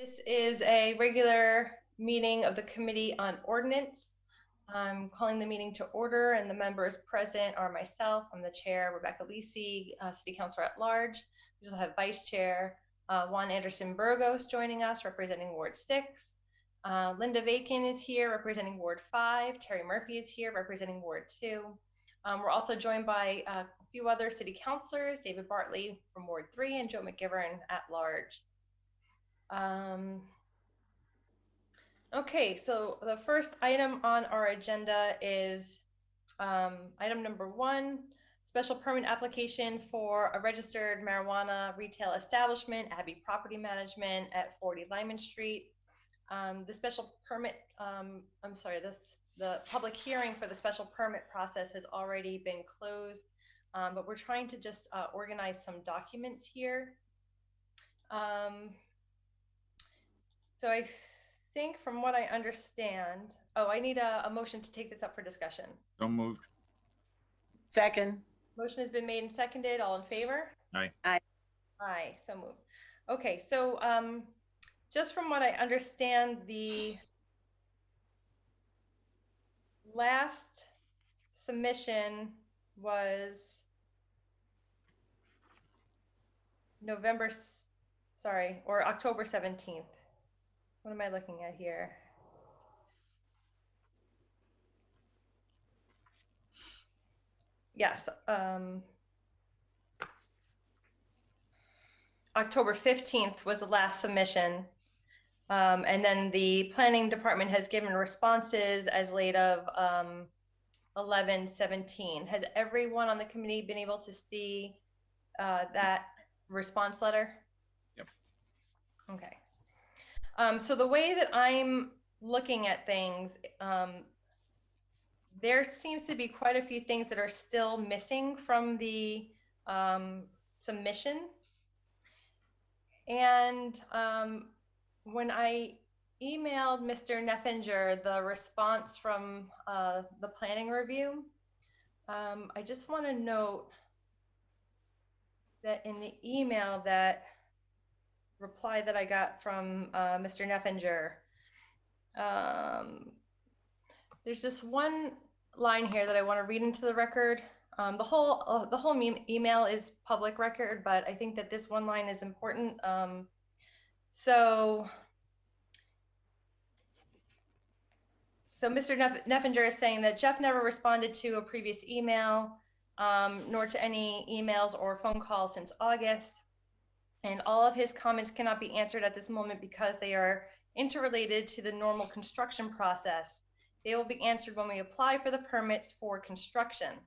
This is a regular meeting of the Committee on Ordinance. I'm calling the meeting to order, and the members present are myself, I'm the chair, Rebecca Lisi, City Councilor at Large. We also have Vice Chair Juan Anderson Burgos joining us, representing Ward 6. Linda Vacan is here, representing Ward 5. Terry Murphy is here, representing Ward 2. We're also joined by a few other city councilors, David Bartley from Ward 3 and Joe McGivern at Large. Okay, so the first item on our agenda is item number 1, special permit application for a registered marijuana retail establishment, Abbey Property Management at 40 Lyman Street. The special permit, the public hearing for the special permit process has already been closed, but we're trying to just organize some documents here. So I think from what I understand, I need a motion to take this up for discussion. So moved. Second. Motion has been made and seconded. All in favor? Aye. Aye. Aye, so moved. Okay, so just from what I understand, the last submission was October 17th. What am I looking at here? Yes, October 15th was the last submission. And then the planning department has given responses as late of 11/17. Has everyone on the committee been able to see that response letter? Yep. Okay. So the way that I'm looking at things, there seems to be quite a few things that are still missing from the submission. And when I emailed Mr. Neffinger the response from the planning review, I just want to note that in the email that reply that I got from Mr. Neffinger, there's just one line here that I want to read into the record. The whole email is public record, but I think that this one line is important. So Mr. Neffinger is saying that Jeff never responded to a previous email, nor to any emails or phone calls since August. And all of his comments cannot be answered at this moment because they are interrelated to the normal construction process. They will be answered when we apply for the permits for construction.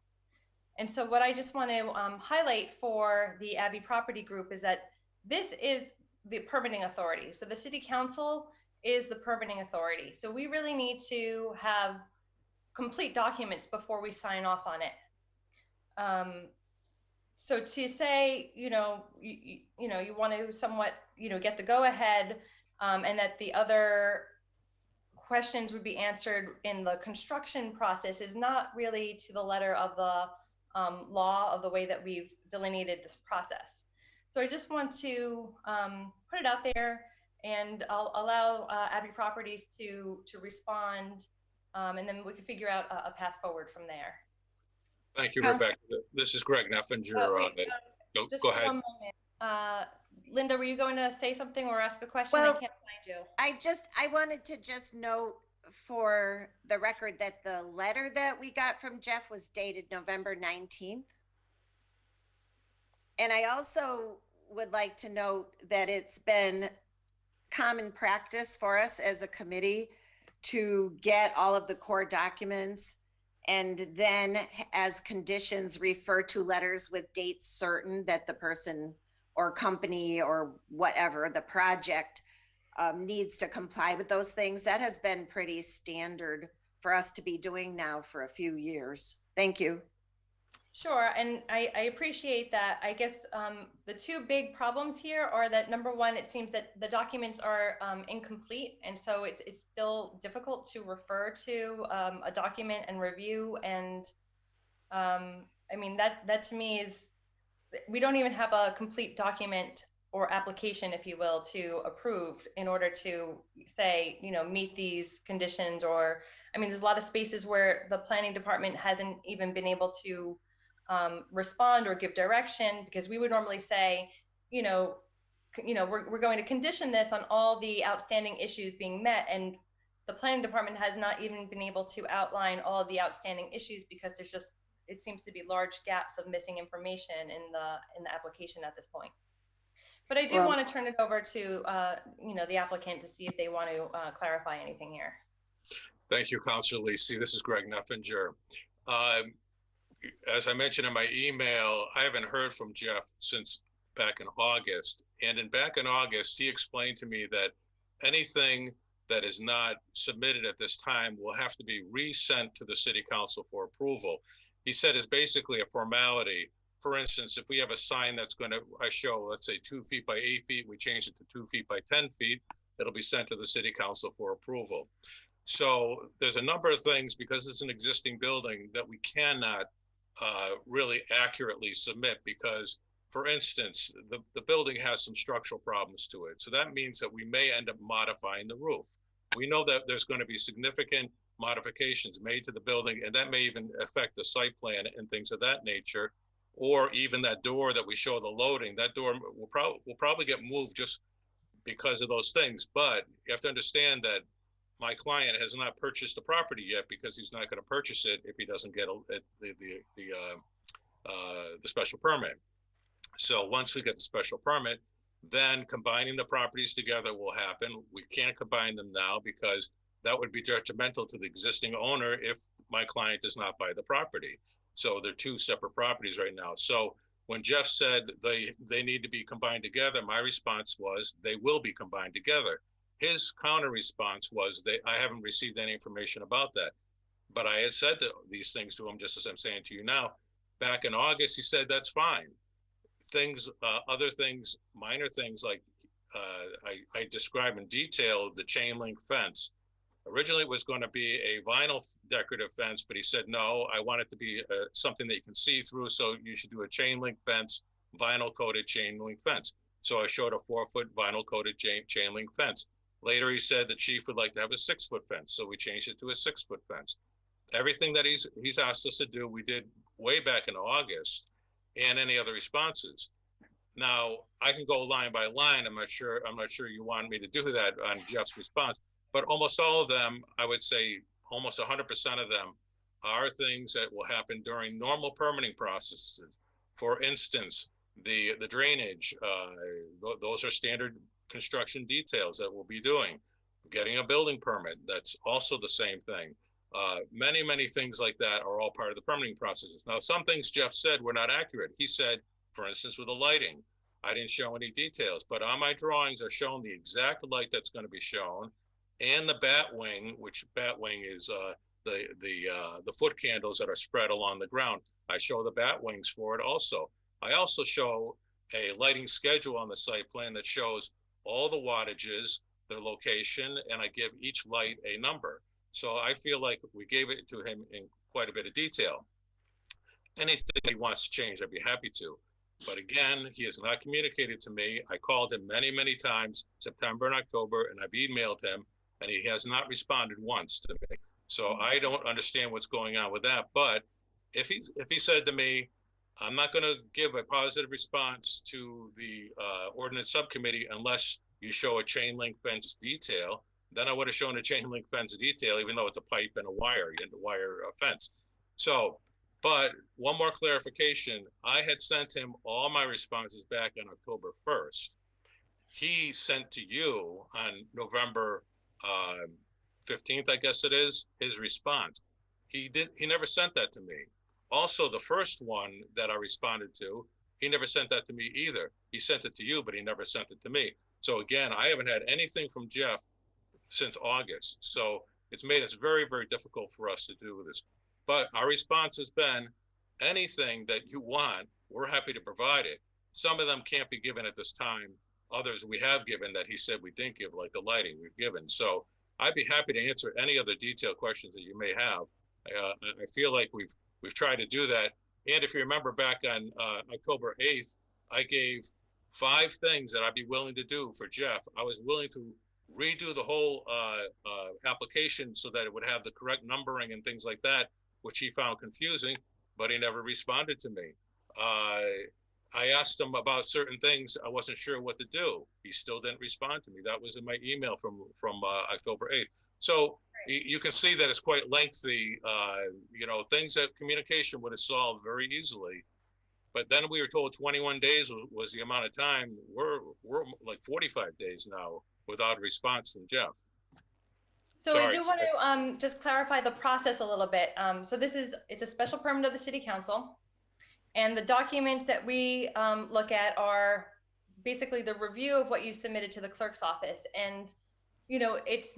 And so what I just want to highlight for the Abbey Property Group is that this is the permitting authority. So the City Council is the permitting authority. So we really need to have complete documents before we sign off on it. So to say, you want to somewhat, get the go ahead, and that the other questions would be answered in the construction process is not really to the letter of the law of the way that we've delineated this process. So I just want to put it out there, and I'll allow Abbey Properties to respond, and then we can figure out a path forward from there. Thank you, Rebecca. This is Greg Neffinger. Go ahead. 1 moment. Linda, were you going to say something or ask a question? Well, I can't find you. I wanted to just note for the record that the letter that we got from Jeff was dated November 19th. And I also would like to note that it's been common practice for us as a committee to get all of the core documents and then as conditions refer to letters with dates certain that the person or company or whatever the project needs to comply with those things. That has been pretty standard for us to be doing now for a few years. Thank you. Sure, and I appreciate that. I guess the two big problems here are that, number one, it seems that the documents are incomplete, and so it's still difficult to refer to a document and review. And I mean, that to me is, we don't even have a complete document or application, if you will, to approve in order to say, meet these conditions. Or, I mean, there's a lot of spaces where the planning department hasn't even been able to respond or give direction, because we would normally say, we're going to condition this on all the outstanding issues being met, and the planning department has not even been able to outline all of the outstanding issues, because it seems to be large gaps of missing information in the application at this point. But I do want to turn it over to the applicant to see if they want to clarify anything here. Thank you, Councilor Lisi. This is Greg Neffinger. As I mentioned in my email, I haven't heard from Jeff since back in August. And back in August, he explained to me that anything that is not submitted at this time will have to be resent to the City Council for approval. He said it's basically a formality. For instance, if we have a sign that's going to, let's say 2 feet by 8 feet, we change it to 2 feet by 10 feet, it'll be sent to the City Council for approval. So there's a number of things, because it's an existing building, that we cannot really accurately submit, because, for instance, the building has some structural problems to it. So that means that we may end up modifying the roof. We know that there's going to be significant modifications made to the building, and that may even affect the site plan and things of that nature. Or even that door that we show the loading, that door will probably get moved just because of those things. But you have to understand that my client has not purchased the property yet, because he's not going to purchase it if he doesn't get the special permit. So once we get the special permit, then combining the properties together will happen. We can't combine them now, because that would be detrimental to the existing owner if my client does not buy the property. So they're two separate properties right now. So when Jeff said they need to be combined together, my response was they will be combined together. His counter response was I haven't received any information about that. But I had said these things to him, just as I'm saying to you now. Back in August, he said that's fine. Other things, minor things, like I describe in detail the chain link fence. Originally, it was going to be a vinyl decorative fence, but he said, no, I want it to be something that you can see through. So you should do a chain link fence, vinyl coated chain link fence. So I showed a 4-foot vinyl coated chain link fence. Later, he said the chief would like to have a 6-foot fence. So we changed it to a 6-foot fence. Everything that he's asked us to do, we did way back in August, and any other responses. Now, I can go line by line. I'm not sure you want me to do that on Jeff's response. But almost all of them, I would say almost 100% of them, are things that will happen during normal permitting processes. For instance, the drainage, those are standard construction details that we'll be doing. Getting a building permit, that's also the same thing. Many things like that are all part of the permitting processes. Now, some things Jeff said were not accurate. He said, for instance, with the lighting, I didn't show any details, but on my drawings are shown the exact light that's going to be shown, and the bat wing, which bat wing is the foot candles that are spread along the ground. I show the bat wings for it also. I also show a lighting schedule on the site plan that shows all the wattages, their location, and I give each light a number. So I feel like we gave it to him in quite a bit of detail. Anything he wants to change, I'd be happy to. But again, he has not communicated to me. I called him many times, September and October, and I've emailed him, and he has not responded once to me. So I don't understand what's going on with that. But if he said to me, I'm not going to give a positive response to the ordinance subcommittee unless you show a chain link fence detail, then I would have shown a chain link fence detail, even though it's a pipe and a wire, fence. So, but one more clarification, I had sent him all my responses back on October 1st. He sent to you on November 15th, I guess it is, his response. He never sent that to me. Also, the first one that I responded to, he never sent that to me either. He sent it to you, but he never sent it to me. So again, I haven't had anything from Jeff since August. So it's made us very difficult for us to do this. But our response has been, anything that you want, we're happy to provide it. Some of them can't be given at this time. Others we have given that he said we didn't give, like the lighting we've given. So I'd be happy to answer any other detailed questions that you may have. I feel like we've tried to do that. And if you remember back on October 8th, I gave 5 things that I'd be willing to do for Jeff. I was willing to redo the whole application so that it would have the correct numbering and things like that, which he found confusing, but he never responded to me. I asked him about certain things. I wasn't sure what to do. He still didn't respond to me. That was in my email from October 8th. So you can see that it's quite lengthy. You know, things that communication would have solved very easily. But then we were told 21 days was the amount of time. We're like 45 days now without a response from Jeff. So sorry. I do want to just clarify the process a little bit. So it's a special permit of the City Council. And the documents that we look at are basically the review of what you submitted to the clerk's office. And, you know, it's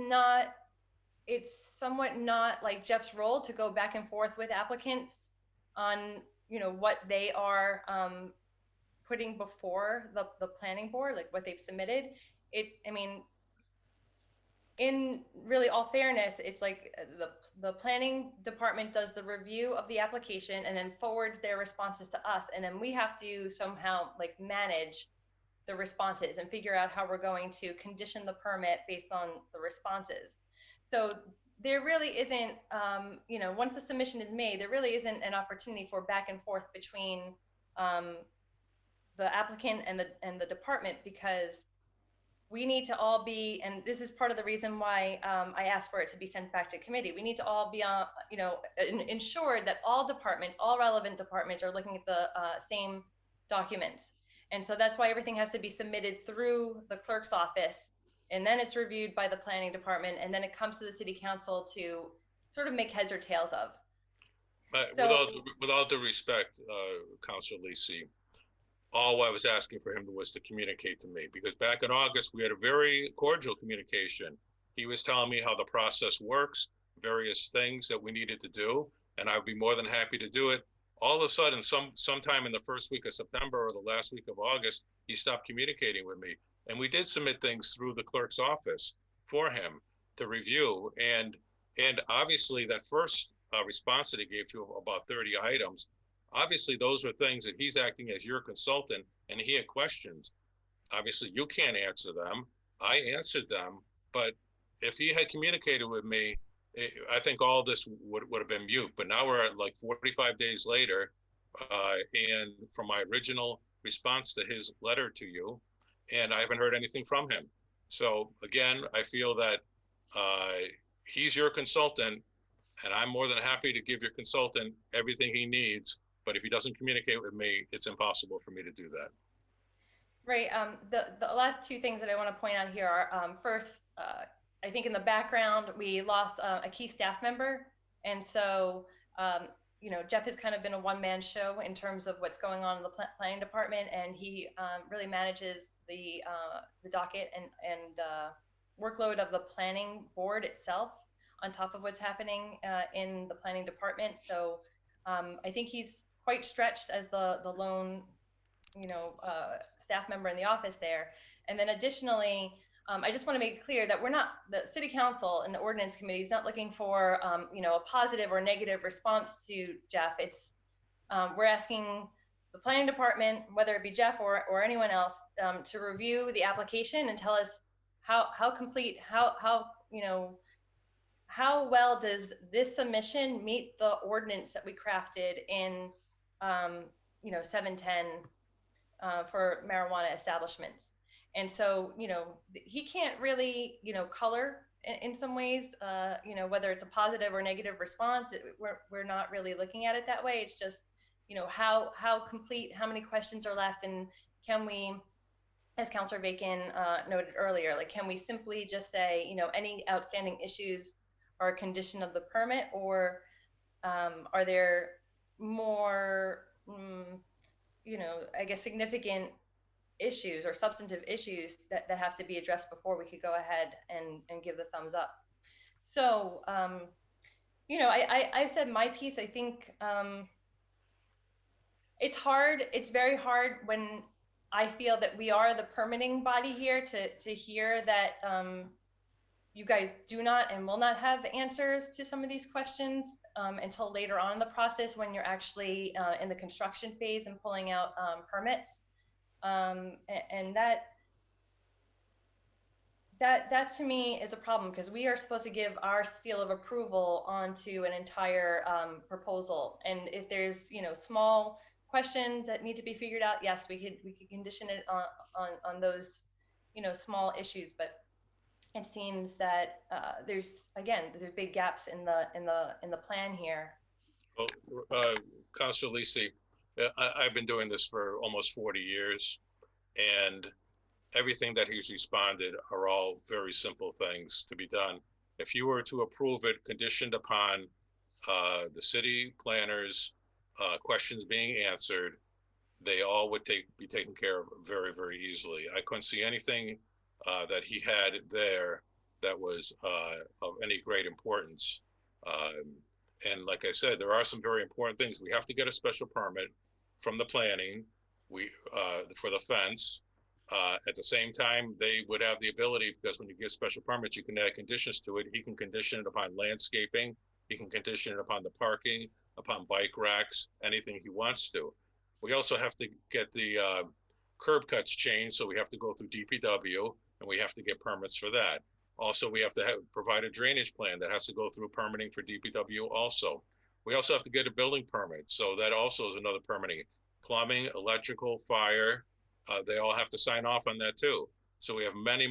somewhat not like Jeff's role to go back and forth with applicants on, you know, what they are putting before the planning board, like what they've submitted. I mean, in really all fairness, it's like the planning department does the review of the application and then forwards their responses to us, and then we have to somehow like manage the responses and figure out how we're going to condition the permit based on the responses. So there really isn't, you know, once the submission is made, there really isn't an opportunity for back and forth between the applicant and the department, because we need to all be, and this is part of the reason why I asked for it to be sent back to committee. We need to all be, you know, ensured that all departments, all relevant departments, are looking at the same documents. And so that's why everything has to be submitted through the clerk's office, and then it's reviewed by the planning department, and then it comes to the City Council to sort of make heads or tails of. But with all due respect, Councilor Lisi, all I was asking for him was to communicate to me, because back in August, we had a very cordial communication. He was telling me how the process works, various things that we needed to do, and I'd be more than happy to do it. All of a sudden, sometime in the first week of September or the last week of August, he stopped communicating with me. And we did submit things through the clerk's office for him to review. And obviously that first response that he gave to about 30 items, obviously those are things that he's acting as your consultant and he had questions. Obviously you can't answer them. I answered them, but if he had communicated with me, I think all this would have been mute. But now we're at like 45 days later, and from my original response to his letter to you, and I haven't heard anything from him. So again, I feel that he's your consultant, and I'm more than happy to give your consultant everything he needs. But if he doesn't communicate with me, it's impossible for me to do that. Right. The last 2 things that I want to point out here are, first, I think in the background, we lost a key staff member. And so, you know, Jeff has kind of been a one-man show in terms of what's going on in the planning department, and he really manages the docket and workload of the planning board itself on top of what's happening in the planning department. So I think he's quite stretched as the lone, you know, staff member in the office there. And then additionally, I just want to make it clear that the City Council and the Ordinance Committee is not looking for, you know, a positive or negative response to Jeff. It's, we're asking the planning department, whether it be Jeff or anyone else, to review the application and tell us how complete, you know, how well does this submission meet the ordinance that we crafted in, you know, 710 for marijuana establishments. And so, you know, he can't really, you know, color in some ways, you know, whether it's a positive or negative response. We're not really looking at it that way. It's just, you know, how complete, how many questions are left, and can we, as Councilor Bacon noted earlier, like, can we simply just say, you know, any outstanding issues are a condition of the permit, or are there more, you know, I guess significant issues or substantive issues that have to be addressed before we could go ahead and give the thumbs up. So, you know, I said my piece. I think it's hard. It's very hard when I feel that we are the permitting body here to hear that you guys do not and will not have answers to some of these questions until later on in the process, when you're actually in the construction phase and pulling out permits. And that to me is a problem, because we are supposed to give our seal of approval onto an entire proposal. And if there's, small questions that need to be figured out, yes, we could condition it on those, small issues. But it seems that there's big gaps in the plan here. Well, Councilor Lisi, I've been doing this for almost 40 years, and everything that he's responded are all very simple things to be done. If you were to approve it conditioned upon the city planners questions being answered, they all would be taken care of very, very easily. I couldn't see anything that he had there that was of any great importance. And like I said, there are some very important things. We have to get a special permit from the planning for the fence. At the same time, they would have the ability, because when you get special permits, you can add conditions to it. He can condition it upon landscaping. He can condition it upon the parking, upon bike racks, anything he wants to. We also have to get the curb cuts changed, so we have to go through DPW, and we have to get permits for that. Also, we have to provide a drainage plan that has to go through permitting for DPW also. We also have to get a building permit, so that also is another permitting. Plumbing, electrical, fire, they all have to sign off on that too. So we have many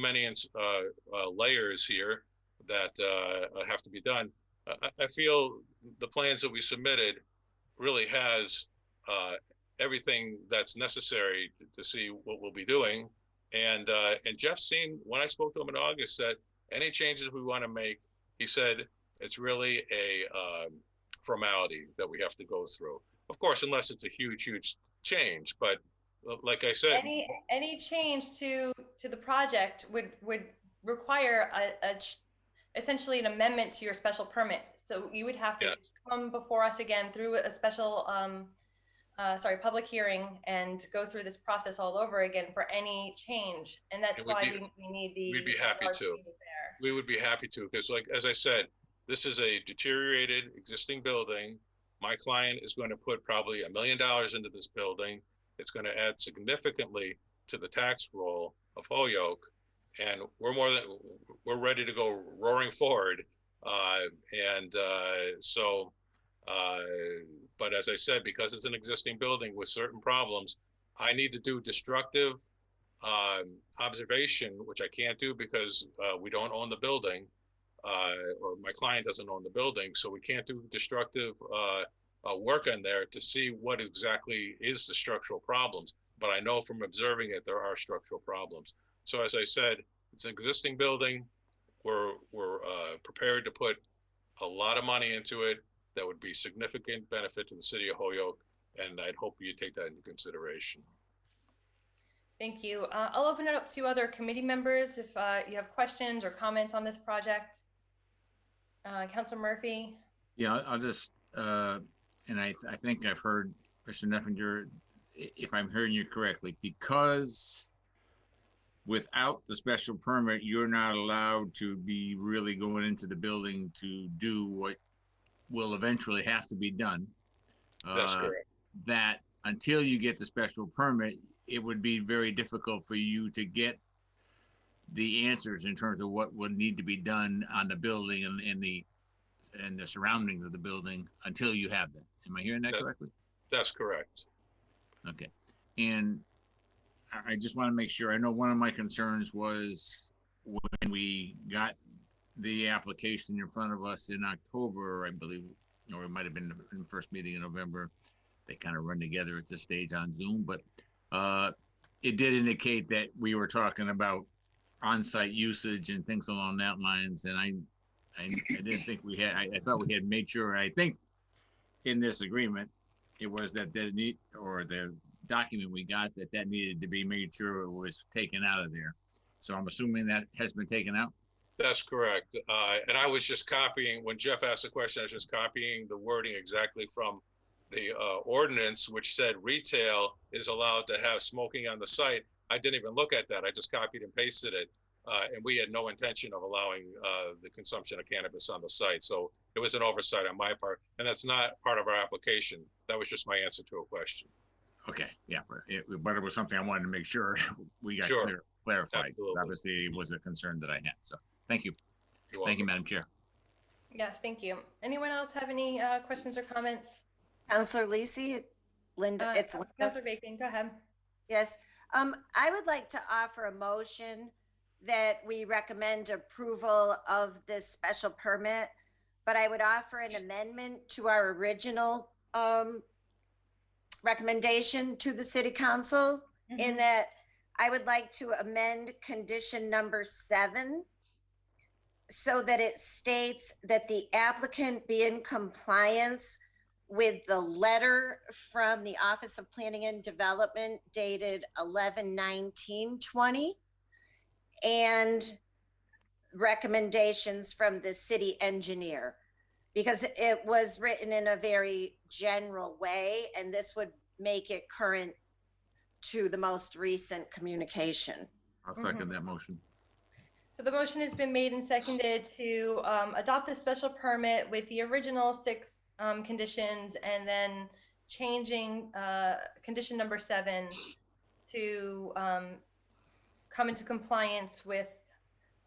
layers here that have to be done. I feel the plans that we submitted really has everything that's necessary to see what we'll be doing. And Jeff seen, when I spoke to him in August, that any changes we want to make, he said it's really a formality that we have to go through. Of course, unless it's a huge change. But like I said, any change to the project would require essentially an amendment to your special permit. So you would have to come before us again through a special public hearing and go through this process all over again for any change. And that's why we need the. We'd be happy to. We would be happy to, because as I said, this is a deteriorated existing building. My client is going to put probably $1 million into this building. It's going to add significantly to the tax roll of Holyoke, and we're ready to go roaring forward. But as I said, because it's an existing building with certain problems, I need to do destructive observation, which I can't do because we don't own the building, or my client doesn't own the building, so we can't do destructive work on there to see what exactly is the structural problems. But I know from observing it, there are structural problems. So as I said, it's an existing building. We're prepared to put a lot of money into it. That would be significant benefit to the city of Holyoke, and I'd hope you take that into consideration. Thank you. I'll open it up to other committee members if you have questions or comments on this project. Councilor Murphy. Yeah, I'll just, and I think I've heard Mr. Neffinger, if I'm hearing you correctly, because without the special permit, you're not allowed to be really going into the building to do what will eventually have to be done. That's correct. That until you get the special permit, it would be very difficult for you to get the answers in terms of what would need to be done on the building and the surroundings of the building until you have that. Am I hearing that correctly? That's correct. Okay. And I just want to make sure, I know one of my concerns was when we got the application in front of us in October, I believe, or it might have been in the first meeting in November. They kind of run together at this stage on Zoom, but it did indicate that we were talking about on-site usage and things along that lines. And I didn't think we had, I thought we had made sure, I think in this agreement, it was that the document we got that needed to be made sure it was taken out of there. So I'm assuming that has been taken out? That's correct. And I was just copying, when Jeff asked the question, I was just copying the wording exactly from the ordinance, which said retail is allowed to have smoking on the site. I didn't even look at that. I just copied and pasted it. And we had no intention of allowing the consumption of cannabis on the site. So it was an oversight on my part. And that's not part of our application. That was just my answer to a question. Okay, yeah, but it was something I wanted to make sure we got Sure. clarified. Absolutely. Obviously, it was a concern that I had. So thank you. You're Thank you, welcome. Madam Chair. Yes, thank you. Anyone else have any questions or comments? Counselor Lisi, Linda, it's Linda. Councilor Bacon, go ahead. Yes, I would like to offer a motion that we recommend approval of this special permit, but I would offer an amendment to our original recommendation to the city council in that I would like to amend condition number 7 so that it states that the applicant be in compliance with the letter from the Office of Planning and Development dated 11/19/20 and recommendations from the city engineer, because it was written in a very general way, and this would make it current to the most recent communication. I'll second that motion. So the motion has been made and seconded to adopt the special permit with the original 6 conditions, and then changing condition number 7 to come into compliance with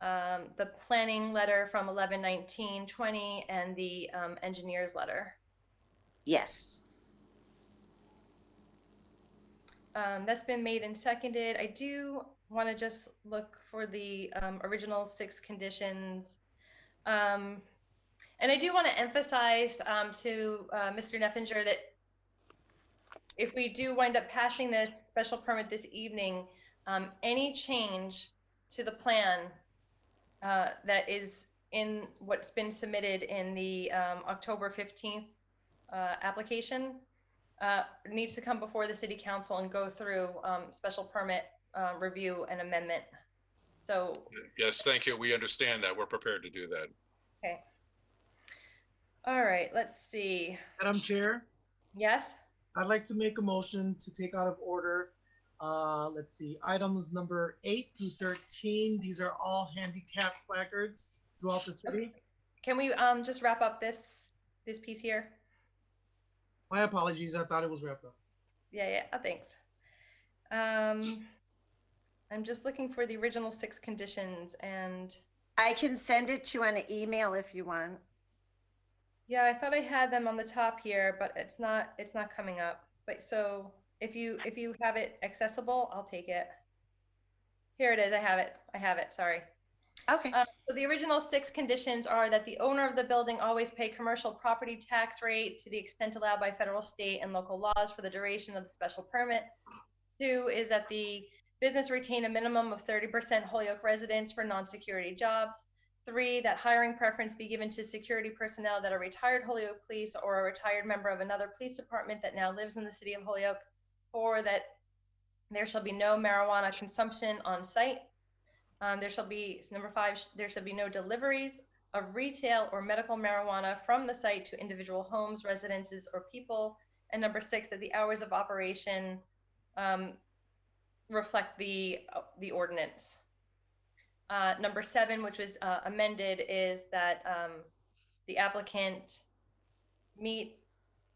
the planning letter from 11/19/20 and the engineer's letter. Yes. That's been made and seconded. I do want to just look for the original 6 conditions. And I do want to emphasize to Mr. Neffinger that if we do wind up passing this special permit this evening, any change to the plan that is in what's been submitted in the October 15th application needs to come before the city council and go through special permit review and amendment. So Yes, thank you. We understand that. We're prepared to do that. okay. All right, let's see. Madam Chair, Yes? I'd like to make a motion to take out of order, let's see, items number 8 through 13. These are all handicapped placards throughout the city. Can we just wrap up this piece here? My apologies, I thought it was wrapped up. Yeah, thanks. I'm just looking for the original 6 conditions, and I can send it to you on an email if you want. yeah, I thought I had them on the top here, but it's not coming up. But so if you have it accessible, I'll take it. Here it is. I have it. Sorry. Okay. So the original 6 conditions are that the owner of the building always pay commercial property tax rate to the extent allowed by federal, state, and local laws for the duration of the special permit. 2 is that the business retain a minimum of 30% Holyoke residents for non-security jobs. 3, that hiring preference be given to security personnel that are retired Holyoke police or a retired member of another police department that now lives in the city of Holyoke. 4, that there shall be no marijuana consumption on site. There shall be, number 5, there shall be no deliveries of retail or medical marijuana from the site to individual homes, residences, or people. And number 6, that the hours of operation reflect the ordinance. Number 7, which was amended, is that the applicant meet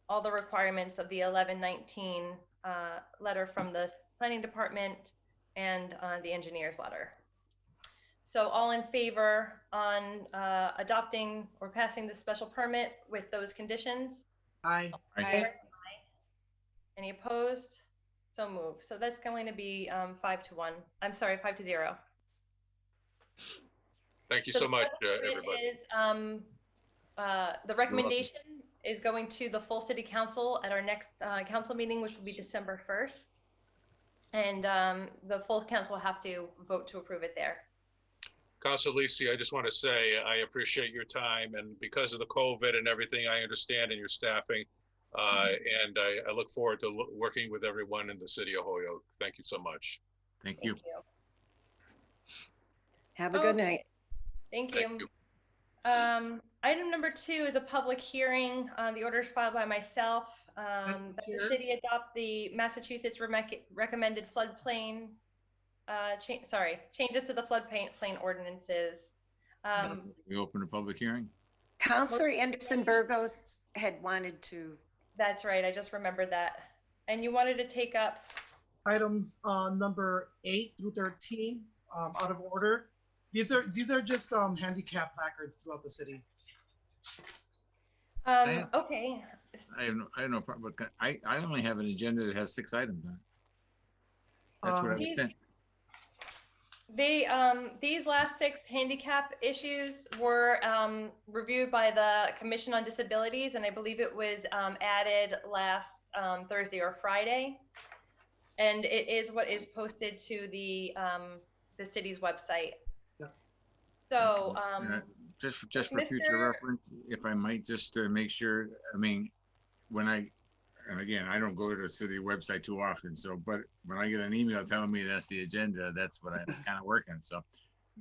all the requirements of the 11/19 letter from the planning department and the engineer's letter. So all in favor on adopting or passing the special permit with those conditions? Aye. Aye. Any opposed? So moved. So that's going to be 5-1. I'm sorry, 5-0. Thank you so much, everybody. The recommendation is going to the full city council at our next council meeting, which will be December 1st. And the full council will have to vote to approve it there. Councilor Lisi, I just want to say I appreciate your time, and because of the COVID and everything, I understand, and your staffing, and I look forward to working with everyone in the city of Holyoke. Thank you so much. Thank you. Have a good night. Thank Thank you. Item number 2 is a public hearing. The order is filed by myself. That the city adopt the Massachusetts recommended floodplain changes to the floodplain ordinances. We open a public hearing. Counselor Anderson Burgos had wanted to. That's right. I just remembered that. And you wanted to take up, Items number 8 through 13, out of order. These are just handicap placards throughout the city. okay. I have no problem with that. I only have an agenda that has 6 items on it. That's what I These- sent. These last 6 handicap issues were reviewed by the Commission on Disabilities, and I believe it was added last Thursday or Friday. And it is what is posted to the city's website. Yeah. So, Just for future Mr. reference, if I might, just to make sure, I mean, and again, I don't go to the city website too often, so, but when I get an email telling me that's the agenda, that's what I'm kind of working, so.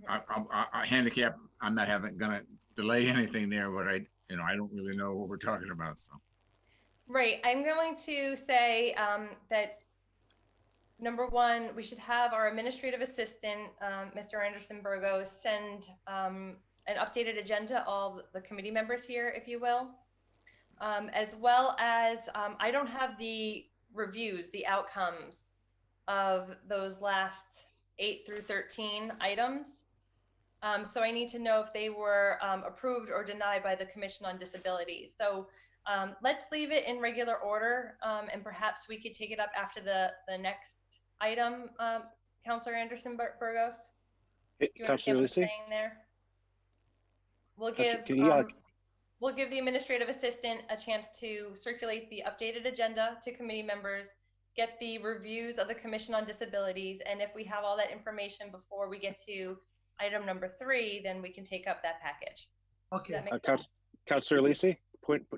I handicap, I'm not gonna delay anything there, but I don't really know what we're talking about, so. right, I'm going to say that number 1, we should have our administrative assistant, Mr. Anderson Burgos, send an updated agenda, all the committee members here, if you will. As well as, I don't have the reviews, the outcomes of those last 8 through 13 items. So I need to know if they were approved or denied by the Commission on Disabilities. So let's leave it in regular order, and perhaps we could take it up after the next item, Councilor Anderson Burgos. Do you understand what I'm saying there? We'll give the administrative assistant a chance to circulate the updated agenda to committee members, get the reviews of the Commission on Disabilities, and if we have all that information before we get to item number 3, then we can take up that package. Okay. Councilor Lisi,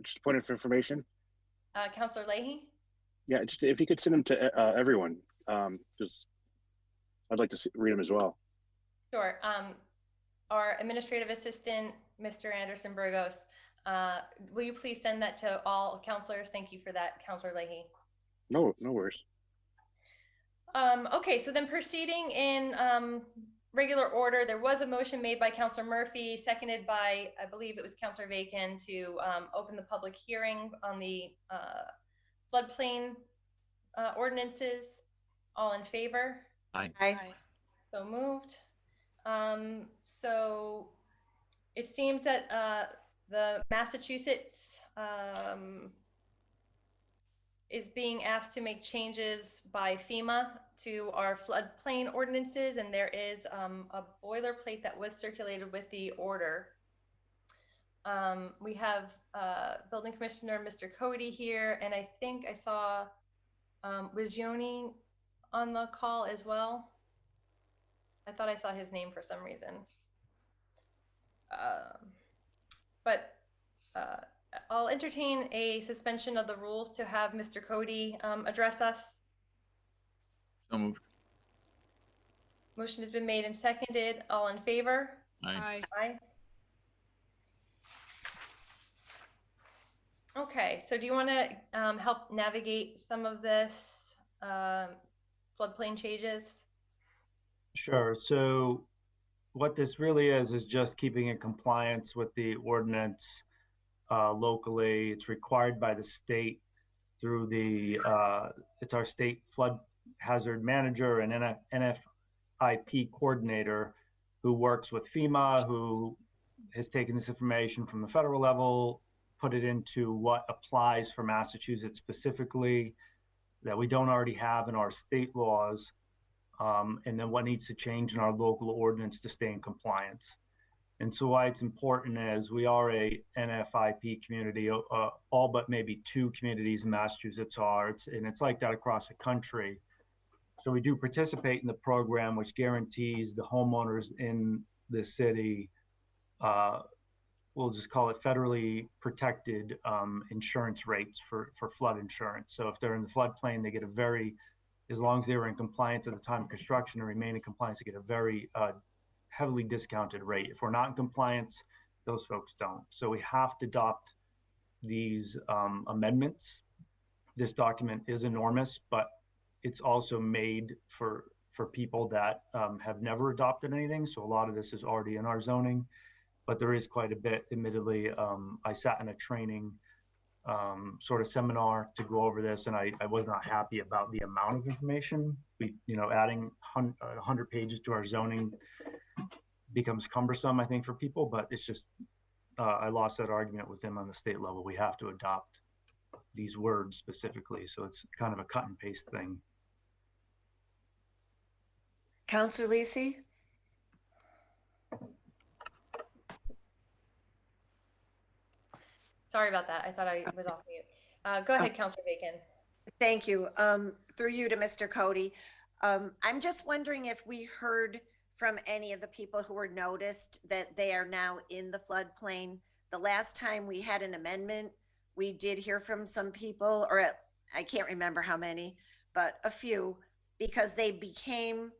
just point of information. Councilor Leahy? Yeah, just if you could send them to everyone, just I'd like to read them as well. Sure. Our administrative assistant, Mr. Anderson Burgos, will you please send that to all councilors? Thank you for that, Councilor Leahy. No worries. Okay, so then proceeding in regular order, there was a motion made by Councilor Murphy, seconded by, I believe it was Councilor Bacon, to open the public hearing on the floodplain ordinances. All in favor? Aye. Aye. So moved. So it seems that the Massachusetts is being asked to make changes by FEMA to our floodplain ordinances, and there is a boilerplate that was circulated with the order. We have Building Commissioner Mr. Cody here, and I think I saw, was Yoni on the call as well? I thought I saw his name for some reason. But I'll entertain a suspension of the rules to have Mr. Cody address us. So moved. Motion has been made and seconded. All in favor? Aye. Aye. Okay, so do you want to help navigate some of this floodplain changes? Sure. So what this really is just keeping in compliance with the ordinance locally. It's required by the state through the, it's our state flood hazard manager and NFIP coordinator who works with FEMA, who has taken this information from the federal level, put it into what applies for Massachusetts specifically that we don't already have in our state laws. And then what needs to change in our local ordinance to stay in compliance. And so why it's important is we are a NFIP community, all but maybe 2 communities in Massachusetts are, and it's like that across the country. So we do participate in the program, which guarantees the homeowners in the city, we'll just call it federally protected insurance rates for flood insurance. So if they're in the floodplain, they get a very, as long as they were in compliance at the time of construction and remain in compliance, they get a very heavily discounted rate. If we're not in compliance, those folks don't. So we have to adopt these amendments. This document is enormous, but it's also made for people that have never adopted anything. So a lot of this is already in our zoning, but there is quite a bit, admittedly. I sat in a training sort of seminar to go over this, and I was not happy about the amount of information. Adding 100 pages to our zoning becomes cumbersome, I think, for people, but it's just, I lost that argument with him on the state level. We have to adopt these words specifically, so it's kind of a cut and paste thing. Counselor Lisi? Sorry about that. I thought I was off mute. Go ahead, Counselor Bacon. Thank you. Through you to Mr. Cody. I'm just wondering if we heard from any of the people who were noticed that they are now in the floodplain. The last time we had an amendment, we did hear from some people, or I can't remember how many, but a few, because they became,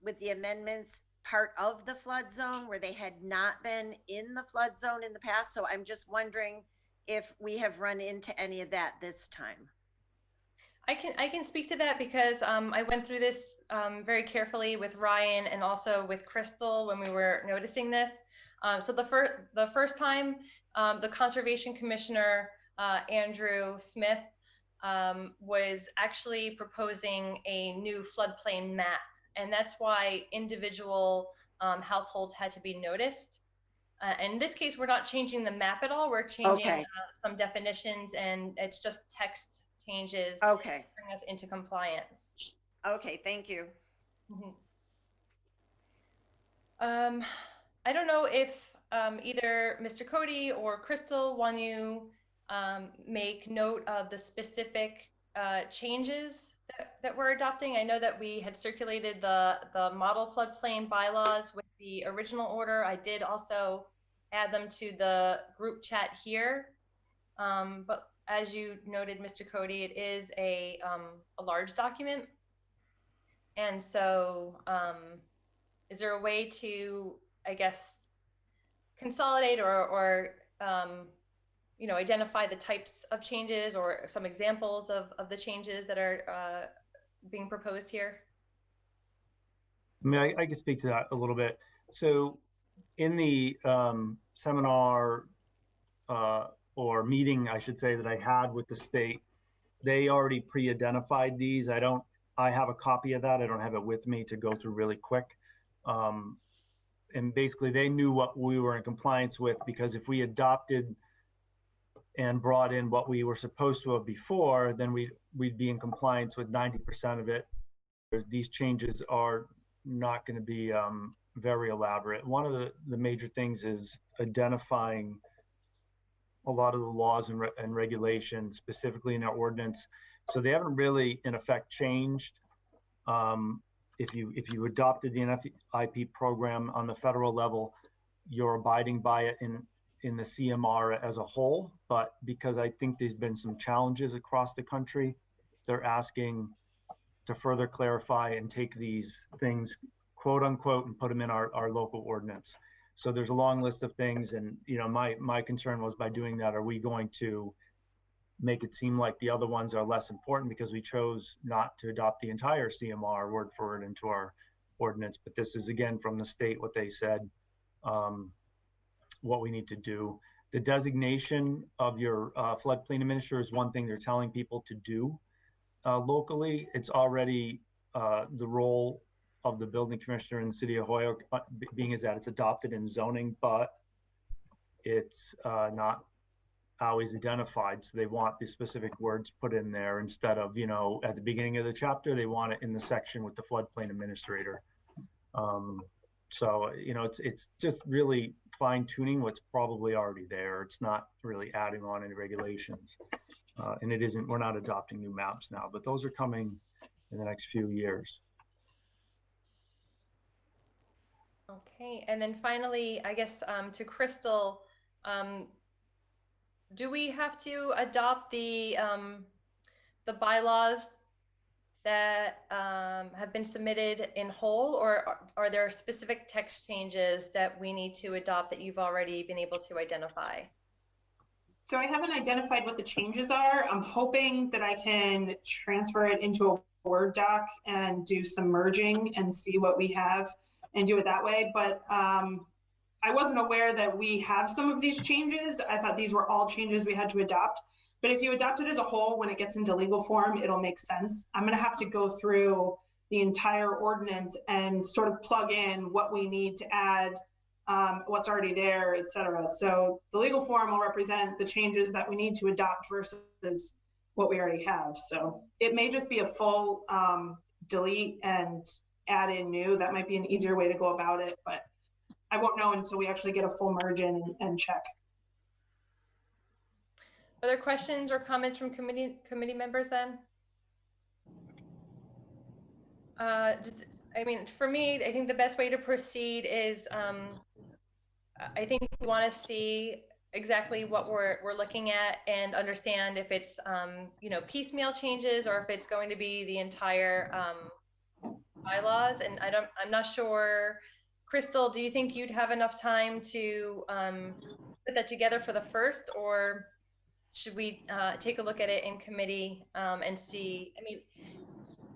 with the amendments, part of the flood zone where they had not been in the flood zone in the past. So I'm just wondering if we have run into any of that this time. I can speak to that because I went through this very carefully with Ryan and also with Crystal when we were noticing this. So the first time, the Conservation Commissioner, Andrew Smith, was actually proposing a new floodplain map. And that's why individual households had to be noticed. In this case, we're not changing the map at all. We're changing some definitions, and it's just text changes to bring us into compliance. Okay, thank you. Mm-hmm. I don't know if either Mr. Cody or Crystal want to make note of the specific changes that we're adopting. I know that we had circulated the model floodplain bylaws with the original order. I did also add them to the group chat here. But as you noted, Mr. Cody, it is a large document. And so is there a way to, I guess, consolidate or identify the types of changes or some examples of the changes that are being proposed here? I mean, I can speak to that a little bit. So in the seminar or meeting, I should say, that I had with the state, they already pre-identified these. I have a copy of that. I don't have it with me to go through really quick. And basically they knew what we were in compliance with, because if we adopted and brought in what we were supposed to have before, then we'd be in compliance with 90% of it. These changes are not going to be very elaborate. One of the major things is identifying a lot of the laws and regulations, specifically in our ordinance. So they haven't really, in effect, changed. If you adopted the NFIP program on the federal level, you're abiding by it in the CMR as a whole. But because I think there's been some challenges across the country, they're asking to further clarify and take these things, quote unquote, and put them in our local ordinance. So there's a long list of things, and my concern was, by doing that, are we going to make it seem like the other ones are less important because we chose not to adopt the entire CMR word for word into our ordinance? But this is, again, from the state, what they said, what we need to do. The designation of your floodplain administrator is one thing they're telling people to do locally. It's already the role of the building commissioner in the City of Holyoke, being is that it's adopted in zoning, but it's not always identified. So they want the specific words put in there instead of, at the beginning of the chapter, they want it in the section with the floodplain administrator. So, it's just really fine tuning what's probably already there. It's not really adding on any regulations. And we're not adopting new maps now, but those are coming in the next few years. Okay, and then finally, I guess to Crystal, do we have to adopt the bylaws that have been submitted in whole, or are there specific text changes that we need to adopt that you've already been able to identify? So I haven't identified what the changes are. I'm hoping that I can transfer it into a Word doc and do some merging and see what we have and do it that way. But I wasn't aware that we have some of these changes. I thought these were all changes we had to adopt. But if you adopt it as a whole, when it gets into legal form, it'll make sense. I'm going to have to go through the entire ordinance and sort of plug in what we need to add, what's already there, et cetera. So the legal form will represent the changes that we need to adopt versus what we already have. So it may just be a full delete and add in new. That might be an easier way to go about it, but I won't know until we actually get a full merge in and check. Other questions or comments from committee members then? I mean, for me, I think the best way to proceed is, I think we want to see exactly what we're looking at and understand if it's, you know, piecemeal changes or if it's going to be the entire bylaws. And I'm not sure. Crystal, do you think you'd have enough time to put that together for the first, or should we take a look at it in committee and see? I mean,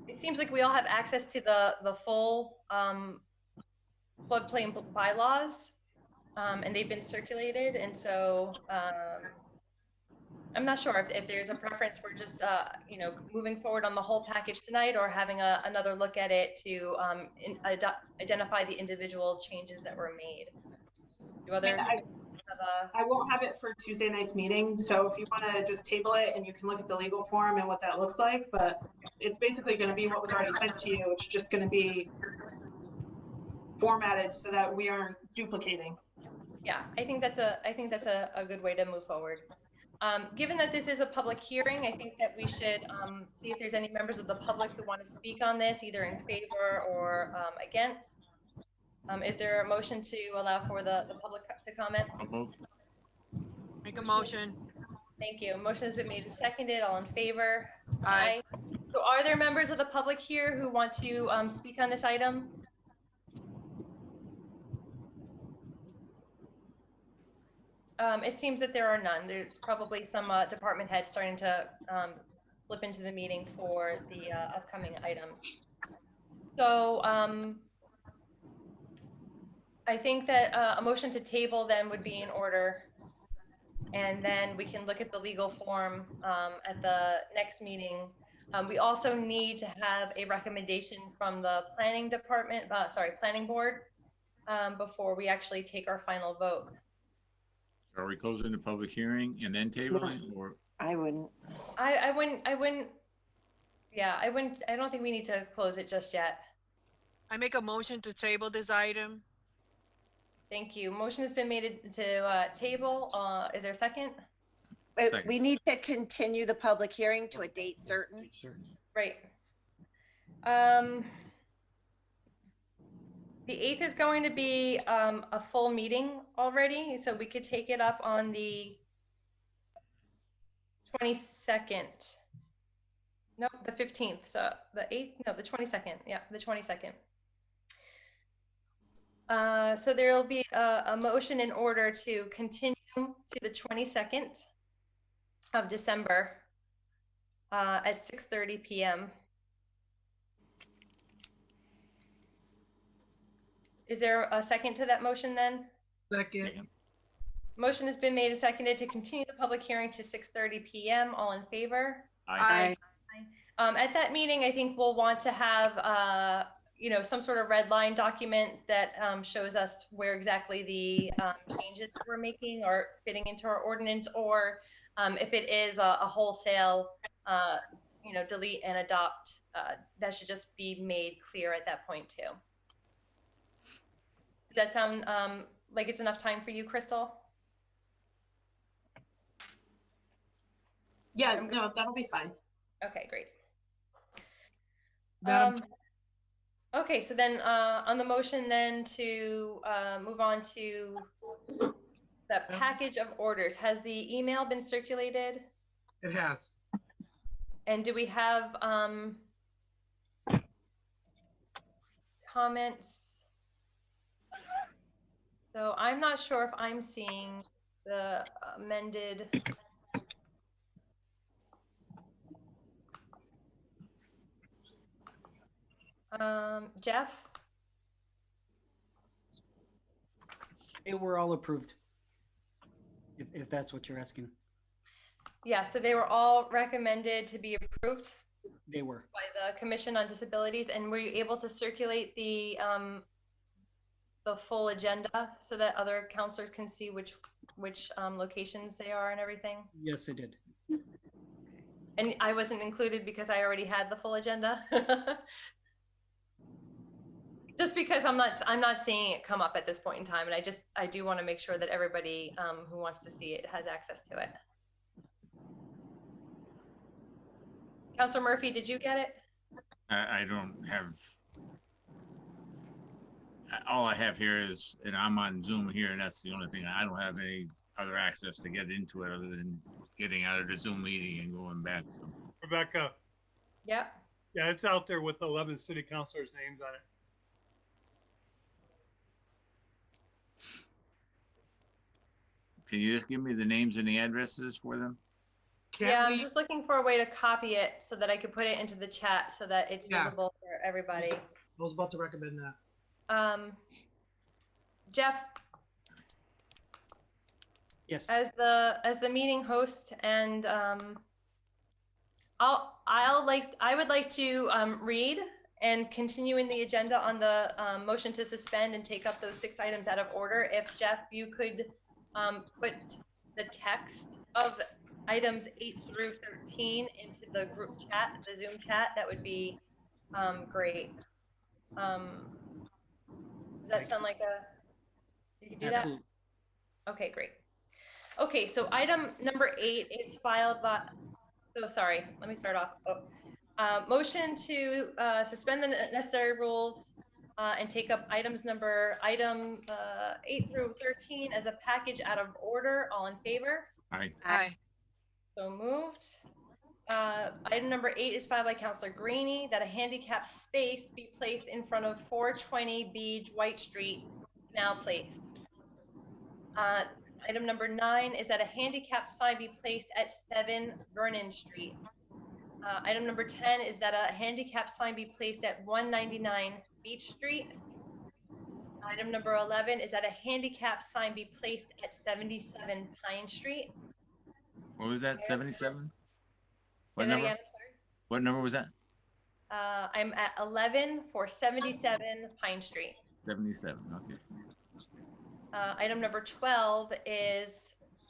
it seems like we all have access to the full floodplain bylaws, and they've been circulated, and so I'm not sure if there's a preference for just you know, moving forward on the whole package tonight, or having another look at it to identify the individual changes that were made. Do other I won't have it for Tuesday night's meeting, so if you want to just table it and you can look at the legal form and what that looks like, but it's basically going to be what was already sent to you. It's just going to be formatted so that we aren't duplicating. Yeah, I think that's a good way to move forward. Given that this is a public hearing, I think that we should see if there's any members of the public who want to speak on this, either in favor or against. Is there a motion to allow for the public to comment? Make a motion. Thank you. Motion has been made and seconded. All in favor? Aye. So are there members of the public here who want to speak on this item? It seems that there are none. There's probably some department heads starting to flip into the meeting for the upcoming items. So I think that a motion to table then would be in order, and then we can look at the legal form at the next meeting. We also need to have a recommendation from the planning department, planning board, before we actually take our final vote. Are we closing the public hearing and then tabling, or? I wouldn't. I wouldn't. Yeah, I wouldn't. I don't think we need to close it just yet. I make a motion to table this item. Thank you. Motion has been made to table. Is there a second? Second. We need to continue the public hearing to a date certain. Right. The 8th is going to be a full meeting already, so we could take it up on the 22nd. No, the 15th. So the 8th, no, the 22nd. Yeah, the 22nd. So there will be a motion in order to continue to the 22nd of December at 6:30 p.m. Is there a second to that motion then? Second. Motion has been made and seconded to continue the public hearing to 6:30 p.m. All in favor? Aye. At that meeting, I think we'll want to have you know, some sort of red line document that shows us where exactly the changes that we're making are fitting into our ordinance, or if it is a wholesale, you know, delete and adopt, that should just be made clear at that point too. Does that sound like it's enough time for you, Crystal? Yeah, no, that'll be fine. Okay, great. Madam Okay, so then on the motion then to move on to the package of orders, has the email been circulated? It has. And do we have comments? So I'm not sure if I'm seeing the amended. Jeff? They were all approved. If that's what you're asking. Yeah, so they were all recommended to be approved They were. by the Commission on Disabilities. And were you able to circulate the full agenda so that other counselors can see which locations they are and everything? Yes, I did. And I wasn't included because I already had the full agenda. Just because I'm not seeing it come up at this point in time, and I do want to make sure that everybody who wants to see it has access to it. Counselor Murphy, did you get it? I don't have. All I have here is, and I'm on Zoom here, and that's the only thing. I don't have any other access to get into it other than getting out of the Zoom meeting and going back. So. Rebecca, Yep. yeah, it's out there with 11 city councilors' names on it. Can you just give me the names and the addresses for them? Yeah, I'm just looking for a way to copy it so that I could put it into the chat so that it's visible for everybody. I was about to recommend that. Jeff, Yes. as the meeting host, and I would like to read and continue in the agenda on the motion to suspend and take up those 6 items out of order. If Jeff, you could put the text of items 8 through 13 into the group chat, the Zoom chat, that would be great. Does that sound like you could do Absolutely. that? Okay, great. Okay, so item number 8 is filed by, so sorry, let me start off. Motion to suspend the necessary rules and take up item 8 through 13 as a package out of order. All in favor? Aye. Aye. So moved. Item number 8 is filed by Councilor Greeny, that a handicap space be placed in front of 420 Beach White Street, Canal Place. Item number 9 is that a handicap sign be placed at 7 Vernon Street. Item number 10 is that a handicap sign be placed at 199 Beach Street. Item number 11 is that a handicap sign be placed at 77 Pine Street. What was that? 77? What Say that number? again, I'm sorry. What number was that? I'm at 11 for 77 Pine Street. 77. Okay. Item number 12 is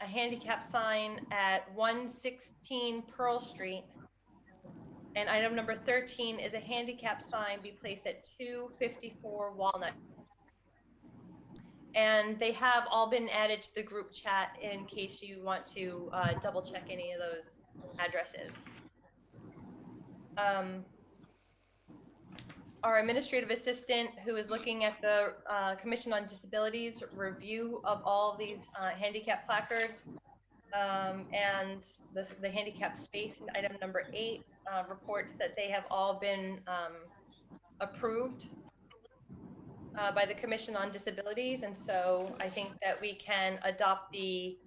a handicap sign at 116 Pearl Street. And item number 13 is a handicap sign be placed at 254 Walnut. And they have all been added to the group chat in case you want to double check any of those addresses. Our administrative assistant, who is looking at the Commission on Disabilities review of all of these handicap placards and the handicap space in item number 8, reports that they have all been approved by the Commission on Disabilities. And so I think that we can adopt the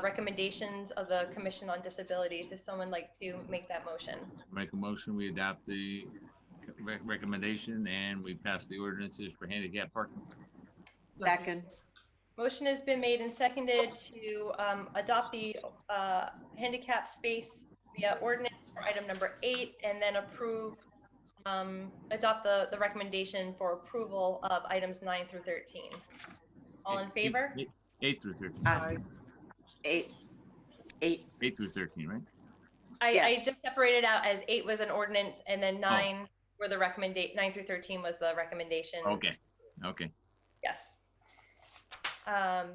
recommendations of the Commission on Disabilities. If someone would like to make that motion. Make a motion, we adopt the recommendation and we pass the ordinances for handicap parking. Second. Motion has been made and seconded to adopt the handicap space via ordinance for item number 8 and then adopt the recommendation for approval of items 9 through 13. All in favor? 8 through 13. Aye. 8 through 13, right? I just separated out as 8 was an ordinance and then 9 were the 9 through 13 was the recommendation. Okay. Okay. Yes. I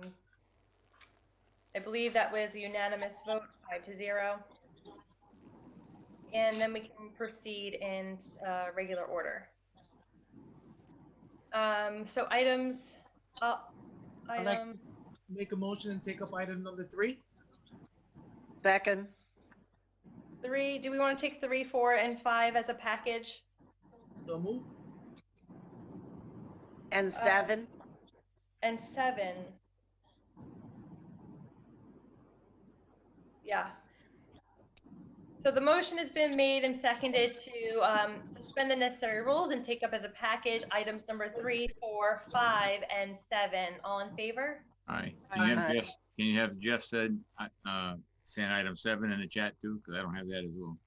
believe that was a unanimous vote, 5-0. And then we can proceed in regular order. So items. I'd like to make a motion and take up item number 3. Second. 3. Do we want to take 3, 4, and 5 as a package? So move. And 7. And 7. Yeah. So the motion has been made and seconded to suspend the necessary rules and take up as a package items number 3, 4, 5, and 7. All in favor? Aye. Aye. Can you have Jeff send item 7 in the chat too? Because I don't have that as well.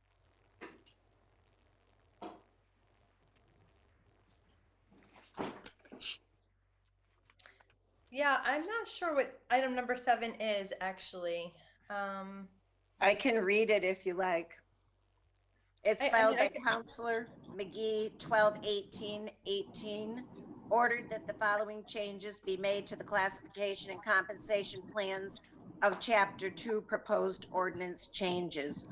Yeah, I'm not sure what item number 7 is actually. I can read it if you like. It's I filed mean, I by Counselor McGee, 12/18/18. Ordered that the following changes be made to the classification and compensation plans of Chapter 2 proposed ordinance changes.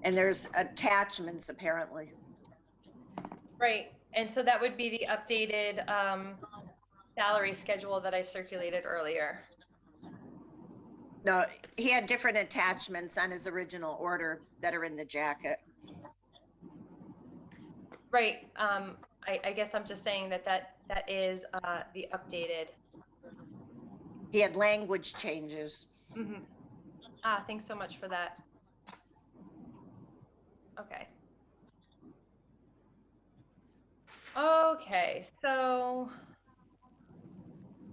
And there's attachments apparently. Right, and so that would be the updated salary schedule that I circulated earlier. No, he had different attachments on his original order that are in the jacket. Right, I guess I'm just saying that is the updated. He had language changes. Mm-hmm. Thanks so much for that. Okay. Okay, so,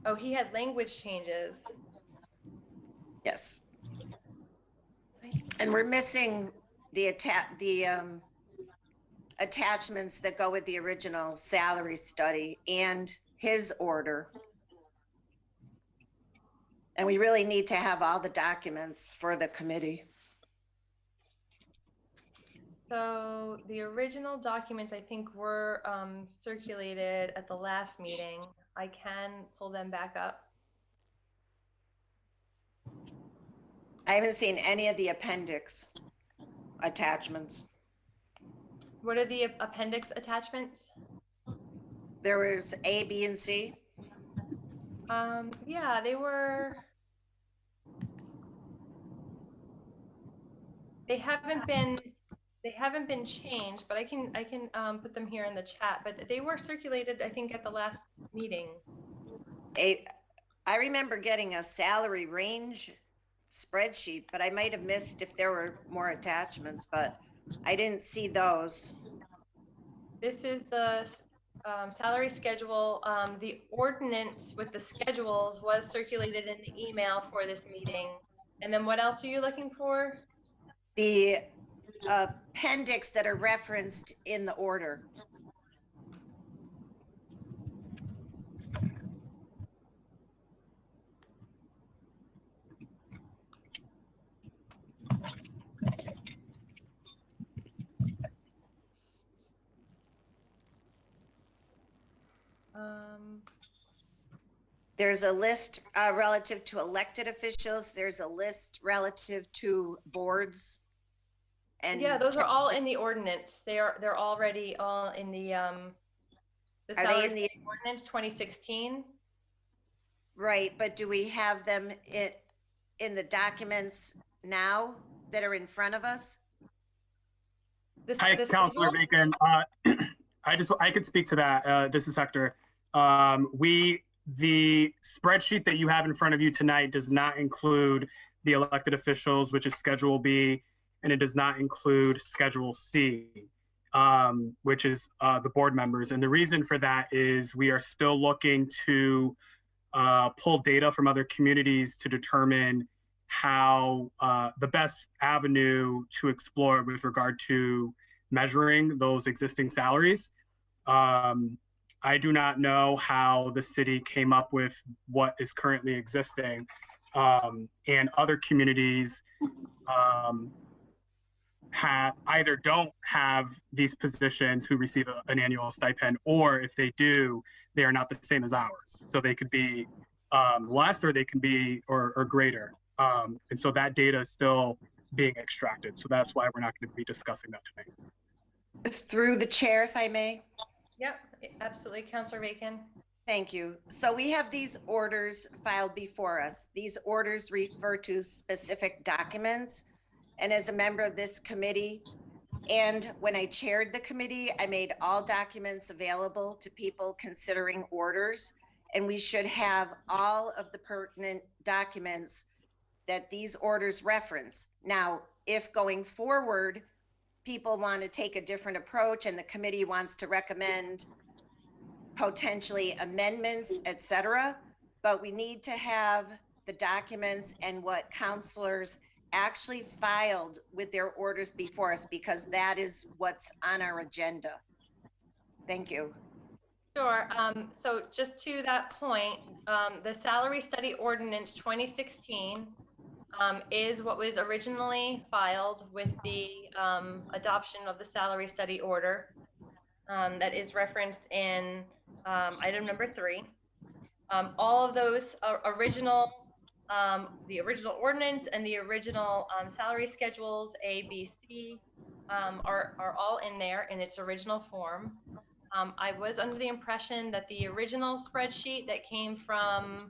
oh, he had language changes. Yes. And we're missing the attachments that go with the original salary study and his order. And we really need to have all the documents for the committee. So the original documents, I think, were circulated at the last meeting. I can pull them back up. I haven't seen any of the appendix attachments. What are the appendix attachments? There was A, B, and C. Yeah, they were. They haven't been changed, but I can put them here in the chat. But they were circulated, I think, at the last meeting. I remember getting a salary range spreadsheet, but I might have missed if there were more attachments, but I didn't see those. This is the salary schedule. The ordinance with the schedules was circulated in the email for this meeting. And then what else are you looking for? The appendix that are referenced in the order. There's a list relative to elected officials. There's a list relative to boards. And yeah, those are all in the ordinance. They're already all in the salary study ordinance 2016. Right, but do we have them in the documents now that are in front of us? Hi, Councilor Bacon. I could speak to that. This is Hector. The spreadsheet that you have in front of you tonight does not include the elected officials, which is Schedule B, and it does not include Schedule C, which is the board members. And the reason for that is we are still looking to pull data from other communities to determine how the best avenue to explore with regard to measuring those existing salaries. I do not know how the city came up with what is currently existing, and other communities either don't have these positions who receive an annual stipend, or if they do, they are not the same as ours. So they could be less, or they can be or greater. And so that data is still being extracted. So that's why we're not going to be discussing that tonight. Through the chair, if I may. Yep, absolutely, Councilor Bacon. Thank you. So we have these orders filed before us. These orders refer to specific documents. And as a member of this committee, and when I chaired the committee, I made all documents available to people considering orders. And we should have all of the pertinent documents that these orders reference. Now, if going forward, people want to take a different approach and the committee wants to recommend potentially amendments, et cetera, but we need to have the documents and what counselors actually filed with their orders before us, because that is what's on our agenda. Thank you. Sure. So just to that point, the Salary Study Ordinance 2016 is what was originally filed with the adoption of the Salary Study Order that is referenced in item number 3. All of those original, the original ordinance and the original salary schedules A, B, C are all in there in its original form. I was under the impression that the original spreadsheet that came from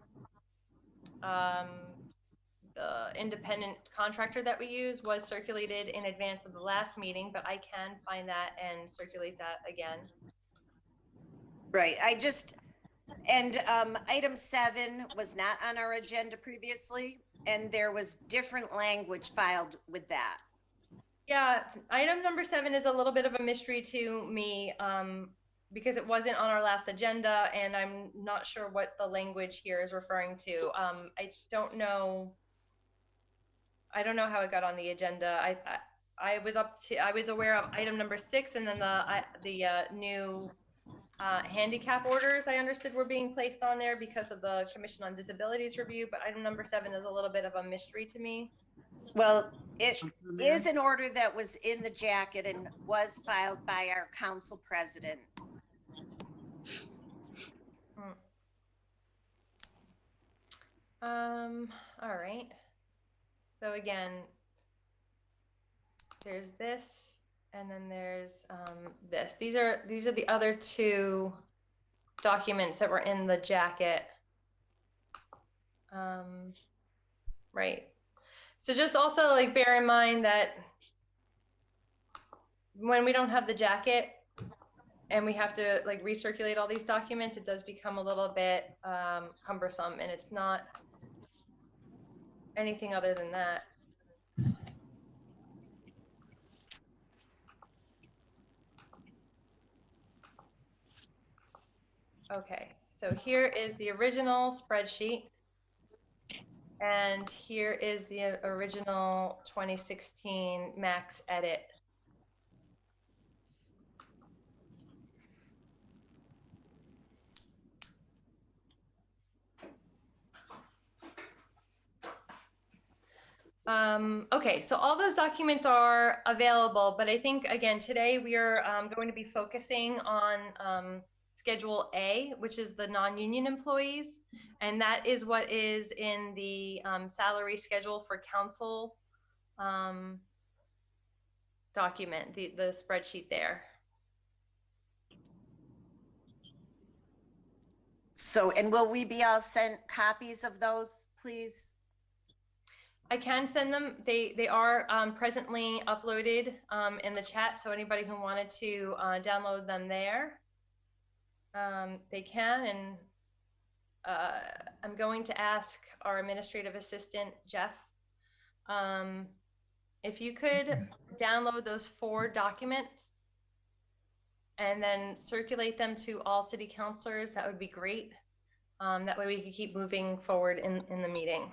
the independent contractor that we use was circulated in advance of the last meeting, but I can find that and circulate that again. Right. And item 7 was not on our agenda previously, and there was different language filed with that. Yeah, item number 7 is a little bit of a mystery to me because it wasn't on our last agenda, and I'm not sure what the language here is referring to. I don't know how it got on the agenda. I was aware of item number 6, and then the new handicap orders I understood were being placed on there because of the Commission on Disabilities review, but item number 7 is a little bit of a mystery to me. Well, it is an order that was in the jacket and was filed by our council president. All right. So again, there's this, and then there's this. These are the other 2 documents that were in the jacket. Right. So just also like bear in mind that when we don't have the jacket and we have to like recirculate all these documents, it does become a little bit cumbersome, and it's not anything other than that. Okay, so here is the original spreadsheet, and here is the original 2016 max edit. Okay, so all those documents are available, but I think again today we are going to be focusing on Schedule A, which is the non-union employees, and that is what is in the salary schedule for council document, the spreadsheet there. So, and will we be all sent copies of those, please? I can send them. They are presently uploaded in the chat, so anybody who wanted to download them there, they can. And I'm going to ask our administrative assistant, Jeff, if you could download those 4 documents and then circulate them to all city councilors, that would be great. That way we could keep moving forward in the meeting.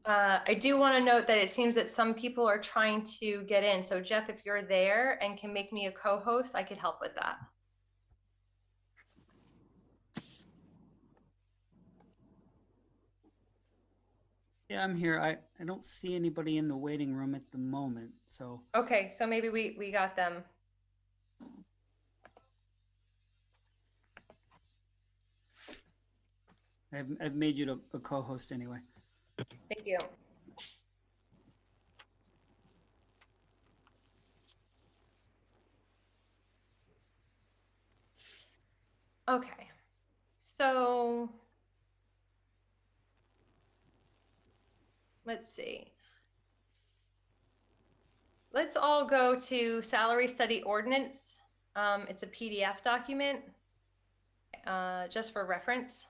I do want to note that it seems that some people are trying to get in. So Jeff, if you're there and can make me a co-host, I could help with that. Yeah, I'm here. I don't see anybody in the waiting room at the moment, so. Okay, so maybe we got them. I've made you a co-host anyway. Thank you. Okay, so let's see. Let's all go to Salary Study Ordinance. It's a PDF document. Okay. just for reference.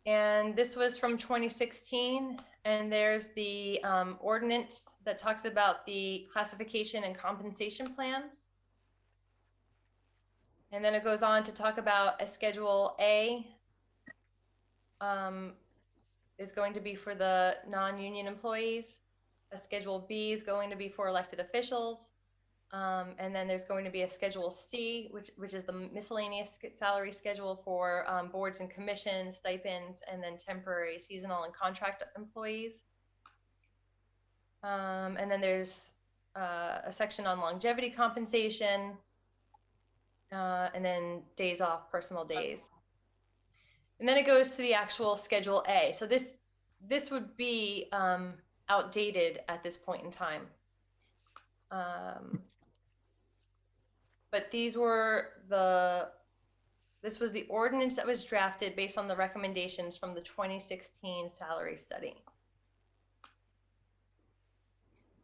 And this was from 2016, and there's the ordinance that talks about the classification and compensation plans. And then it goes on to talk about a Schedule A is going to be for the non-union employees. A Schedule B is going to be for elected officials. And then there's going to be a Schedule C, which is the miscellaneous salary schedule for boards and commissions, stipends, and then temporary, seasonal, and contract employees. And then there's a section on longevity compensation, and then days off, personal days. And then it goes to the actual Schedule A. So this would be outdated at this point in time. But this was the ordinance that was drafted based on the recommendations from the 2016 salary study.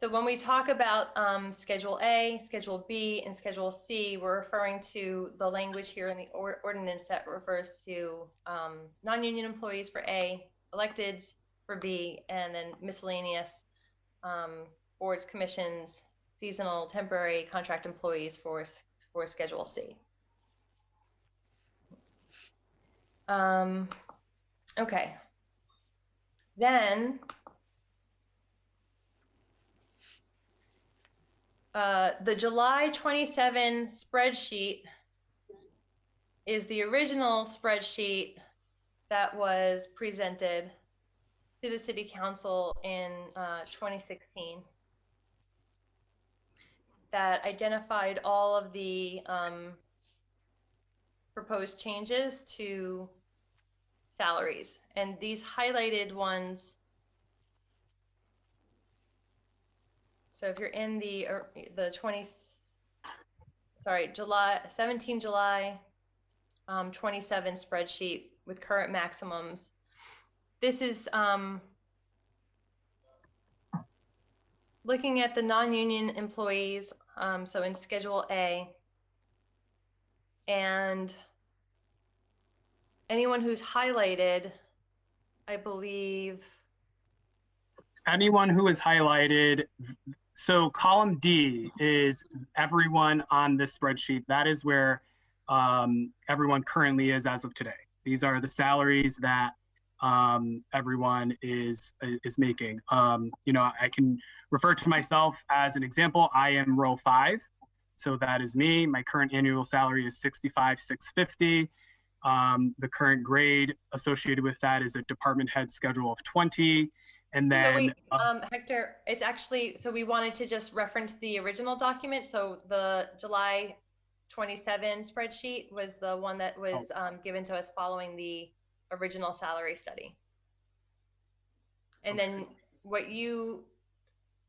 So when we talk about Schedule A, Schedule B, and Schedule C, we're referring to the language here in the ordinance that refers to non-union employees for A, electeds for B, and then miscellaneous boards, commissions, seasonal, temporary, contract employees for Schedule C. Okay. Then the July 27 spreadsheet is the original spreadsheet that was presented to the City Council in 2016 that identified all of the proposed changes to salaries. And these highlighted ones, so if you're in the 17 July 27 spreadsheet with current maximums, this is looking at the non-union employees, so in Schedule A, and anyone who's highlighted, I believe. Anyone who is highlighted, so column D is everyone on this spreadsheet. That is where everyone currently is as of today. These are the salaries that everyone is making. You know, I can refer to myself as an example. I am row 5, so that is me. My current annual salary is $65,650. The current grade associated with that is a department head schedule of 20. And then, so wait, Hector, it's actually, so we wanted to just reference the original document. So the July 27 spreadsheet was the one that was given to us following the original salary study. And then what you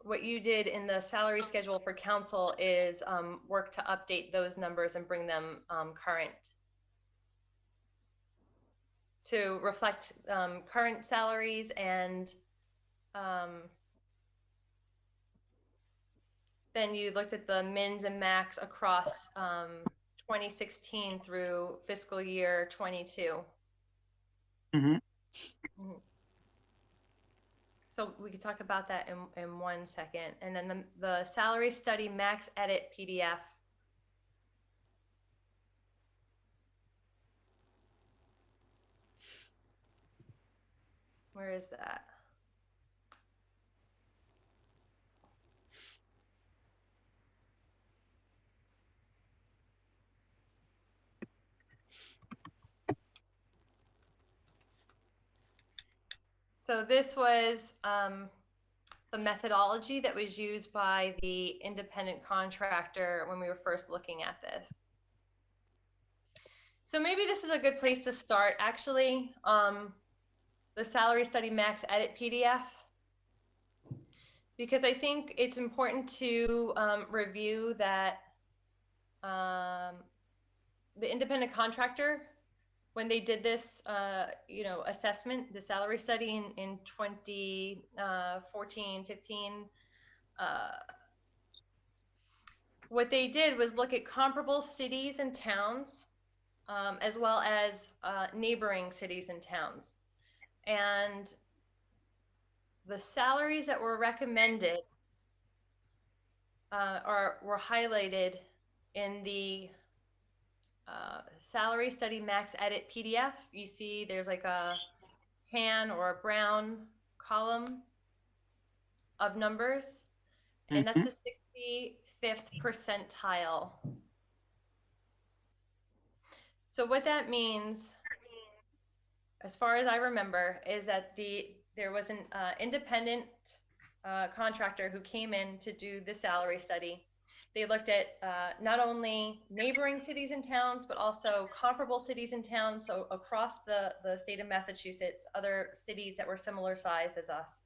did in the salary schedule for council is work to update those numbers and bring them current to reflect current salaries, and then you looked at the mins and max across 2016 through fiscal year 22. Mm-hmm. So we could talk about that in 1 second. And then the salary study max edit PDF. Where is that? So this was the methodology that was used by the independent contractor when we were first looking at this. So maybe this is a good place to start, actually, the salary study max edit PDF, because I think it's important to review that the independent contractor, when they did this, you know, assessment, the salary study in 2014, 15, what they did was look at comparable cities and towns, as well as neighboring cities and towns. And the salaries that were recommended were highlighted in the Salary Study Max Edit PDF. You see there's like a tan or a brown column of numbers, and that's the 65th percentile. So what that means, as far as I remember, is that there was an independent contractor who came in to do the salary study. They looked at not only neighboring cities and towns, but also comparable cities and towns. So across the state of Massachusetts, other cities that were similar size as us,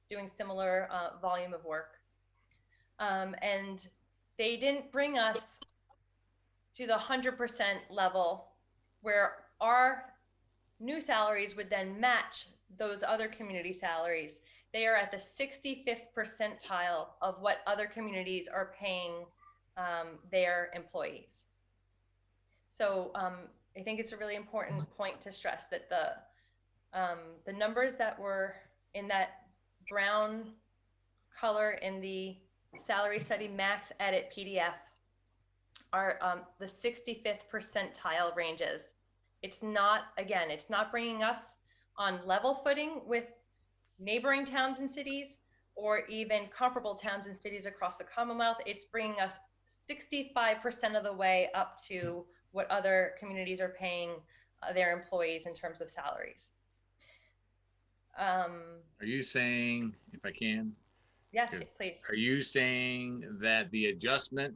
doing similar volume of work. And they didn't bring us to the 100% level where our new salaries would then match those other community salaries. They are at the 65th percentile of what other communities are paying their employees. So I think it's a really important point to stress that the numbers that were in that brown color in the Salary Study Max Edit PDF are the 65th percentile ranges. It's not, again, it's not bringing us on level footing with neighboring towns and cities or even comparable towns and cities across the Commonwealth. It's bringing us 65% of the way up to what other communities are paying their employees in terms of salaries. Are you saying, if I can? Yes, please. Are you saying that the adjustment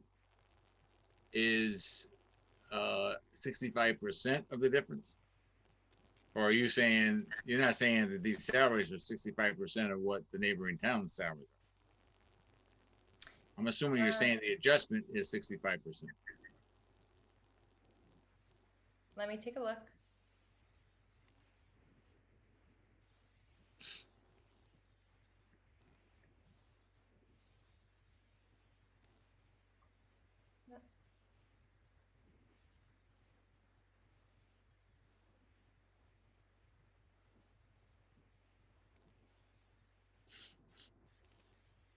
is 65% of the difference? Or are you saying, you're not saying that these salaries are 65% of what the neighboring town's salaries are? I'm assuming you're saying the adjustment is 65%. Let me take a look.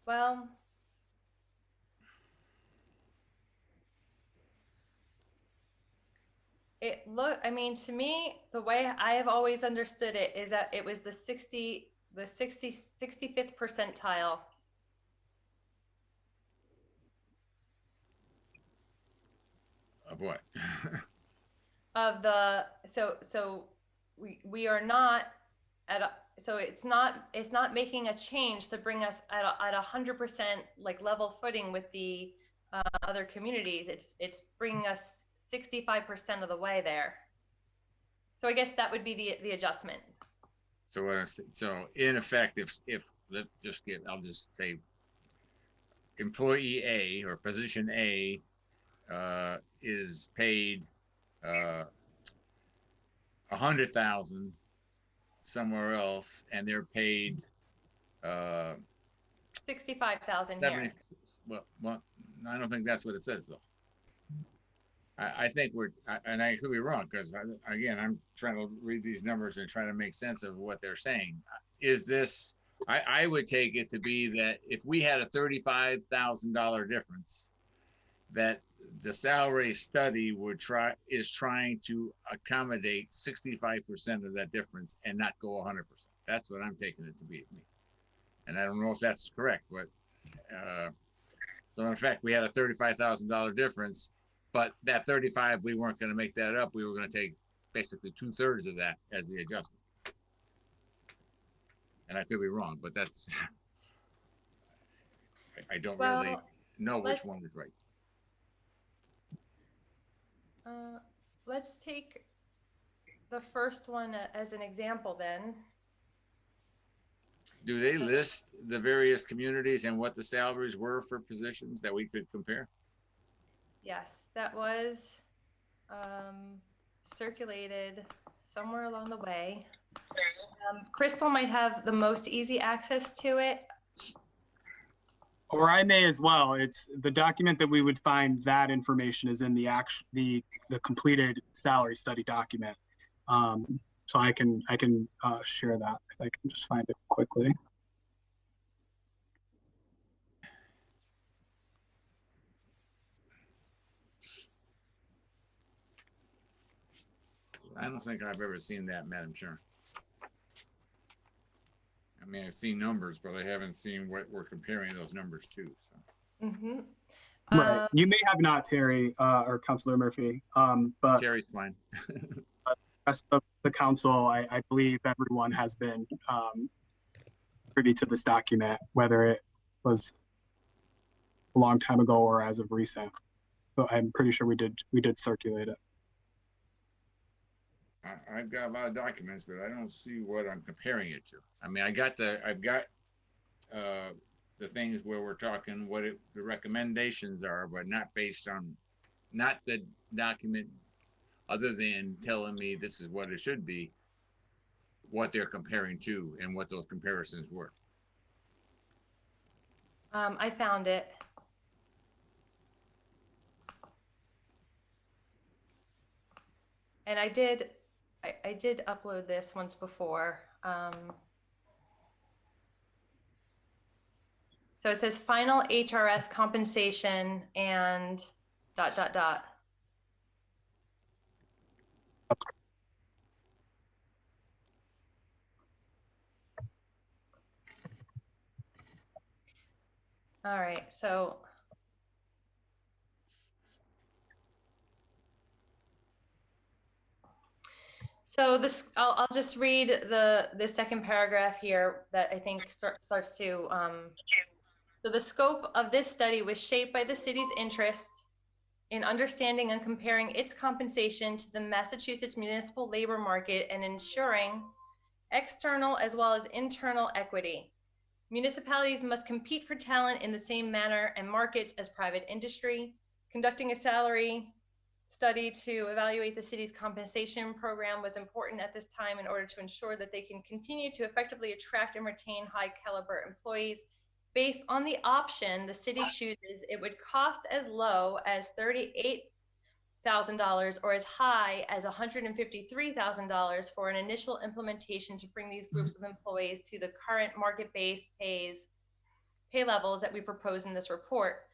Well, I mean, to me, the way I have always understood it is that it was the 65th percentile. Of what? Of the, so we are not at a, so it's not making a change to bring us at 100% like level footing with the other communities. It's bringing us 65% of the way there. So I guess that would be the adjustment. So in effect, I'll just say employee A or position A is paid 100,000 somewhere else, and they're paid 65,000 here. Well, I don't think that's what it says though. I think and I could be wrong, because again, I'm trying to read these numbers and try to make sense of what they're saying. Is this, I would take it to be that if we had a $35,000 difference, that the salary study is trying to accommodate 65% of that difference and not go 100%. That's what I'm taking it to be. And I don't know if that's correct, but so in effect, we had a $35,000 difference, but that 35, we weren't going to make that up. We were going to take basically 2/3 of that as the adjustment. And I could be wrong, but that's, I don't really know which one is right. Let's take the first one as an example then. Do they list the various communities and what the salaries were for positions that we could compare? Yes, that was circulated somewhere along the way. Crystal might have the most easy access to it. Or I may as well. It's the document that we would find that information is in the completed salary study document. So I can share that if I can just find it quickly. I don't think I've ever seen that, Madam Chair. I mean, I've seen numbers, but I haven't seen what we're comparing those numbers to. So. Mm-hmm. Right. You may have not, Terry, or Councilor Murphy, but Terry's fine. The rest of the council, I believe everyone has been privy to this document, whether it was a long time ago or as of recent. So I'm pretty sure we did circulate it. I've got a lot of documents, but I don't see what I'm comparing it to. I mean, I've got the things where we're talking what the recommendations are, but not based on, not the document other than telling me this is what it should be, what they're comparing to and what those comparisons were. I found it. And I did upload this once before. So it says final HRS compensation and ... All right, so this, I'll just read the second paragraph here that I think starts to, so the scope of this study was shaped by the city's interest in understanding and comparing its compensation to the Massachusetts municipal labor market and ensuring external as well as internal equity. Municipalities must compete for talent in the same manner and markets as private industry. Conducting a salary study to evaluate the city's compensation program was important at this time in order to ensure that they can continue to effectively attract and retain high caliber employees. Based on the option the city chooses, it would cost as low as $38,000 or as high as $153,000 for an initial implementation to bring these groups of employees to the current market-based pay levels that we propose in this report.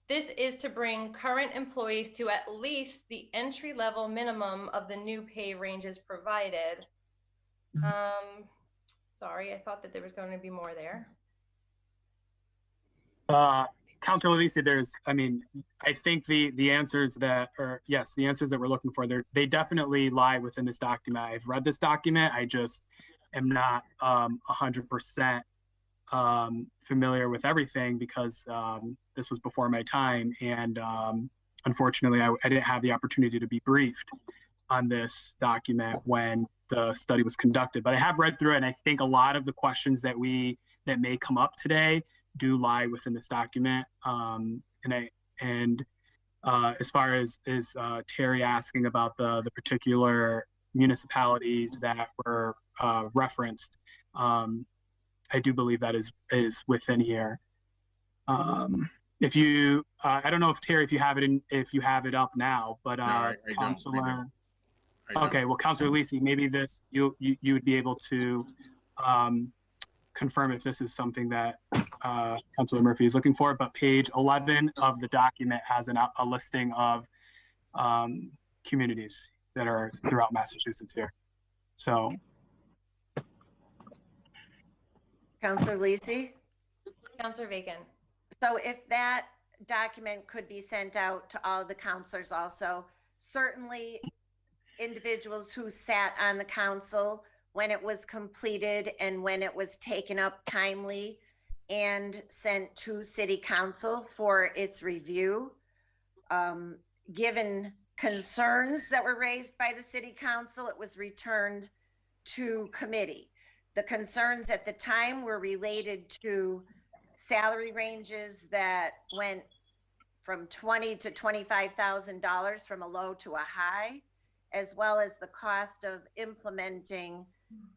This is to bring current employees to at least the entry-level minimum of the new pay ranges provided. Sorry, I thought that there was going to be more there. Councilor Lisi, I think the answers that, the answers that we're looking for, they definitely lie within this document. I've read this document. I just am not 100% familiar with everything because this was before my time. And unfortunately, I didn't have the opportunity to be briefed on this document when the study was conducted. But I have read through it, and I think a lot of the questions that may come up today do lie within this document. As far as Terry asking about the particular municipalities that were referenced, I do believe that is within here. If you, I don't know if Terry, if you have it up now, but no, Councilor. Okay, well, Councilor Lisi, maybe this you would be able to confirm if this is something that Councilor Murphy is looking for. But page 11 of the document has a listing of communities that are throughout Massachusetts here. So. Councilor Lisi? Councilor Bacon. So if that document could be sent out to all the councilors also, certainly individuals who sat on the council when it was completed and when it was taken up timely and sent to city council for its review. Given concerns that were raised by the city council, it was returned to committee. The concerns at the time were related to salary ranges that went from $20,000 to $25,000 from a low to a high, as well as the cost of implementing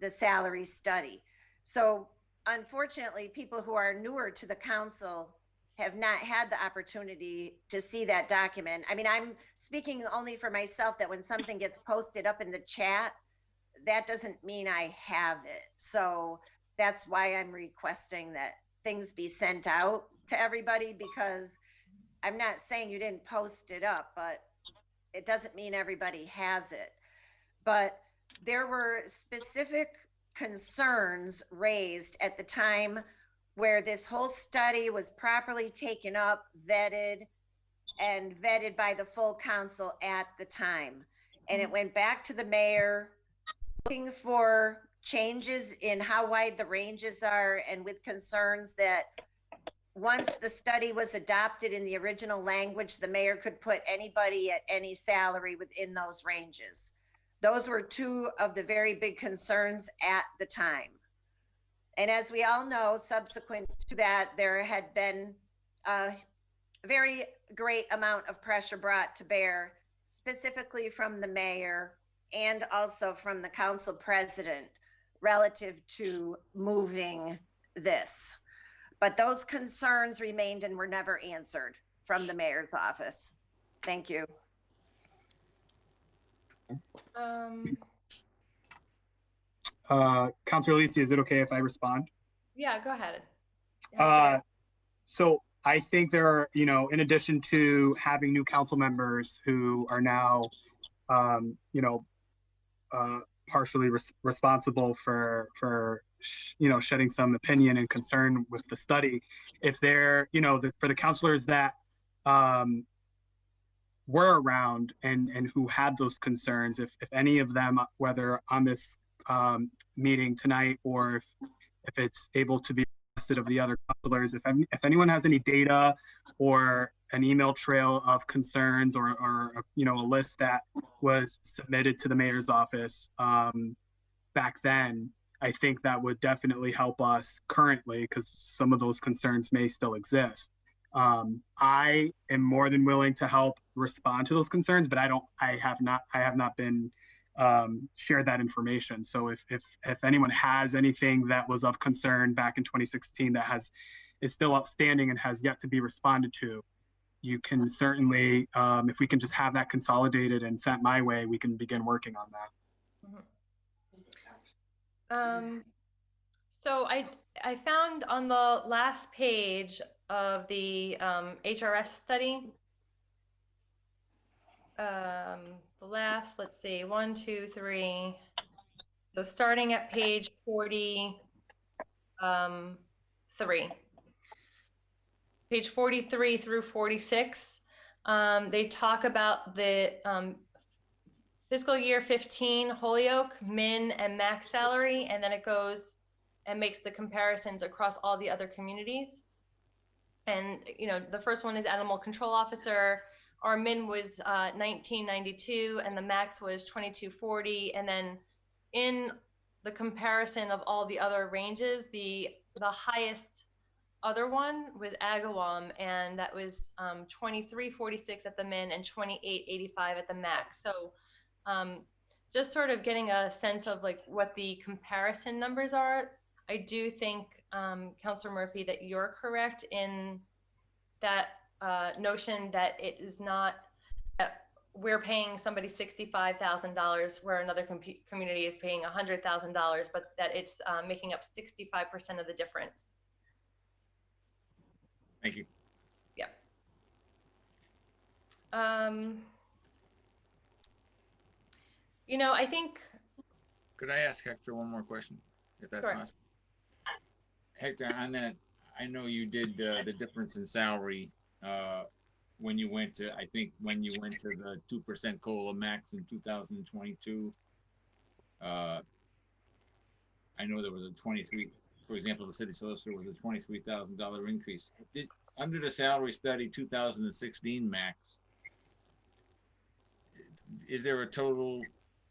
the salary study. So unfortunately, people who are newer to the council have not had the opportunity to see that document. I mean, I'm speaking only for myself, that when something gets posted up in the chat, that doesn't mean I have it. So that's why I'm requesting that things be sent out to everybody, because I'm not saying you didn't post it up, but it doesn't mean everybody has it. But there were specific concerns raised at the time where this whole study was properly taken up, vetted by the full council at the time. And it went back to the mayor looking for changes in how wide the ranges are, and with concerns that once the study was adopted in the original language, the mayor could put anybody at any salary within those ranges. Those were two of the very big concerns at the time. And as we all know, subsequent to that, there had been a very great amount of pressure brought to bear, specifically from the mayor and also from the council president, relative to moving this. But those concerns remained and were never answered from the mayor's office. Thank you. Councilor Lisi, is it okay if I respond? Yeah, go ahead. So I think there are, in addition to having new council members who are now, partially responsible for shedding some opinion and concern with the study, if they're, for the councilors that were around and who had those concerns, if any of them, whether on this meeting tonight or if it's able to be listed of the other councilors, if anyone has any data or an email trail of concerns or a list that was submitted to the mayor's office back then, I think that would definitely help us currently, because some of those concerns may still exist. I am more than willing to help respond to those concerns, but I have not been shared that information. So if anyone has anything that was of concern back in 2016 that is still outstanding and has yet to be responded to, you can certainly, if we can just have that consolidated and sent my way, we can begin working on that. So I found on the last page of the HRS study, the last, let's see, 1, 2, 3. So starting at page 43, page 43 through 46, they talk about the fiscal year 15 Holyoke min and max salary, and then it goes and makes the comparisons across all the other communities. And the first one is animal control officer. Our min was $19.92 and the max was $22.40. And then in the comparison of all the other ranges, the highest other one was Agawam, and that was $23.46 at the min and $28.85 at the max. So just sort of getting a sense of like what the comparison numbers are. I do think, Councilor Murphy, that you're correct in that notion that it is not that we're paying somebody $65,000 where another community is paying $100,000, but that it's making up 65% of the difference. Thank you. Yeah. I think. Could I ask Hector one more question, if that's possible? Hector, on that, I know you did the difference in salary when you went to, the 2% COLA max in 2022. I know there was a 23, for example, the city solicitor was a $23,000 increase. Under the salary study 2016 max, is there a total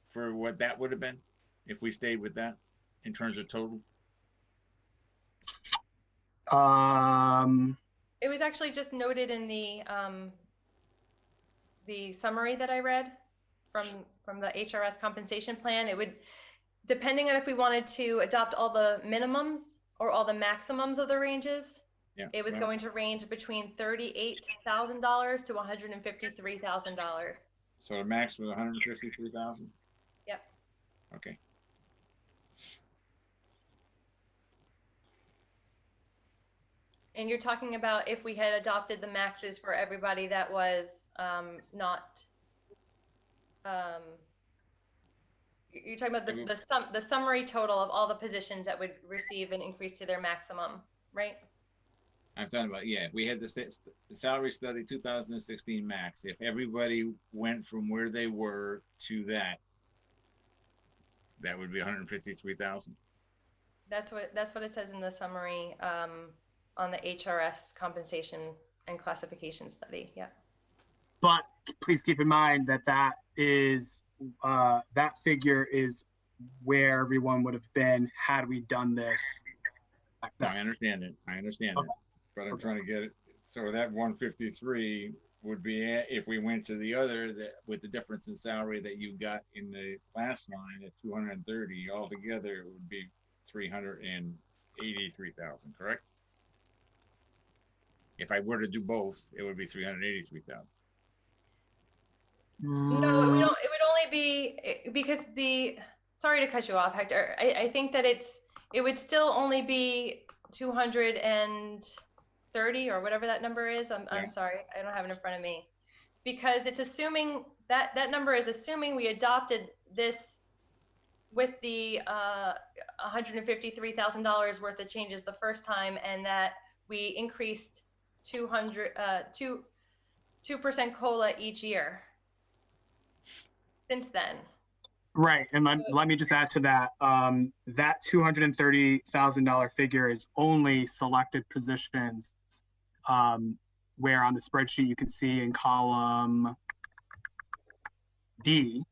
for what that would have been if we stayed with that in terms of total? It was actually just noted in the summary that I read from the HRS compensation plan. It would, depending on if we wanted to adopt all the minimums or all the maximums of the ranges, Yeah. It was well, going to range between $38,000 to $153,000. So the max was 153,000? Yep. Okay. And you're talking about if we had adopted the maxes for everybody that was not, you're talking about the summary total of all the positions that would receive an increase to their maximum, right? I'm talking about, yeah, we had the salary study 2016 max. If everybody went from where they were to that would be 153,000. That's what it says in the summary on the HRS compensation and classification study. Yeah. But please keep in mind that that figure is where everyone would have been had we done this. No, I understand it. Okay. But I'm trying to get it. So that 153 would be if we went to the other with the difference in salary that you got in the last line at 230 altogether, it would be 383,000, correct? If I were to do both, it would be 383,000. No, it would only be because sorry to cut you off, Hector. I think that it would still only be 230 or whatever that number is. I'm sorry, I don't have it in front of me, because it's assuming that number is assuming we adopted this with the $153,000 worth of changes the first time, and that we increased 2% COLA each year since then. Right, and let me just add to that. That $230,000 figure is only selected positions, where on the spreadsheet you can see in column D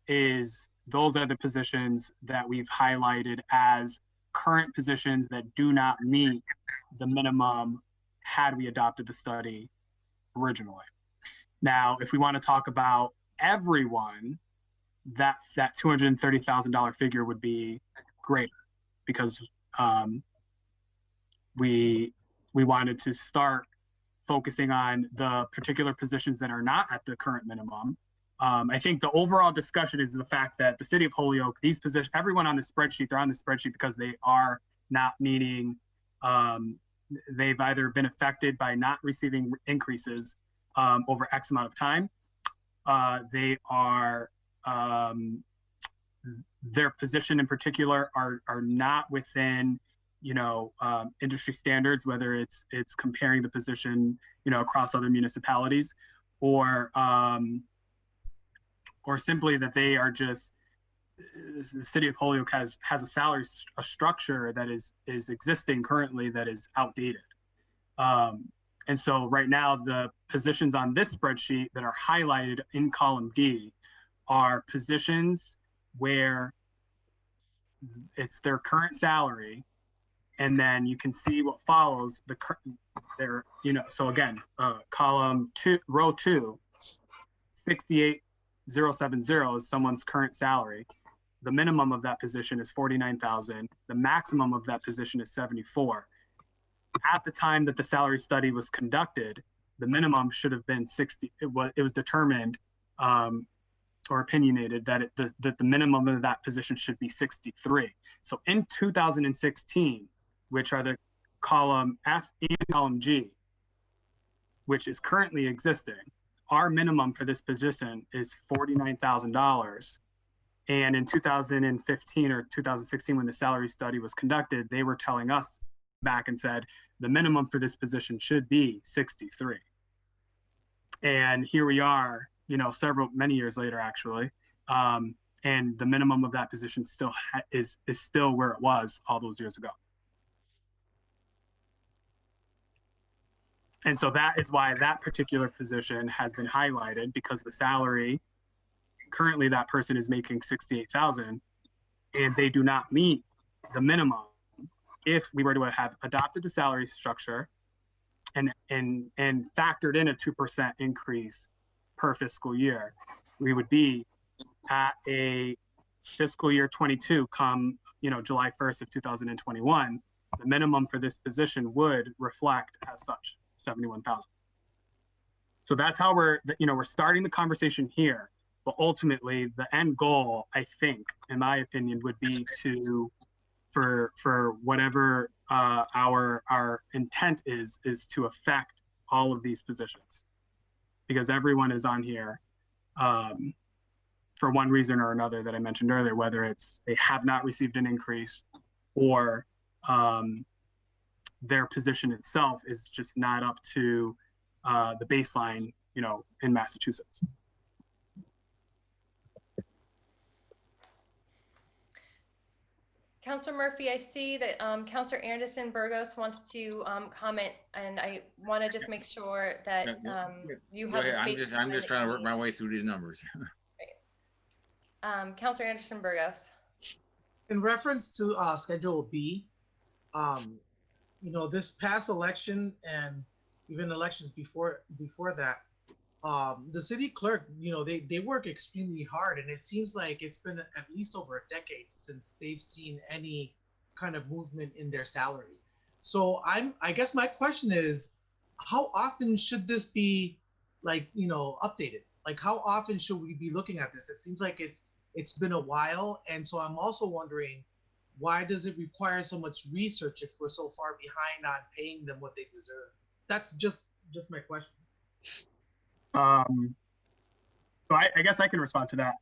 those are the positions that we've highlighted as current positions that do not meet the minimum had we adopted the study originally. Now, if we want to talk about everyone, that $230,000 figure would be greater, because we wanted to start focusing on the particular positions that are not at the current minimum. I think the overall discussion is the fact that the City of Holyoke, these positions, everyone on the spreadsheet, they're on the spreadsheet because they are not meeting, they've either been affected by not receiving increases over X amount of time. They are, their position in particular are not within, industry standards, whether it's comparing the position, across other municipalities, or simply that they are just, the City of Holyoke has a salary structure that is existing currently that is outdated. And so right now, the positions on this spreadsheet that are highlighted in column D are positions where it's their current salary, and then you can see what follows so again, column 2, row 2, 68,070 is someone's current salary. The minimum of that position is 49,000. The maximum of that position is 74. At the time that the salary study was conducted, the minimum should have been 60. It was determined or opinionated that the minimum of that position should be 63. So in 2016, which are the column F and column G, which is currently existing, our minimum for this position is $49,000. And in 2015 or 2016, when the salary study was conducted, they were telling us back and said, the minimum for this position should be 63. And here we are, many years later, actually. And the minimum of that position still is still where it was all those years ago. And so that is why that particular position has been highlighted, because the salary, currently that person is making 68,000, and they do not meet the minimum. If we were to have adopted the salary structure and factored in a 2% increase per fiscal year, we would be at a fiscal year 22 come, July 1st of 2021, the minimum for this position would reflect as such 71,000. So that's how we're starting the conversation here, but ultimately the end goal, I think, in my opinion, would be for whatever our intent is to affect all of these positions, because everyone is on here for one reason or another that I mentioned earlier, whether it's they have not received an increase or their position itself is just not up to the baseline, in Massachusetts. Councilor Murphy, I see that Councilor Anderson Burgos wants to comment, and I want to just make sure that you have the space. I'm just trying to work my way through these numbers. Councilor Anderson Burgos. In reference to Schedule B, this past election and even elections before that, the city clerk, they work extremely hard, and it seems like it's been at least over a decade since they've seen any kind of movement in their salary. So I guess my question is, how often should this be updated? Like, how often should we be looking at this? It seems like it's been a while, and so I'm also wondering, why does it require so much research if we're so far behind on paying them what they deserve? That's just my question. So I guess I can respond to that.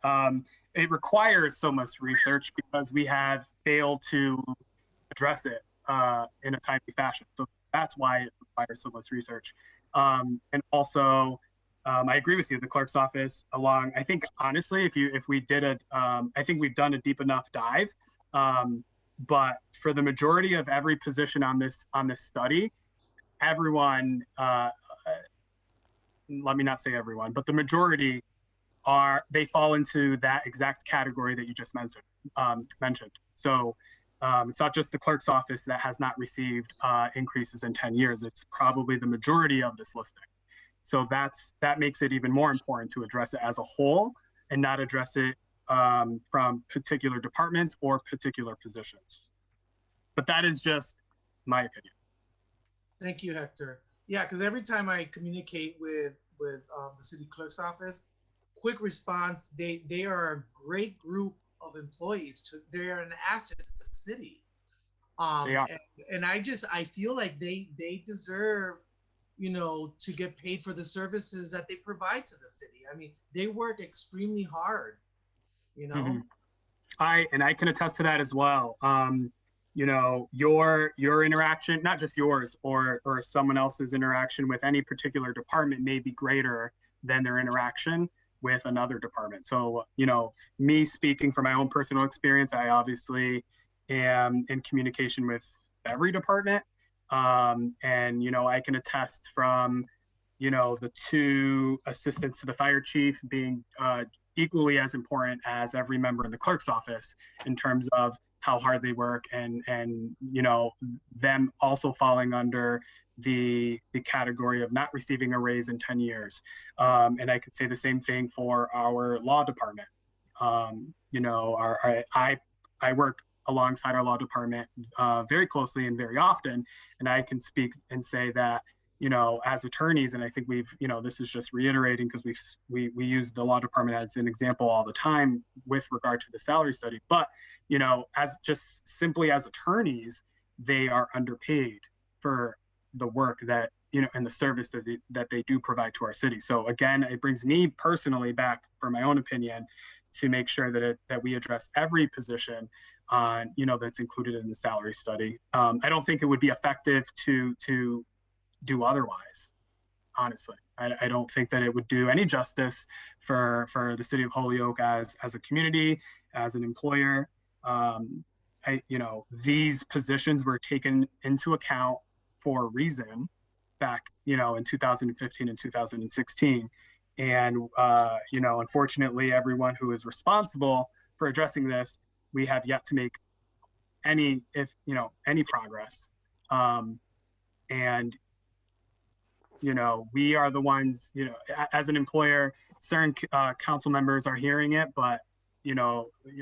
It requires so much research because we have failed to address it in a timely fashion. So that's why it requires so much research. And also, I agree with you. The clerk's office, I think honestly, if we did I think we've done a deep enough dive. But for the majority of every position on this study, everyone, let me not say everyone, but the majority they fall into that exact category that you just mentioned. So it's not just the clerk's office that has not received increases in 10 years. It's probably the majority of this listing. So that makes it even more important to address it as a whole and not address it from particular departments or particular positions. But that is just my opinion. Thank you, Hector. Yeah, because every time I communicate with the city clerk's office, quick response, they are a great group of employees. They are an asset to the city. They are. And I feel like they deserve, to get paid for the services that they provide to the city. I mean, they work extremely hard, Mm-hmm. I can attest to that as well. Your interaction, not just yours or someone else's interaction with any particular department may be greater than their interaction with another department. So, me speaking from my own personal experience, I obviously am in communication with every department. And, I can attest from, the two assistants to the fire chief being equally as important as every member in the clerk's office in terms of how hard they work and them also falling under the category of not receiving a raise in 10 years. And I could say the same thing for our law department. I work alongside our law department very closely and very often, and I can speak and say that as attorneys, and I think we've, this is just reiterating because we use the law department as an example all the time with regard to the salary study, but, as just simply as attorneys, they are underpaid for the work that, and the service that they do provide to our city. So again, it brings me personally back, for my own opinion, to make sure that we address every position on, that's included in the salary study. I don't think it would be effective to do otherwise, honestly. I don't think that it would do any justice for the city of Holyoke as a community, as an employer. These positions were taken into account for a reason back, in 2015 and 2016. And, unfortunately, everyone who is responsible for addressing this, we have yet to make any progress. And we are the ones, as an employer, certain council members are hearing it, but,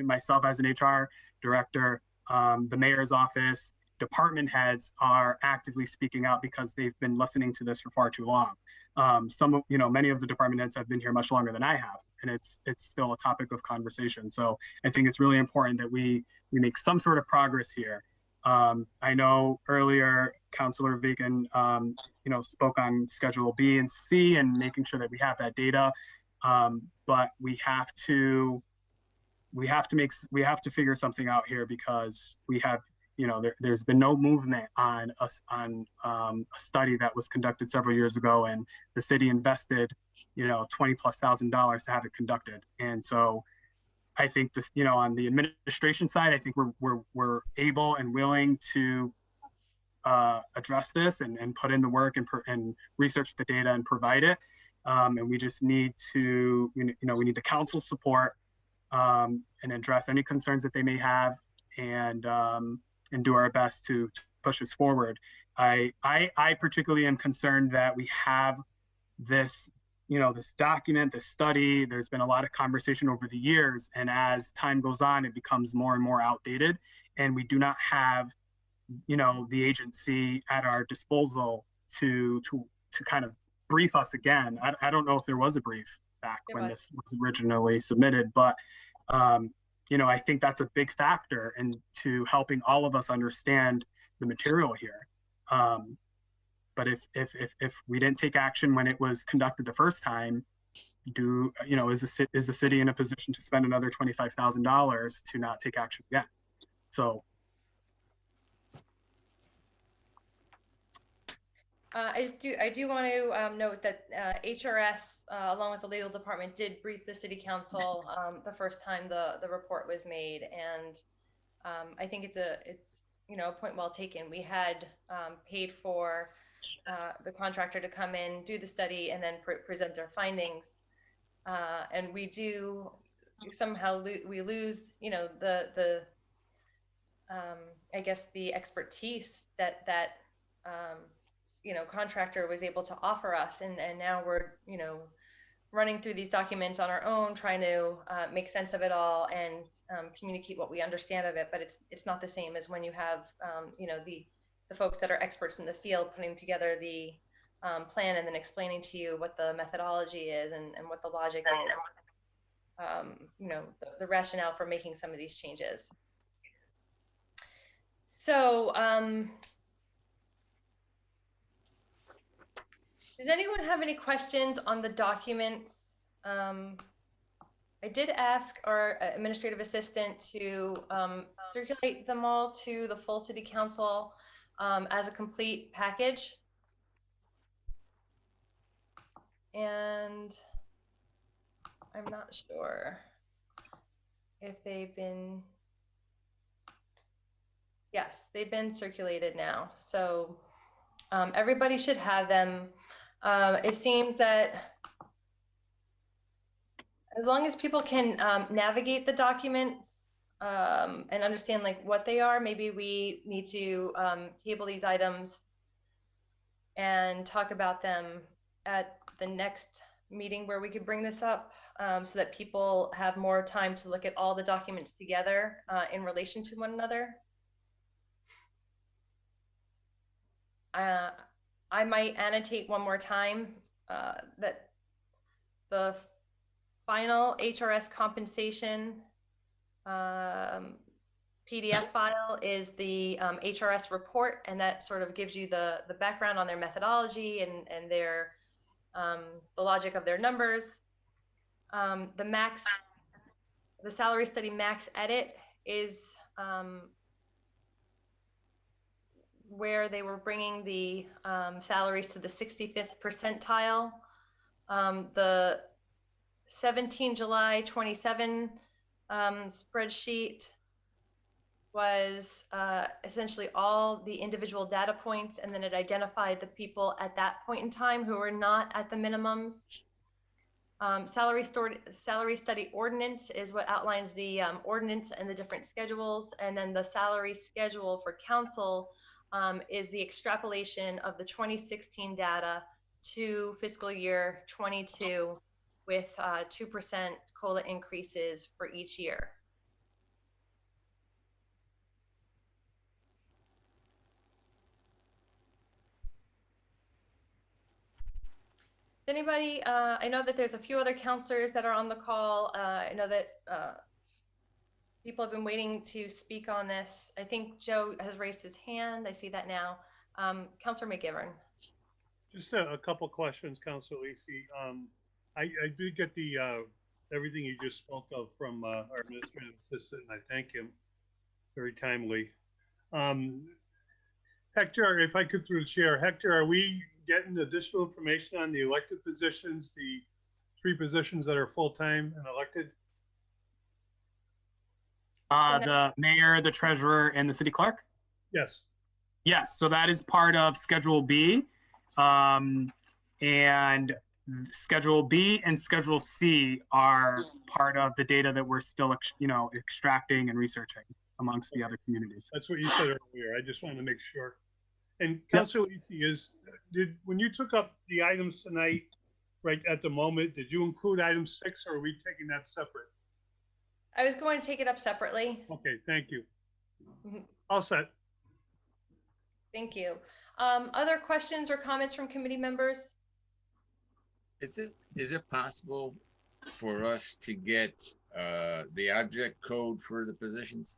myself as an HR director, the mayor's office, department heads are actively speaking out because they've been listening to this for far too long. Some of, many of the department heads have been here much longer than I have, and it's still a topic of conversation. So I think it's really important that we make some sort of progress here. I know earlier Councilor Vacan, spoke on Schedule B and C and making sure that we have that data. But we have to figure something out here, because we have, there's been no movement on us on a study that was conducted several years ago, and the city invested, $20,000+ to have it conducted. And so I think this, on the administration side, I think we're able and willing to address this and put in the work and research the data and provide it. And we just need to, we need the council support and address any concerns that they may have, and do our best to push us forward. I particularly am concerned that we have this, this document, this study. There's been a lot of conversation over the years, and as time goes on, it becomes more and more outdated, and we do not have, the agency at our disposal to kind of brief us again. I don't know if there was a brief back when this was originally submitted, but I think that's a big factor into helping all of us understand the material here. But if we didn't take action when it was conducted the first time, is the city in a position to spend another $25,000 to not take action again? So. I do want to note that HRS, along with the legal department, did brief the city council the first time the report was made, and I think it's a point well taken. We had paid for the contractor to come in, do the study, and then present their findings, and we do somehow we lose the I guess the expertise that contractor was able to offer us, and now we're running through these documents on our own, trying to make sense of it all and communicate what we understand of it. But it's not the same as when you have the folks that are experts in the field putting together the plan and then explaining to you what the methodology is and what the logic is, the rationale for making some of these changes. So does anyone have any questions on the documents? I did ask our administrative assistant to circulate them all to the full city council as a complete package. And I'm not sure if they've been, yes, they've been circulated now. So everybody should have them. It seems that as long as people can navigate the documents and understand what they are, maybe we need to table these items and talk about them at the next meeting where we could bring this up, so that people have more time to look at all the documents together in relation to one another. I might annotate one more time that the final HRS compensation PDF file is the HRS report, and that sort of gives you the background on their methodology and their the logic of their numbers. The salary study max edit is where they were bringing the salaries to the 65th percentile. The 17 July 27 spreadsheet was essentially all the individual data points, and then it identified the people at that point in time who were not at the minimums. Salary study ordinance is what outlines the ordinance and the different schedules, and then the salary schedule for council is the extrapolation of the 2016 data to fiscal year 22 with 2% COLA increases for each year. anybody, I know that there's a few other counselors that are on the call. I know that people have been waiting to speak on this. I think Joe has raised his hand. I see that now. Counselor McGivern. Just a couple questions, Councilor Lisi. I did get the everything you just spoke of from our administrative assistant, and I thank him. Very timely. Hector, if I could through the chair, Hector, are we getting additional information on the elected positions, the 3 positions that are full-time and elected? The mayor, the treasurer, and the city clerk? Yes. Yes, so that is part of Schedule B. And Schedule B and Schedule C are part of the data that we're still, extracting and researching amongst the other communities. That's what you said earlier. I just wanted to make sure. And Councilor Lisi, when you took up the items tonight, right at the moment, did you include item 6, or are we taking that separate? I was going to take it up separately. Okay, thank you. Mhm. All set. Thank you. Other questions or comments from committee members? Is it possible for us to get the object code for the positions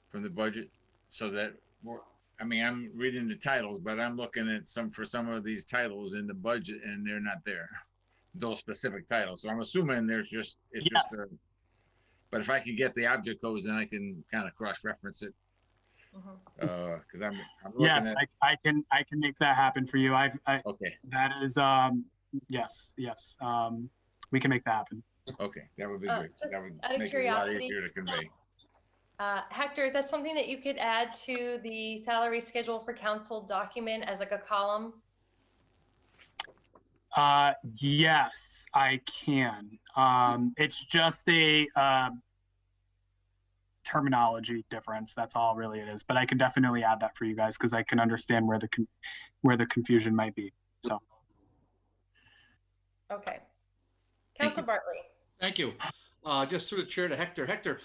from the budget, so that I'm reading the titles, but I'm looking at some of these titles in the budget, and they're not there, those specific titles. So I'm assuming just but if I could get the object codes, then I can kind of cross-reference it. Because I'm looking yes, at. I can make that happen for you. Okay. That is yes. We can make that happen. Okay, that would be great. That would out of make it a lot curiosity, easier to convey. Hector, is that something that you could add to the salary schedule for council document as like a column? Yes, I can. It's just a terminology difference. That's all really it is. But I can definitely add that for you guys, because I can understand where the confusion might be. So. Okay. Councilor Bartley. Thank you. Just through the chair to Hector. Hector,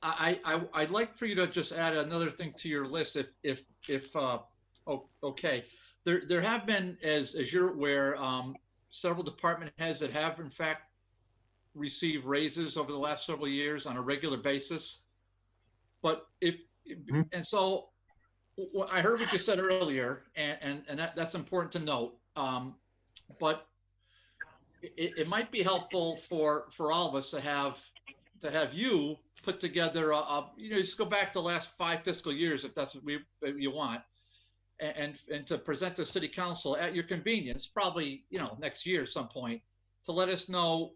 I'd like for you to just add another thing to your list, if okay. There have been, as you're aware, several department heads that have in fact received raises over the last several years on a regular basis. But and so I heard what you said earlier, and that's important to note. But it might be helpful for all of us to have you put together just go back to the last 5 fiscal years, if that's what you want, and to present to city council at your convenience, probably next year at some point, to let us know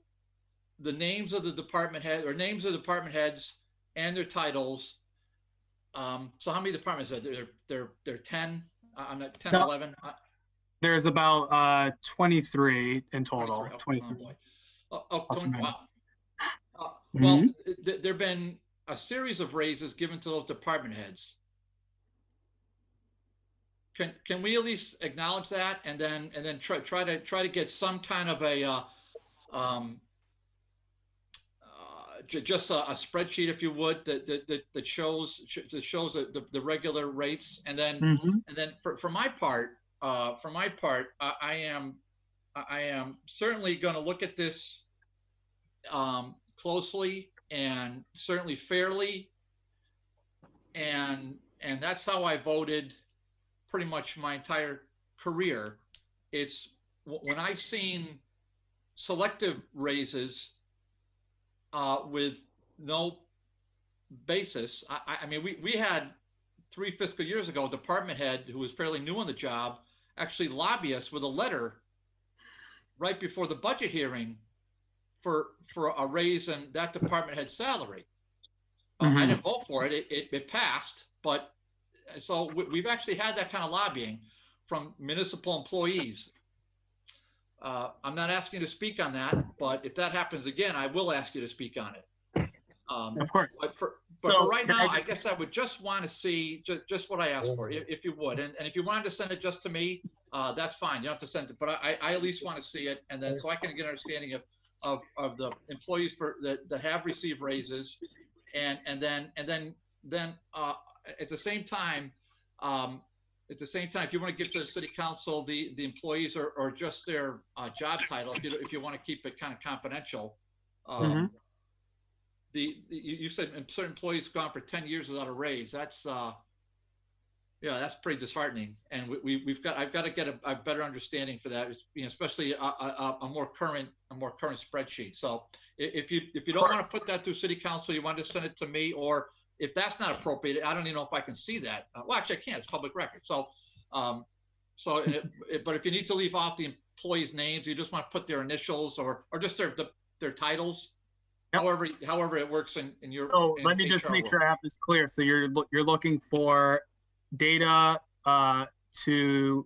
the names of the department head or names of department heads and their titles. So how many departments are there? There 10. I'm not 10, 11. There's about 23 in total. 23. Wow. Mm-hmm. Well, there've been a series of raises given to those department heads. Can we at least acknowledge that, and then try to get some kind of a just a spreadsheet, if you would, that shows the regular rates, and then for my part, I am certainly going to look at this closely and certainly fairly, and that's how I voted pretty much my entire career. It's when I've seen selective raises with no basis. I mean, we had 3 fiscal years ago a department head who was fairly new on the job actually lobby us with a letter right before the budget hearing for a raise in that department head salary. I didn't vote for it. It passed, but so we've actually had that kind of lobbying from municipal employees. I'm not asking you to speak on that, but if that happens again, I will ask you to speak on it. Of course. But for right now, I guess I would just want to see just what I asked for, if you would. And if you wanted to send it just to me, that's fine. You don't have to send it, but I at least want to see it, and then so I can get an understanding of the employees that have received raises, and then at the same time, at the same time, if you want to give to the city council the employees or just their job title, if you want to keep it kind of confidential, you said certain employees gone for 10 years without a raise. That's that's pretty disheartening. And I've got to get a better understanding for that. Especially a more current spreadsheet. So if you don't want to put that through city council, you want to send it to me, or if that's not appropriate, I don't even know if I can see that. Well, actually, I can. It's public record. So, but if you need to leave off the employees' names, you just want to put their initials or just their titles. Yep. However it works in your. So let me just make sure I have this clear. So you're looking for data to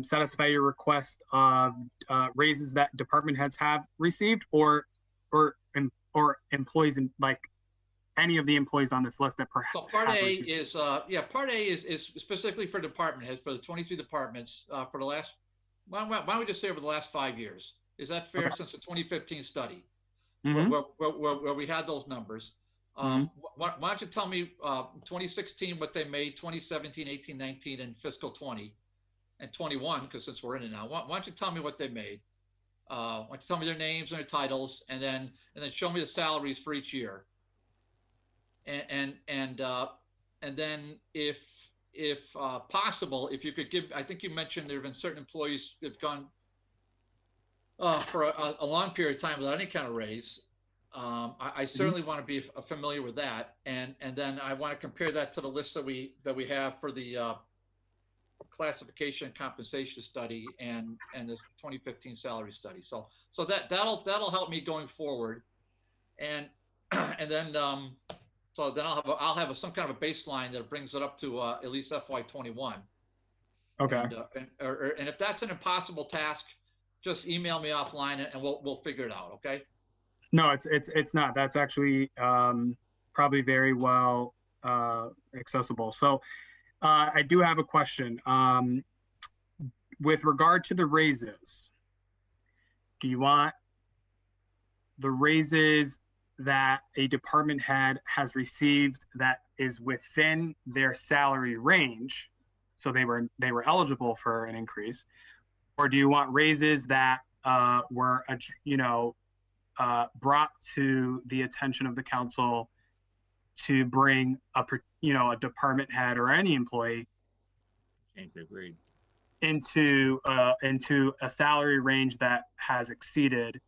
satisfy your request of raises that department heads have received, or employees in like any of the employees on this list that perhaps. So part A is part A is specifically for department heads for the 23 departments for the last. Why don't we just say over the last 5 years? Is that fair? Okay. Since the 2015 study. Where we had those numbers. Why don't you tell me 2016 what they made, 2017, 18, 19, and fiscal 20 and 21, because since we're in it now, why don't you tell me what they made? Why don't you tell me their names and their titles, and then show me the salaries for each year. And then if possible, if you could give, I think you mentioned there have been certain employees that have gone for a long period of time without any kind of raise. I certainly want to be familiar with that, and then I want to compare that to the list that we have for the classification and compensation study and this 2015 salary study. So that'll help me going forward, and then so then I'll have some kind of a baseline that brings it up to at least FY21. Okay. And if that's an impossible task, just email me offline and we'll figure it out. Okay. No, it's not. That's actually probably very well accessible. So I do have a question. With regard to the raises, do you want the raises that a department head has received that is within their salary range, so they were eligible for an increase, or do you want raises that were brought to the attention of the council to bring a department head or any employee into a salary range that has exceeded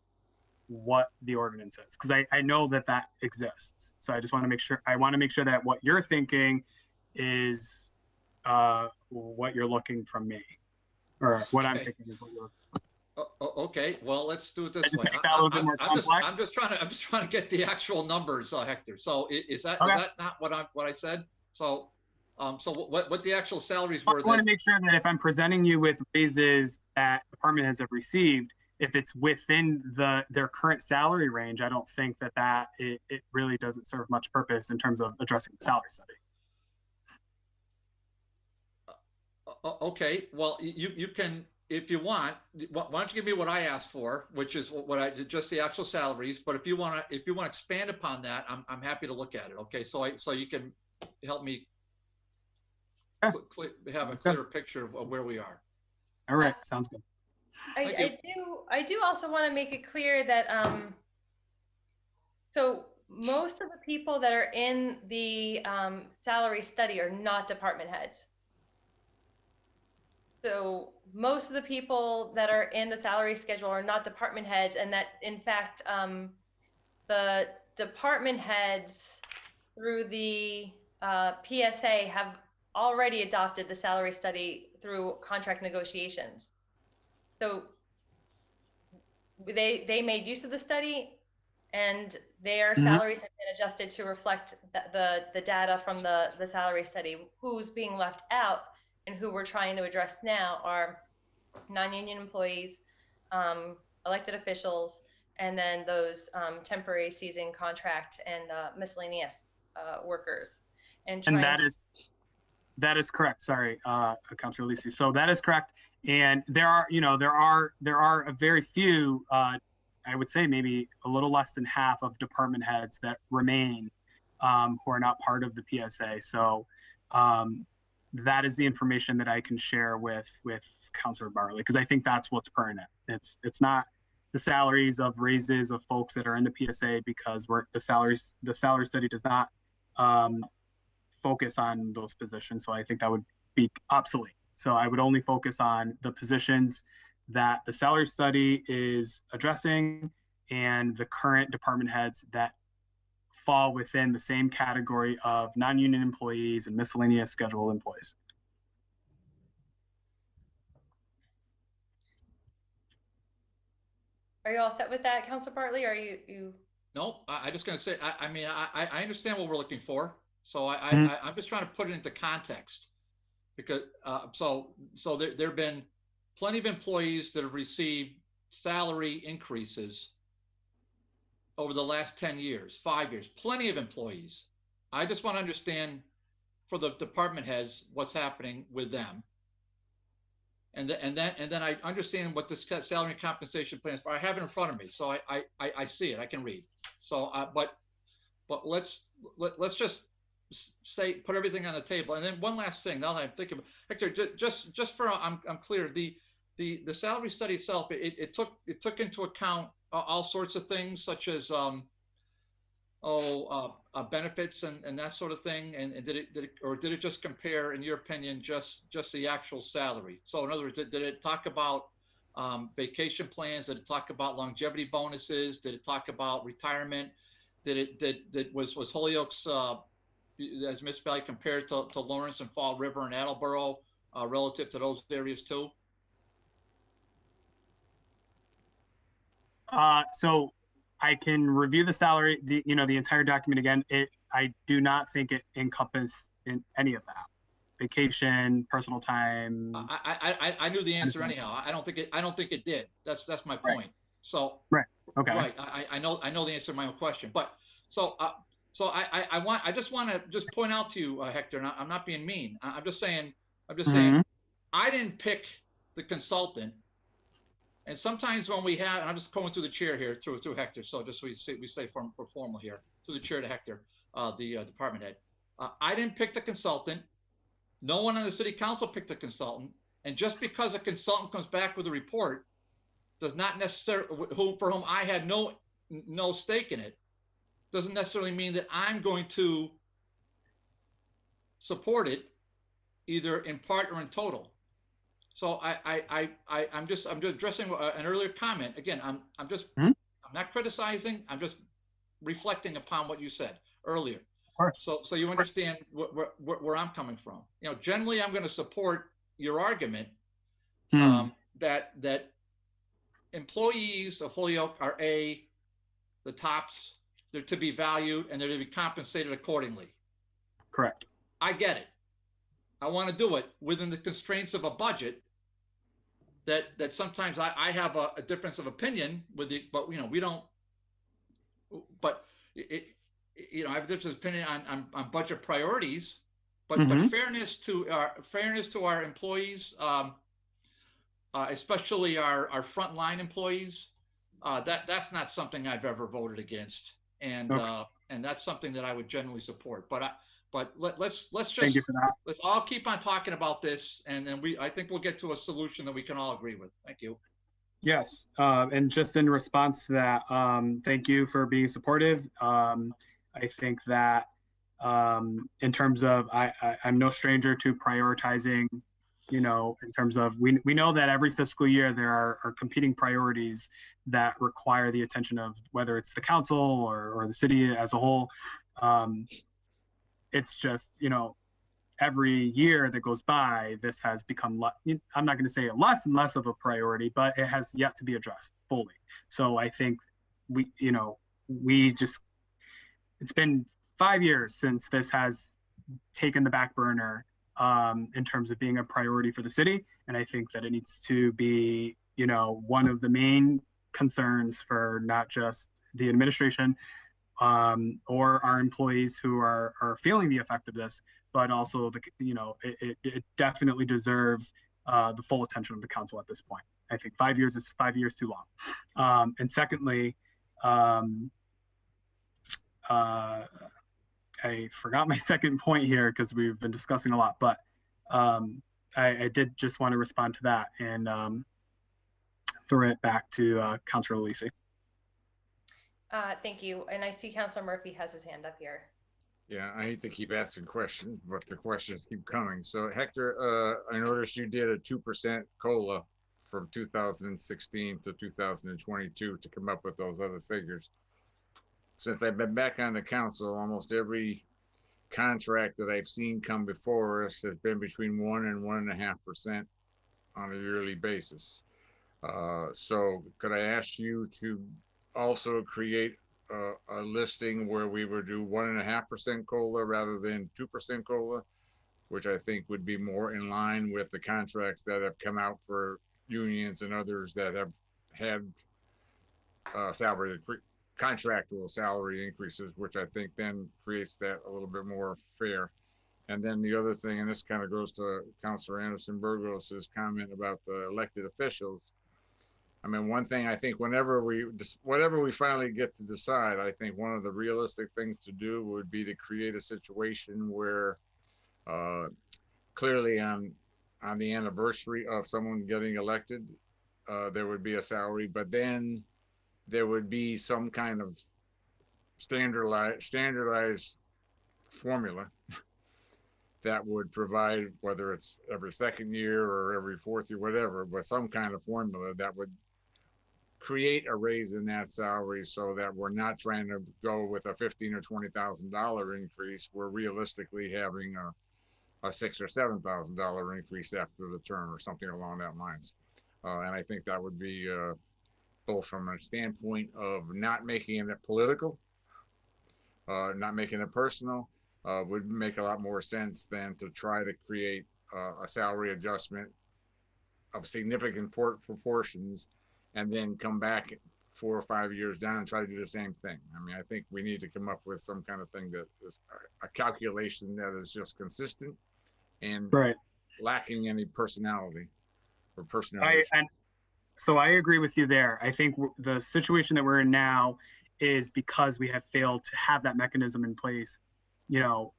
what the ordinance is? Because I know that exists. So I just want to make sure. I want to make sure that what you're thinking is what you're looking from me, or what I'm thinking is what you're. Okay, well, let's do it this way. Make that a little bit more complex. I'm just trying to get the actual numbers, Hector. So is that not what I said? So what the actual salaries were? I want to make sure that if I'm presenting you with raises that department heads have received, if it's within their current salary range, I don't think that it really doesn't serve much purpose in terms of addressing the salary study. Okay, well, you can. If you want, why don't you give me what I asked for, which is just the actual salaries. But if you want to expand upon that, I'm happy to look at it. Okay, so you can help me have a clearer picture of where we are. All right, sounds good. I do also want to make it clear that so most of the people that are in the salary study are not department heads. So most of the people that are in the salary schedule are not department heads, and that in fact the department heads through the PSA have already adopted the salary study through contract negotiations. So they made use of the study, and their salaries have been adjusted to reflect the data from the salary study. Who's being left out and who we're trying to address now are non-union employees, elected officials, and then those temporary season contract and miscellaneous workers. And that is correct. Sorry, Councilor Lisi. So that is correct. And there are a very few, I would say maybe a little less than half of department heads that remain who are not part of the PSA. So that is the information that I can share with Councilor Bartley, because I think that's what's pertinent. It's not the salaries of raises of folks that are in the PSA, because the salary study does not focus on those positions. So I think that would be obsolete. So I would only focus on the positions that the salary study is addressing and the current department heads that fall within the same category of non-union employees and miscellaneous scheduled employees. Are you all set with that, Councilor Bartley? Are you? No, I just gonna say, I mean, I understand what we're looking for. So Mhm. I'm just trying to put it into context, because so there have been plenty of employees that have received salary increases over the last 10 years, 5 years, plenty of employees. I just want to understand for the department heads what's happening with them. And then I understand what this salary and compensation plan is for. I have it in front of me, so I see it. I can read. So, but let's just say, put everything on the table. And then one last thing, now that I'm thinking, Hector, just for I'm clear, the salary study itself, it took into account all sorts of things, such as benefits and that sort of thing. And did it just compare, in your opinion, just the actual salary? So in other words, did it talk about vacation plans? Did it talk about longevity bonuses? Did it talk about retirement? Was Holyoke's as Miss Valley compared to Lawrence and Fall River and Attleboro relative to those areas too? So I can review the salary, the entire document again. I do not think it encompassed in any of that. Vacation, personal time. I knew the answer anyhow. I don't think it did. That's my point. Right. So right. Okay. Right. I know the answer to my own question, but I just want to just point out to you, Hector, and I'm not being mean. I'm just saying, I didn't pick the consultant. And sometimes when we have, and I'm just going through the chair here, through Hector, so just so we stay we're formal here, through the chair to Hector, the department head. I didn't pick the consultant. No one on the city council picked the consultant. And just because a consultant comes back with a report does not necessarily, for whom I had no stake in it, doesn't necessarily mean that I'm going to support it, either in part or in total. So I'm just addressing an earlier comment. Again, I'm not criticizing. I'm just reflecting upon what you said earlier. Of course. So you understand where I'm coming from. Generally, I'm going to support your argument that employees of Holyoke are the tops. They're to be valued and they're to be compensated accordingly. Correct. I get it. I want to do it within the constraints of a budget that sometimes I have a difference of opinion with it, but we don't, but I have a difference of opinion on budget priorities, but fairness to our employees, especially our frontline employees, that's not something I've ever voted against. And and that's something that I would generally support. But let's Thank you for that. Let's all keep on talking about this, and then I think we'll get to a solution that we can all agree with. Thank you. Yes, and just in response to that, thank you for being supportive. I think that in terms of I'm no stranger to prioritizing. In terms of we know that every fiscal year there are competing priorities that require the attention of whether it's the council or the city as a whole. It's just, every year that goes by, this has become, I'm not going to say less and less of a priority, but it has yet to be addressed fully. So I think it's been 5 years since this has taken the back burner in terms of being a priority for the city. And I think that it needs to be, one of the main concerns for not just the administration, or our employees who are feeling the effect of this, but also it definitely deserves the full attention of the council at this point. I think 5 years is 5 years too long. And secondly, I forgot my second point here because we've been discussing a lot, but I did just want to respond to that and throw it back to Councilor Lisi. Thank you. And I see Councilor Murphy has his hand up here. Yeah, I hate to keep asking questions, but the questions keep coming. So Hector, I noticed you did a 2% COLA from 2016 to 2022 to come up with those other figures. Since I've been back on the council, almost every contract that I've seen come before us has been between 1 and 1.5% on a yearly basis. So could I ask you to also create a listing where we would do 1.5% COLA rather than 2% COLA, which I think would be more in line with the contracts that have come out for unions and others that have had contractual salary increases, which I think then creates that a little bit more fair. And then the other thing, and this kind of goes to Councilor Anderson Burgos's comment about the elected officials. I mean, one thing I think whatever we finally get to decide, I think one of the realistic things to do would be to create a situation where clearly on the anniversary of someone getting elected, there would be a salary, but then there would be some kind of standardized formula that would provide, whether it's every second year or every fourth year, whatever, but some kind of formula that would create a raise in that salary so that we're not trying to go with a $15,000 or $20,000 increase. We're realistically having a $6,000 or $7,000 increase after the term or something along that lines. And I think that would be both from a standpoint of not making it political, not making it personal, would make a lot more sense than to try to create a salary adjustment of significant proportions and then come back 4 or 5 years down and try to do the same thing. I mean, I think we need to come up with some kind of thing that is a calculation that is just consistent and lacking any personality or personality. So I agree with you there. I think the situation that we're in now is because we have failed to have that mechanism in place, you know,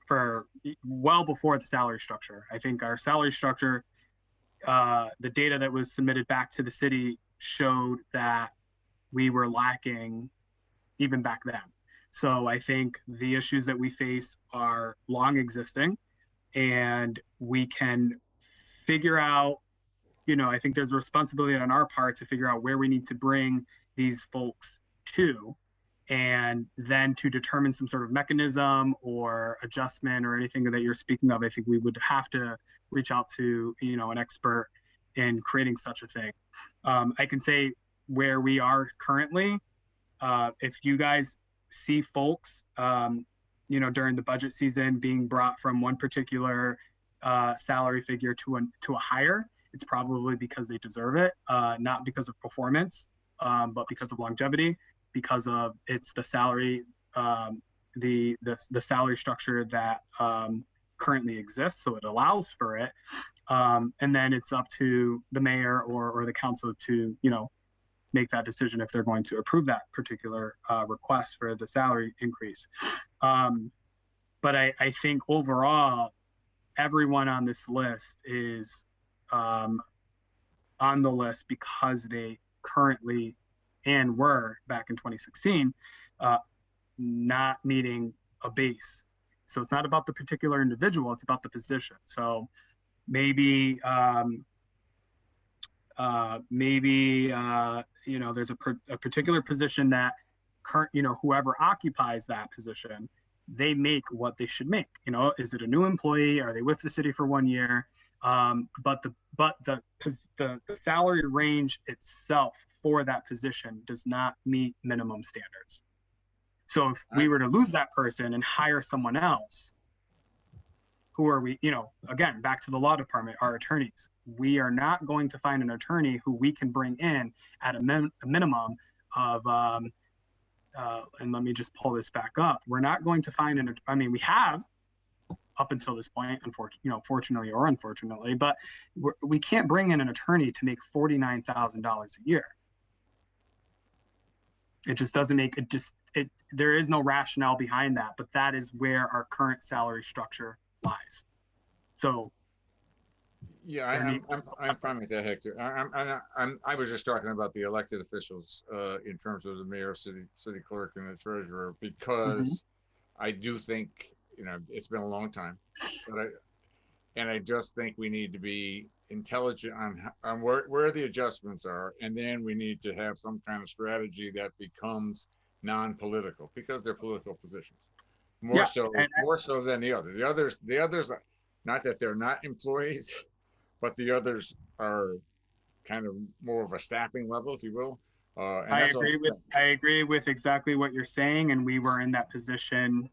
for well before the salary structure. I think our salary structure, the data that was submitted back to the city showed that we were lacking even back then. So I think the issues that we face are long existing, and we can figure out, you know, I think there's a responsibility on our part to figure out where we need to bring these folks to, and then to determine some sort of mechanism or adjustment or anything that you're speaking of. I think we would have to reach out to, you know, an expert in creating such a thing. I can say where we are currently. If you guys see folks, you know, during the budget season being brought from one particular salary figure to a higher, it's probably because they deserve it, not because of performance, but because of longevity, because of it's the salary, the salary structure that currently exists, so it allows for it. And then it's up to the mayor or the council to, you know, make that decision if they're going to approve that particular request for the salary increase. But I think overall, everyone on this list is on the list because they currently and were back in 2016 not meeting a base. So it's not about the particular individual, it's about the position. So maybe you know, there's a particular position that you know, whoever occupies that position, they make what they should make. You know, is it a new employee? Are they with the city for 1 year? But the salary range itself for that position does not meet minimum standards. So if we were to lose that person and hire someone else, who are we, you know, again, back to the law department, our attorneys, we are not going to find an attorney who we can bring in at a minimum of, and let me just pull this back up. We're not going to find I mean, we have up until this point, fortunately or unfortunately, but we can't bring in an attorney to make $49,000 a year. It just doesn't make it. There is no rationale behind that, but that is where our current salary structure lies. So Yeah, there needs I'm fine with that, Hector. I was just talking about the elected officials, in terms of the mayor, city clerk, and the treasurer, because I do think, it's been a long time, but I just think we need to be intelligent on where the adjustments are, and then we need to have some kind of strategy that becomes non-political, because they're political positions. More so than the others. The others, not that they're not employees, but the others are kind of more of a staffing level, if you will. And I agree with exactly what you're saying, and we were in that position,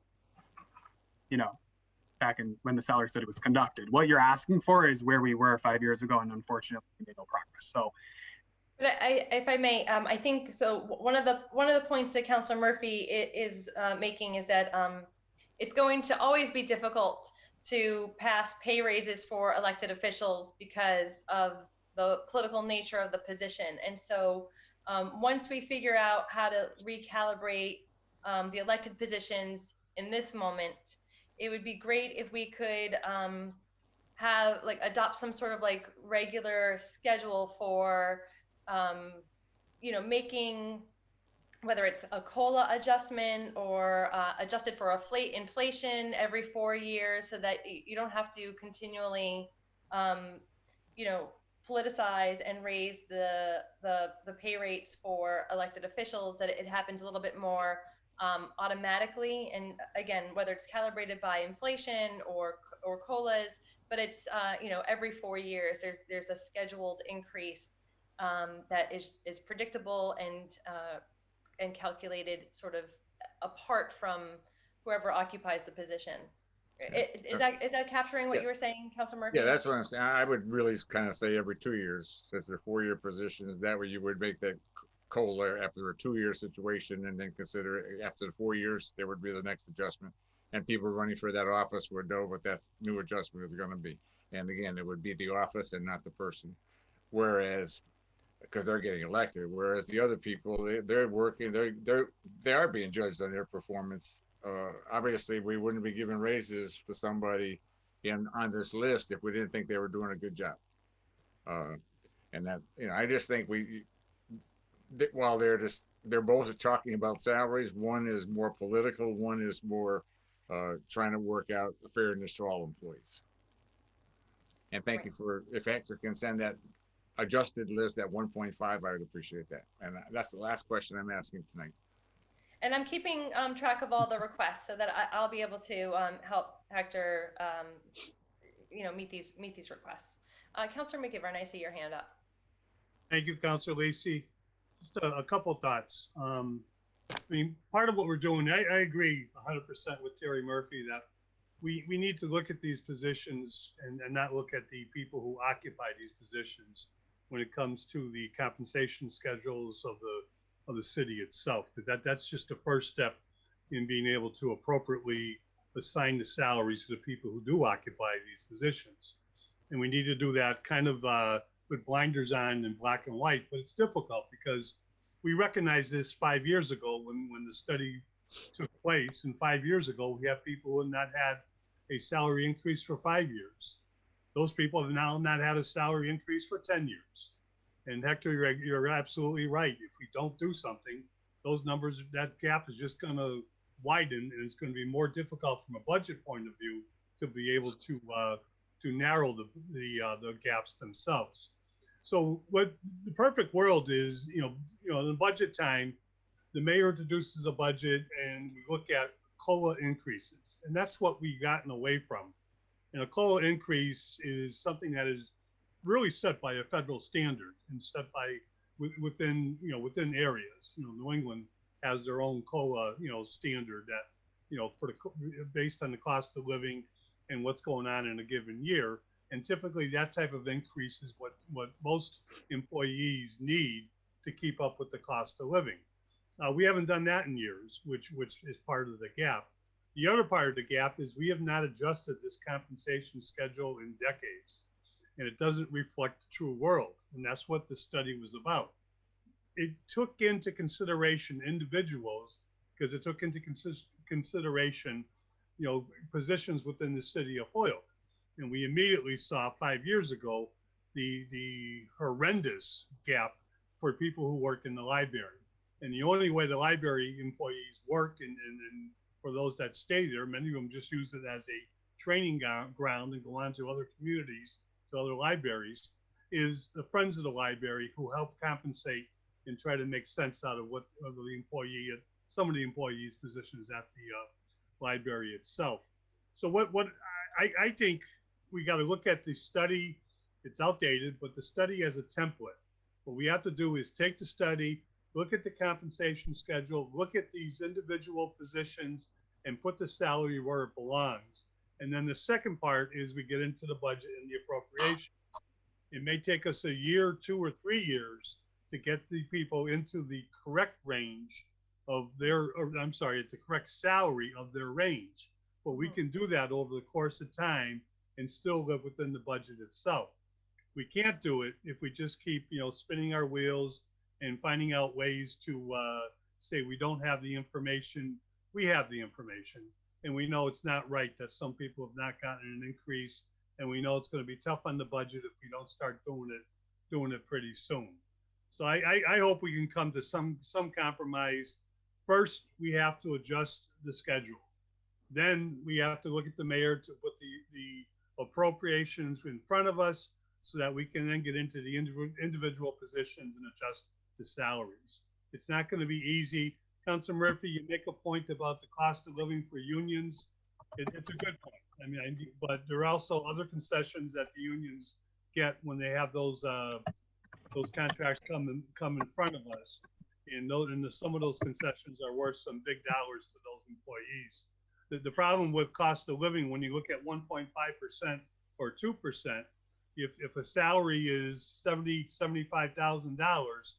back in when the salary study was conducted. What you're asking for is where we were 5 years ago, and unfortunately, we made no progress. So, but if I may, I think so. One of the points that Councilor Murphy is making is that it's going to always be difficult to pass pay raises for elected officials because of the political nature of the position. And so once we figure out how to recalibrate the elected positions in this moment, it would be great if we could have adopt some sort of regular schedule for making, whether it's a COLA adjustment or adjusted for inflation every 4 years, so that you don't have to continually, politicize and raise the pay rates for elected officials, that it happens a little bit more automatically. And again, whether it's calibrated by inflation or COLAs, but it's, every 4 years, there's a scheduled increase that is predictable and calculated sort of apart from whoever occupies the position. Is that capturing what you were saying, Councilor Murphy? Yeah, that's what I'm saying. I would really kind of say every 2 years, since they're 4-year positions. That way you would make that COLA after a 2-year situation, and then consider after the 4 years, there would be the next adjustment. And people running for that office would know what that new adjustment is going to be. And again, it would be the office and not the person. Whereas, because they're getting elected, whereas the other people, they're working, they are being judged on their performance. Obviously, we wouldn't be giving raises for somebody on this list if we didn't think they were doing a good job. And that, I just think while they're both talking about salaries, one is more political, one is more trying to work out fairness to all employees. And thank you if Hector can send that adjusted list at 1.5, I would appreciate that. And that's the last question I'm asking tonight. And I'm keeping track of all the requests so that I'll be able to help Hector, meet these requests. Councilor McGivern, I see your hand up. Thank you, Councilor Lisi. Just a couple thoughts. Part of what we're doing, I agree 100% with Terry Murphy that we need to look at these positions and not look at the people who occupy these positions when it comes to the compensation schedules of the city itself, because that's just the first step in being able to appropriately assign the salaries to the people who do occupy these positions. And we need to do that kind of with blinders on in black and white, but it's difficult because we recognized this 5 years ago when the study took place. And 5 years ago, we have people who have not had a salary increase for 5 years. Those people have now not had a salary increase for 10 years. And Hector, you're absolutely right. If we don't do something, those numbers, that gap is just going to widen, and it's going to be more difficult from a budget point of view to be able to narrow the gaps themselves. So what the perfect world is, in budget time, the mayor introduces a budget and we look at COLA increases, and that's what we've gotten away from. And a COLA increase is something that is really set by a federal standard and set by within areas. New England has their own COLA standard that based on the cost of living and what's going on in a given year. And typically that type of increase is what most employees need to keep up with the cost of living. We haven't done that in years, which is part of the gap. The other part of the gap is we have not adjusted this compensation schedule in decades, and it doesn't reflect the true world. And that's what the study was about. It took into consideration individuals because it took into consideration, positions within the city of Holyoke. And we immediately saw 5 years ago the horrendous gap for people who work in the library. And the only way the library employees work, and for those that stay there, many of them just use it as a training ground and go on to other communities, to other libraries, is the friends of the library who help compensate and try to make sense out of what of the employee, some of the employees' positions at the library itself. So what I think we got to look at the study. It's outdated, but the study as a template. What we have to do is take the study, look at the compensation schedule, look at these individual positions, and put the salary where it belongs. And then the second part is we get into the budget and the appropriation. It may take us a year, 2 or 3 years to get the people into the correct range of their, or I'm sorry, at the correct salary of their range. But we can do that over the course of time and still live within the budget itself. We can't do it if we just keep, spinning our wheels and finding out ways to say we don't have the information. We have the information, and we know it's not right that some people have not gotten an increase, and we know it's going to be tough on the budget if we don't start doing it pretty soon. So I hope we can come to some compromise. First, we have to adjust the schedule. Then we have to look at the mayor to put the appropriations in front of us so that we can then get into the individual positions and adjust the salaries. It's not going to be easy. Councilor Murphy, you make a point about the cost of living for unions. It's a good point. I mean, but there are also other concessions that the unions get when they have those contracts come in front of us, and some of those concessions are worth some big dollars to those employees. The problem with cost of living, when you look at 1.5% or 2%, if a salary is $75,000,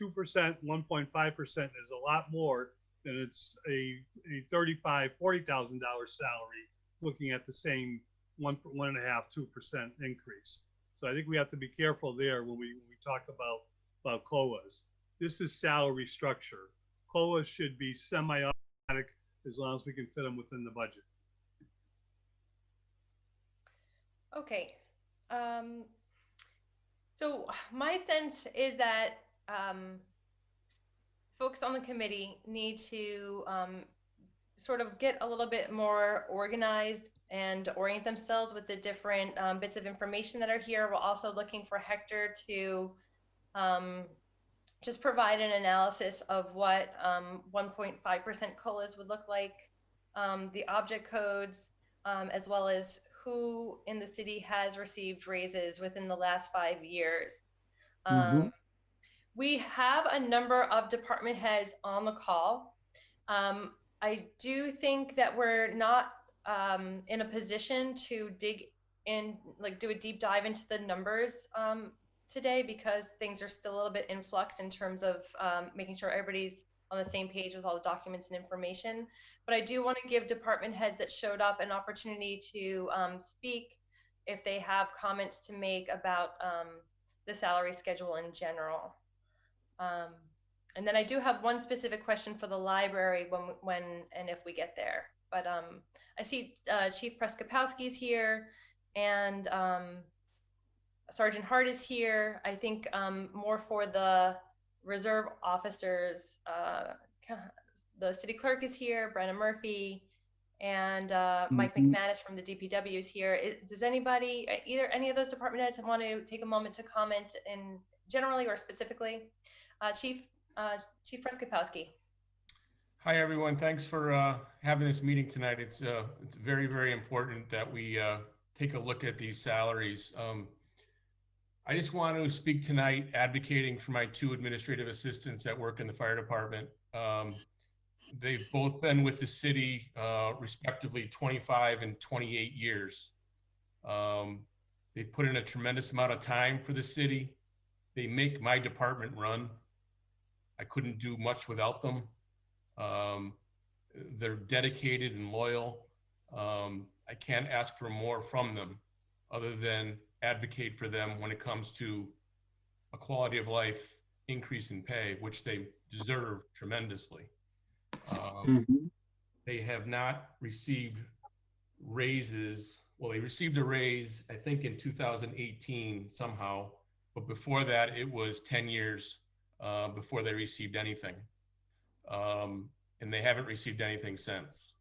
2%, 1.5% is a lot more than it's a $35,000, $40,000 salary looking at the same 1.5%, 2% increase. So I think we have to be careful there when we talk about COLAs. This is salary structure. COLAs should be semi-automatic as long as we can fit them within the budget. Okay. So my sense is that folks on the committee need to sort of get a little bit more organized and orient themselves with the different bits of information that are here. We're also looking for Hector to just provide an analysis of what 1.5% COLAs would look like, the object codes, as well as who in the city has received raises within the last 5 years. We have a number of department heads on the call. I do think that we're not in a position to dig in, like do a deep dive into the numbers today, because things are still a little bit in flux in terms of making sure everybody's on the same page with all the documents and information. But I do want to give department heads that showed up an opportunity to speak if they have comments to make about the salary schedule in general. And then I do have one specific question for the library when and if we get there. But I see Chief Preskopowski's here, and Sergeant Hart is here. I think more for the reserve officers, the city clerk is here, Brenna Murphy, and Mike McManus from the DPW is here. Does anybody, either any of those department heads, want to take a moment to comment in generally or specifically? Chief Preskopowski. Hi, everyone. Thanks for having this meeting tonight. It's very, very important that we take a look at these salaries. I just want to speak tonight advocating for my 2 administrative assistants that work in the fire department. They've both been with the city respectively 25 and 28 years. They've put in a tremendous amount of time for the city. They make my department run. I couldn't do much without them. They're dedicated and loyal. I can't ask for more from them other than advocate for them when it comes to a quality of life increase in pay, which they deserve tremendously. They have not received raises well, they received a raise, I think in 2018 somehow, but before that, it was 10 years before they received anything. And they haven't received anything since.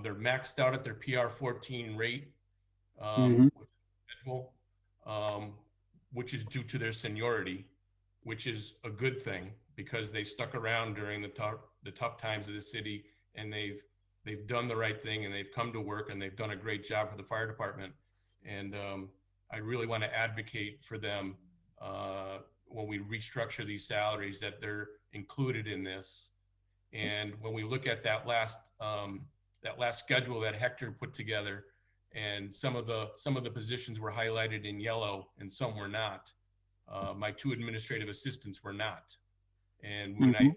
They're maxed out at their PR 14 rate with schedule, which is due to their seniority, which is a good thing because they stuck around during the tough times of the city, and they've done the right thing, and they've come to work, and they've done a great job for the fire department. And I really want to advocate for them when we restructure these salaries, that they're included in this. And when we look at that last schedule that Hector put together, and some of the positions were highlighted in yellow and some were not. My 2 administrative assistants were not. And when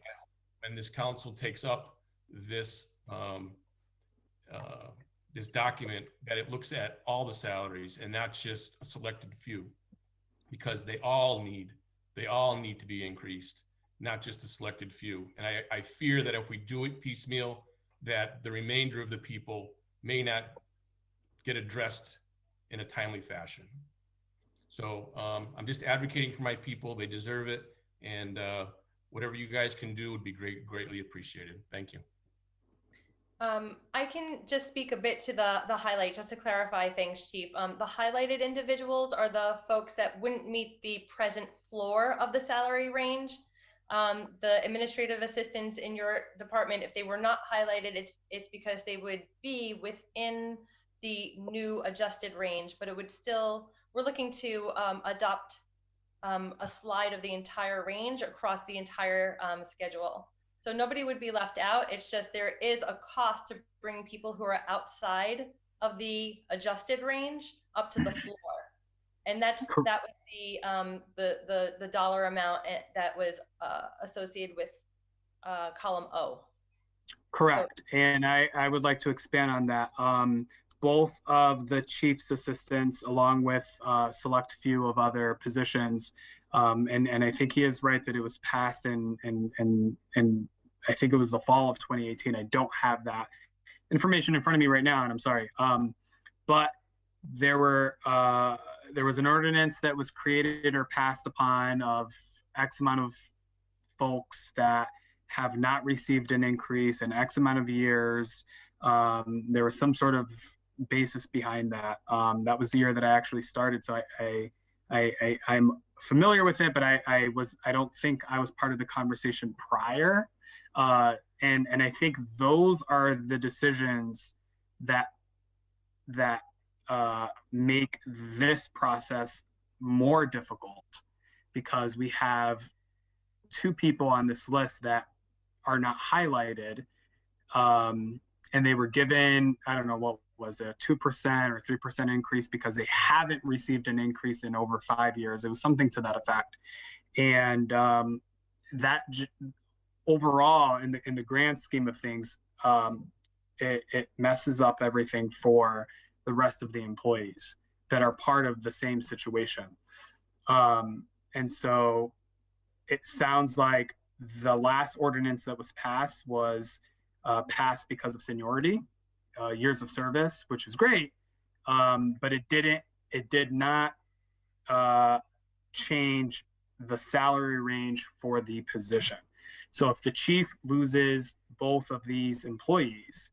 this council takes up this this document, that it looks at all the salaries and not just a selected few, because they all need to be increased, not just a selected few. And I fear that if we do it piecemeal, that the remainder of the people may not get addressed in a timely fashion. So I'm just advocating for my people. They deserve it. And whatever you guys can do would be greatly appreciated. Thank you. I can just speak a bit to the highlight, just to clarify things, Chief. The highlighted individuals are the folks that wouldn't meet the present floor of the salary range. The administrative assistants in your department, if they were not highlighted, it's because they would be within the new adjusted range, but it would still, we're looking to adopt a slide of the entire range across the entire schedule. So nobody would be left out. It's just there is a cost to bring people who are outside of the adjusted range up to the floor. And that would be the dollar amount that was associated with column O. Correct. And I would like to expand on that. Both of the chief's assistants, along with a select few of other positions, and I think he is right that it was passed and I think it was the fall of 2018. I don't have that information in front of me right now, and I'm sorry. But there was an ordinance that was created or passed upon of X amount of folks that have not received an increase in X amount of years. There was some sort of basis behind that. That was the year that I actually started, so I'm familiar with it, but I don't think I was part of the conversation prior. And I think those are the decisions that make this process more difficult, because we have 2 people on this list that are not highlighted, and they were given, I don't know, what was it, 2% or 3% increase because they haven't received an increase in over 5 years. It was something to that effect. And that overall, in the grand scheme of things, it messes up everything for the rest of the employees that are part of the same situation. And so it sounds like the last ordinance that was passed passed because of seniority, years of service, which is great, but it did not change the salary range for the position. So if the chief loses both of these employees,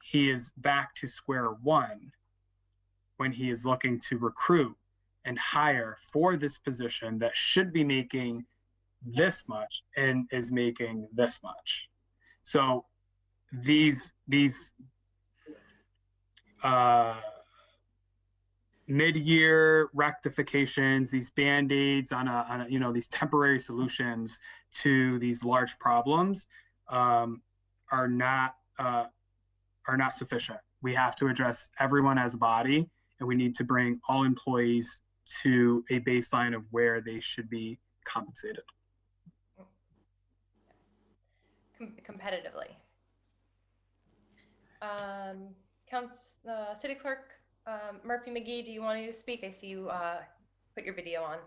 he is back to square one when he is looking to recruit and hire for this position that should be making this much and is making this much. So these mid-year rectifications, these band-aids on a these temporary solutions to these large problems are not sufficient. We have to address everyone as a body, and we need to bring all employees to a baseline of where they should be compensated. Competitively. City Clerk Murphy McGee, do you want to speak? I see you put your video on.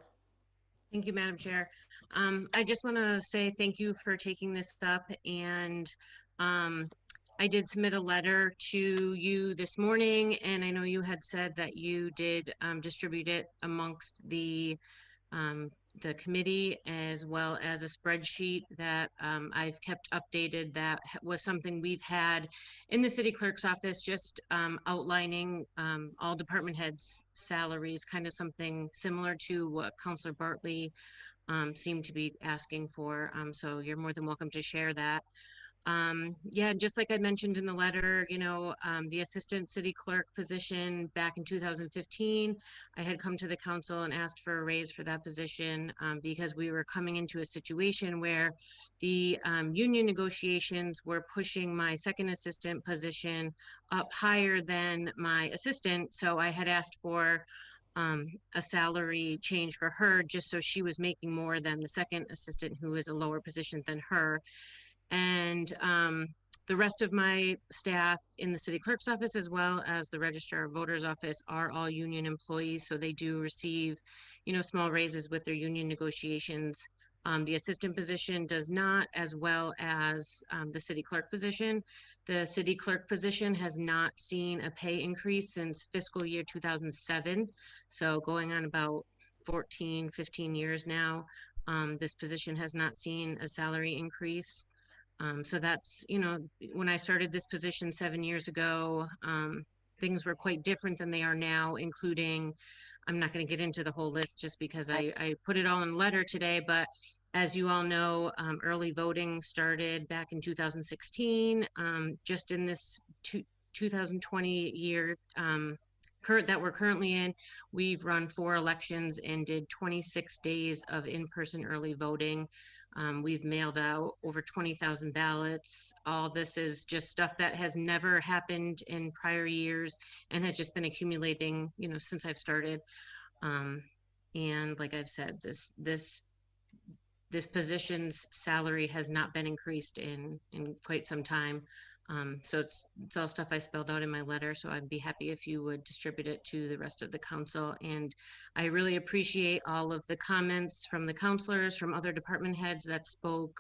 Thank you, Madam Chair. I just want to say thank you for taking this up, and I did submit a letter to you this morning, and I know you had said that you did distribute it amongst the committee, as well as a spreadsheet that I've kept updated. That was something we've had in the city clerk's office, just outlining all department heads' salaries, kind of something similar to what Councilor Bartley seemed to be asking for. So you're more than welcome to share that. Yeah, just like I mentioned in the letter, the assistant city clerk position back in 2015, I had come to the council and asked for a raise for that position because we were coming into a situation where the union negotiations were pushing my second assistant position up higher than my assistant. So I had asked for a salary change for her just so she was making more than the second assistant, who is a lower position than her. And the rest of my staff in the city clerk's office, as well as the registrar of voters office, are all union employees. So they do receive, small raises with their union negotiations. The assistant position does not, as well as the city clerk position. The city clerk position has not seen a pay increase since fiscal year 2007. So going on about 14, 15 years now, this position has not seen a salary increase. So that's, when I started this position 7 years ago, things were quite different than they are now, including, I'm not going to get into the whole list just because I put it all in a letter today, but as you all know, early voting started back in 2016. Just in this 2020 year that we're currently in, we've run 4 elections and did 26 days of in-person early voting. We've mailed out over 20,000 ballots. All this is just stuff that has never happened in prior years and has just been accumulating, since I've started. And like I've said, this position's salary has not been increased in quite some time. So it's all stuff I spelled out in my letter. So I'd be happy if you would distribute it to the rest of the council. And I really appreciate all of the comments from the councilors, from other department heads that spoke.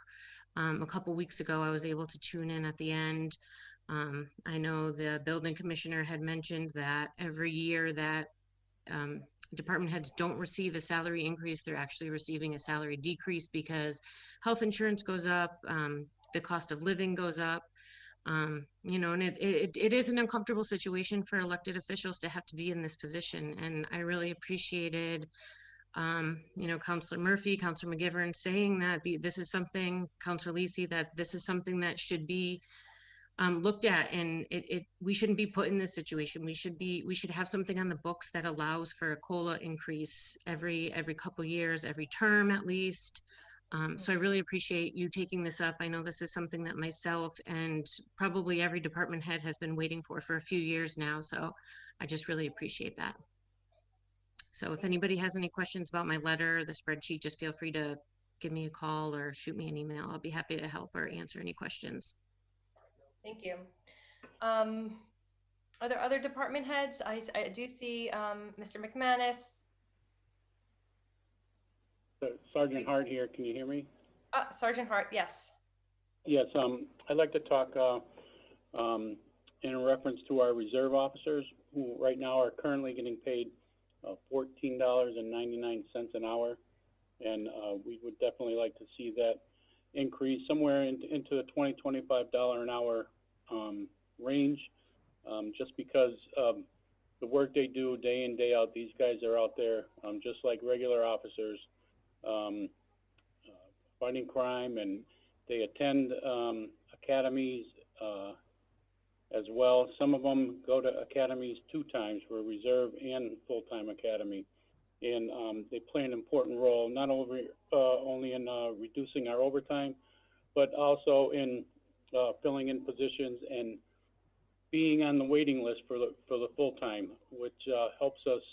A couple weeks ago, I was able to tune in at the end. I know the building commissioner had mentioned that every year that department heads don't receive a salary increase, they're actually receiving a salary decrease because health insurance goes up, the cost of living goes up. And it is an uncomfortable situation for elected officials to have to be in this position. And I really appreciated, Councilor Murphy, Councilor McGivern saying that this is something, Councilor Lisi, that this is something that should be looked at, and we shouldn't be put in this situation. We should have something on the books that allows for a COLA increase every couple years, every term at least. So I really appreciate you taking this up. I know this is something that myself and probably every department head has been waiting for a few years now. So I just really appreciate that. So if anybody has any questions about my letter, the spreadsheet, just feel free to give me a call or shoot me an email. I'll be happy to help or answer any questions. Thank you. Are there other department heads? I do see Mr. McManus. Sergeant Hart here. Can you hear me? Sergeant Hart, yes. Yes. I'd like to talk in reference to our reserve officers, who right now are currently getting paid $14.99 an hour, and we would definitely like to see that increase somewhere into the $20-25 an hour range, just because the work they do day in, day out. These guys are out there just like regular officers, fighting crime, and they attend academies as well. Some of them go to academies 2 times, for reserve and full-time academy. And they play an important role, not only in reducing our overtime, but also in filling in positions and being on the waiting list for the full-time, which helps us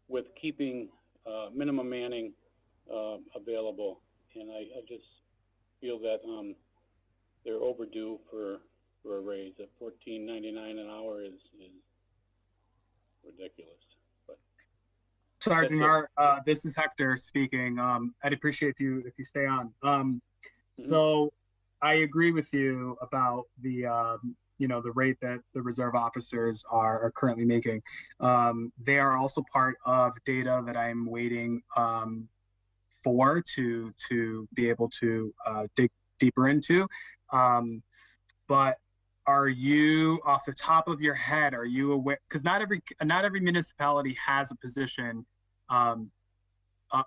with keeping minimum manning available. And I just feel that they're overdue for a raise. At $14.99 an hour is ridiculous. Sergeant Hart, this is Hector speaking. I'd appreciate if you stay on. So I agree with you about the the rate that the reserve officers are currently making. They are also part of data that I'm waiting for to be able to dig deeper into. But are you, off the top of your head, are you aware? Because not every municipality has a position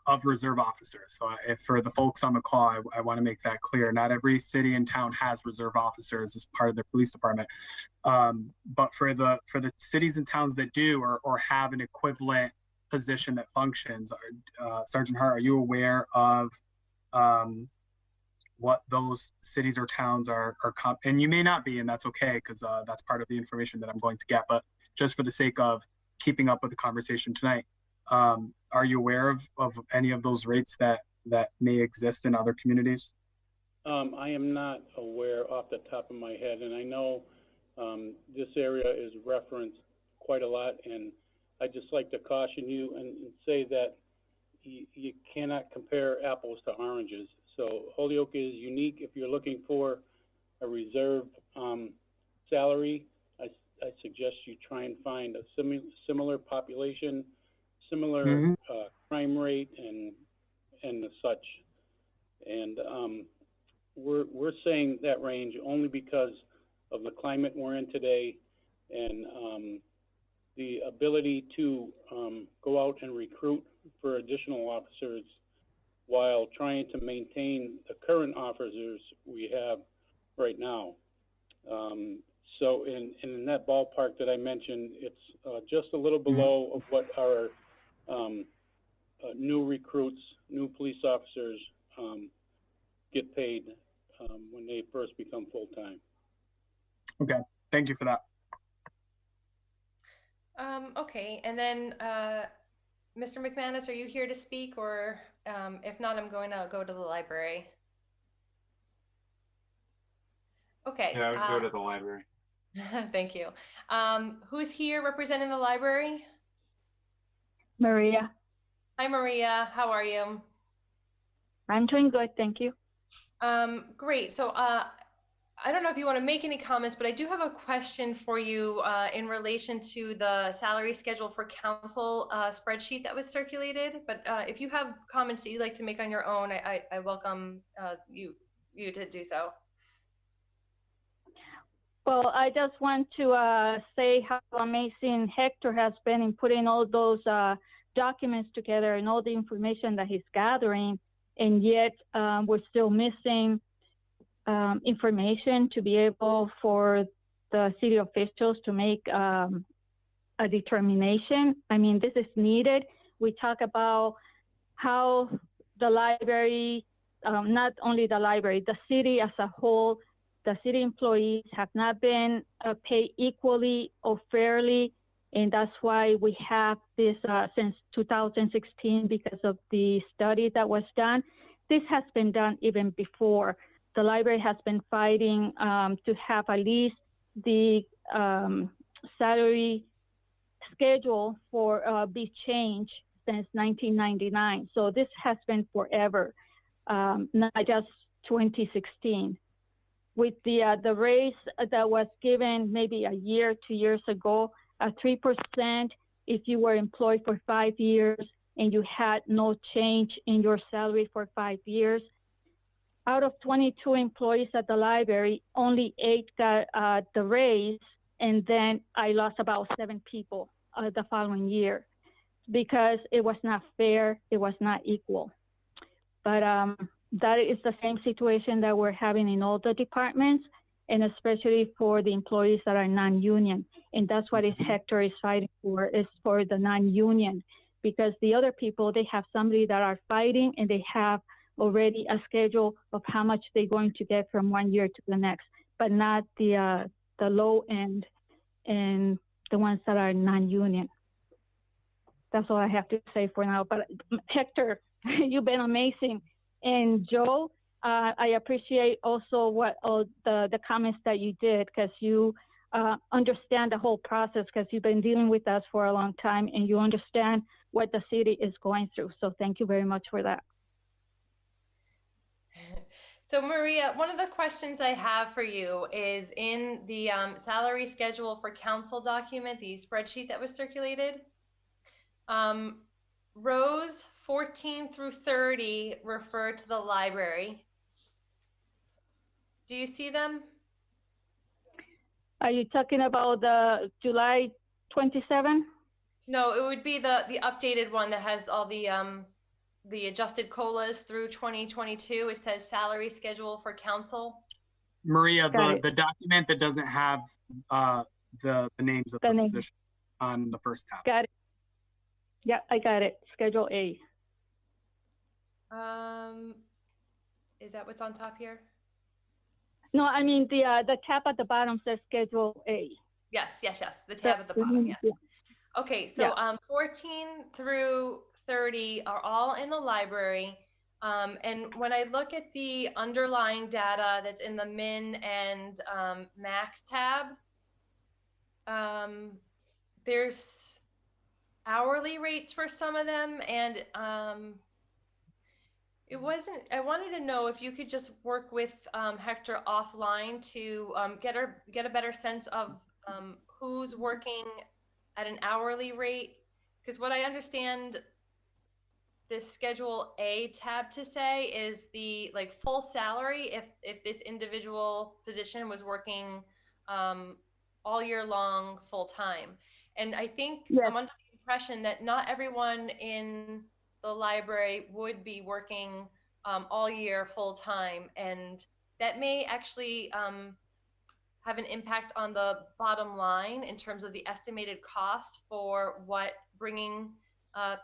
of reserve officers. So if for the folks on the call, I want to make that clear. Not every city and town has reserve officers as part of their police department. But for the cities and towns that do or have an equivalent position that functions, Sergeant Hart, are you aware of what those cities or towns are and you may not be, and that's okay, because that's part of the information that I'm going to get. But just for the sake of keeping up with the conversation tonight, are you aware of any of those rates that may exist in other communities? I am not aware off the top of my head, and I know this area is referenced quite a lot, and I just like to caution you and say that you cannot compare apples to oranges. So Holyoke is unique. If you're looking for a reserve salary, I suggest you try and find a similar population, similar crime rate, and the such. And we're saying that range only because of the climate we're in today, and the ability to go out and recruit for additional officers while trying to maintain the current officers we have right now. So in that ballpark that I mentioned, it's just a little below of what our new recruits, new police officers get paid when they first become full-time. Okay, thank you for that. Okay, and then Mr. McManus, are you here to speak, or if not, I'm going to go to the library. Okay. Yeah, I would go to the library. Thank you. Who's here representing the library? Maria. Hi, Maria. How are you? I'm doing good, thank you. Great. So I don't know if you want to make any comments, but I do have a question for you in relation to the salary schedule for council spreadsheet that was circulated. But if you have comments that you'd like to make on your own, I welcome you to do so. Well, I just want to say how amazing Hector has been in putting all those documents together and all the information that he's gathering, and yet we're still missing information to be able for the city officials to make a determination. I mean, this is needed. We talk about how the library, not only the library, the city as a whole, the city employees have not been paid equally or fairly, and that's why we have this since 2016 because of the study that was done. This has been done even before. The library has been fighting to have at least the salary schedule for be changed since 1999. So this has been forever, not just 2016. With the raise that was given maybe a year, 2 years ago, 3% if you were employed for 5 years and you had no change in your salary for 5 years. Out of 22 employees at the library, only 8 got the raise, and then I lost about 7 people the following year because it was not fair, it was not equal. But that is the same situation that we're having in all the departments, and especially for the employees that are non-union. And that's what Hector is fighting for, is for the non-union, because the other people, they have somebody that are fighting and they have already a schedule of how much they're going to get from one year to the next, but not the low end and the ones that are non-union. That's all I have to say for now. But Hector, you've been amazing. And Joe, I appreciate also what all the comments that you did, because you understand the whole process, because you've been dealing with us for a long time and you understand what the city is going through. So thank you very much for that. So Maria, one of the questions I have for you is in the salary schedule for council document, the spreadsheet that was circulated. Rows 14 through 30 refer to the library. Do you see them? Are you talking about the July 27? No, it would be the updated one that has all the adjusted COLAs through 2022. It says salary schedule for council. Maria, the document that doesn't have the names of the position on the first tab. Got it. Yeah, I got it. Schedule A. Is that what's on top here? No, I mean the tab at the bottom says Schedule A. Yes. The tab at the bottom. Yes. Yeah. Okay, so 14 through 30 are all in the library. And when I look at the underlying data that's in the min and max tab, there's hourly rates for some of them, and I wanted to know if you could just work with Hector offline to get a better sense of who's working at an hourly rate, because what I understand this Schedule A tab to say is the full salary if this individual position was working all year long full time. And I think I'm under the impression that not everyone in the library would be working all year full time, and that may actually have an impact on the bottom line in terms of the estimated cost for what bringing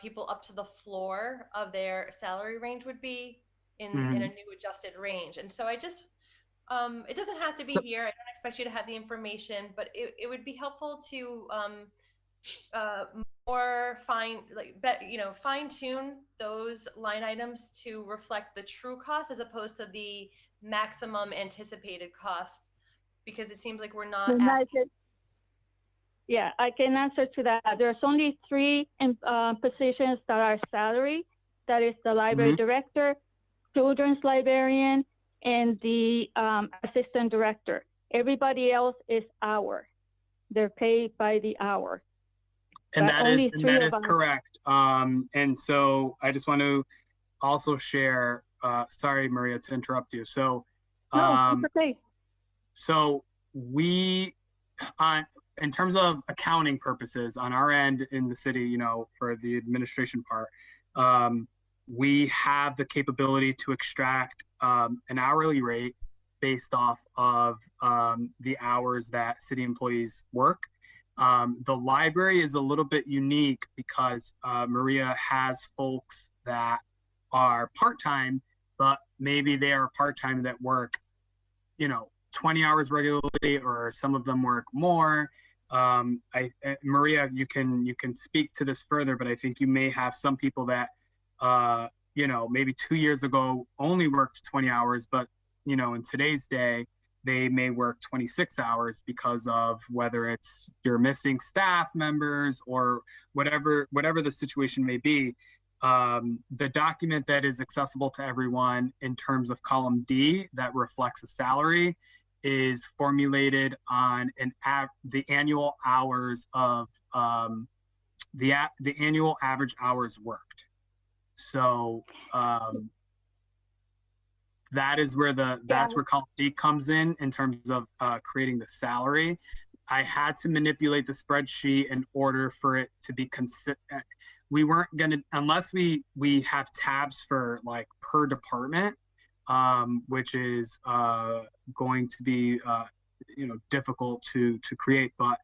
people up to the floor of their salary range would be in a new adjusted range. And so I just, it doesn't have to be here. I don't expect you to have the information, but it would be helpful to more fine tune those line items to reflect the true cost as opposed to the maximum anticipated cost, because it seems like we're not asking. Yeah, I can answer to that. There's only 3 positions that are salary. That is the library director, children's librarian, and the assistant director. Everybody else is hour. They're paid by the hour. And that is correct. And so I just want to also share, sorry, Maria, to interrupt you. So, no, it's okay. So we, in terms of accounting purposes on our end in the city, for the administration part, we have the capability to extract an hourly rate based off of the hours that city employees work. The library is a little bit unique because Maria has folks that are part-time, but maybe they are part-time that work, 20 hours regularly, or some of them work more. Maria, you can speak to this further, but I think you may have some people that, maybe 2 years ago only worked 20 hours, but, in today's day, they may work 26 hours because of whether it's you're missing staff members or whatever the situation may be. The document that is accessible to everyone in terms of column D that reflects a salary is formulated on the annual hours of the annual average hours worked. So that is where that's where column D comes in terms of creating the salary. I had to manipulate the spreadsheet in order for it to be consistent. We weren't gonna, unless we have tabs for per department, which is going to be difficult to create, but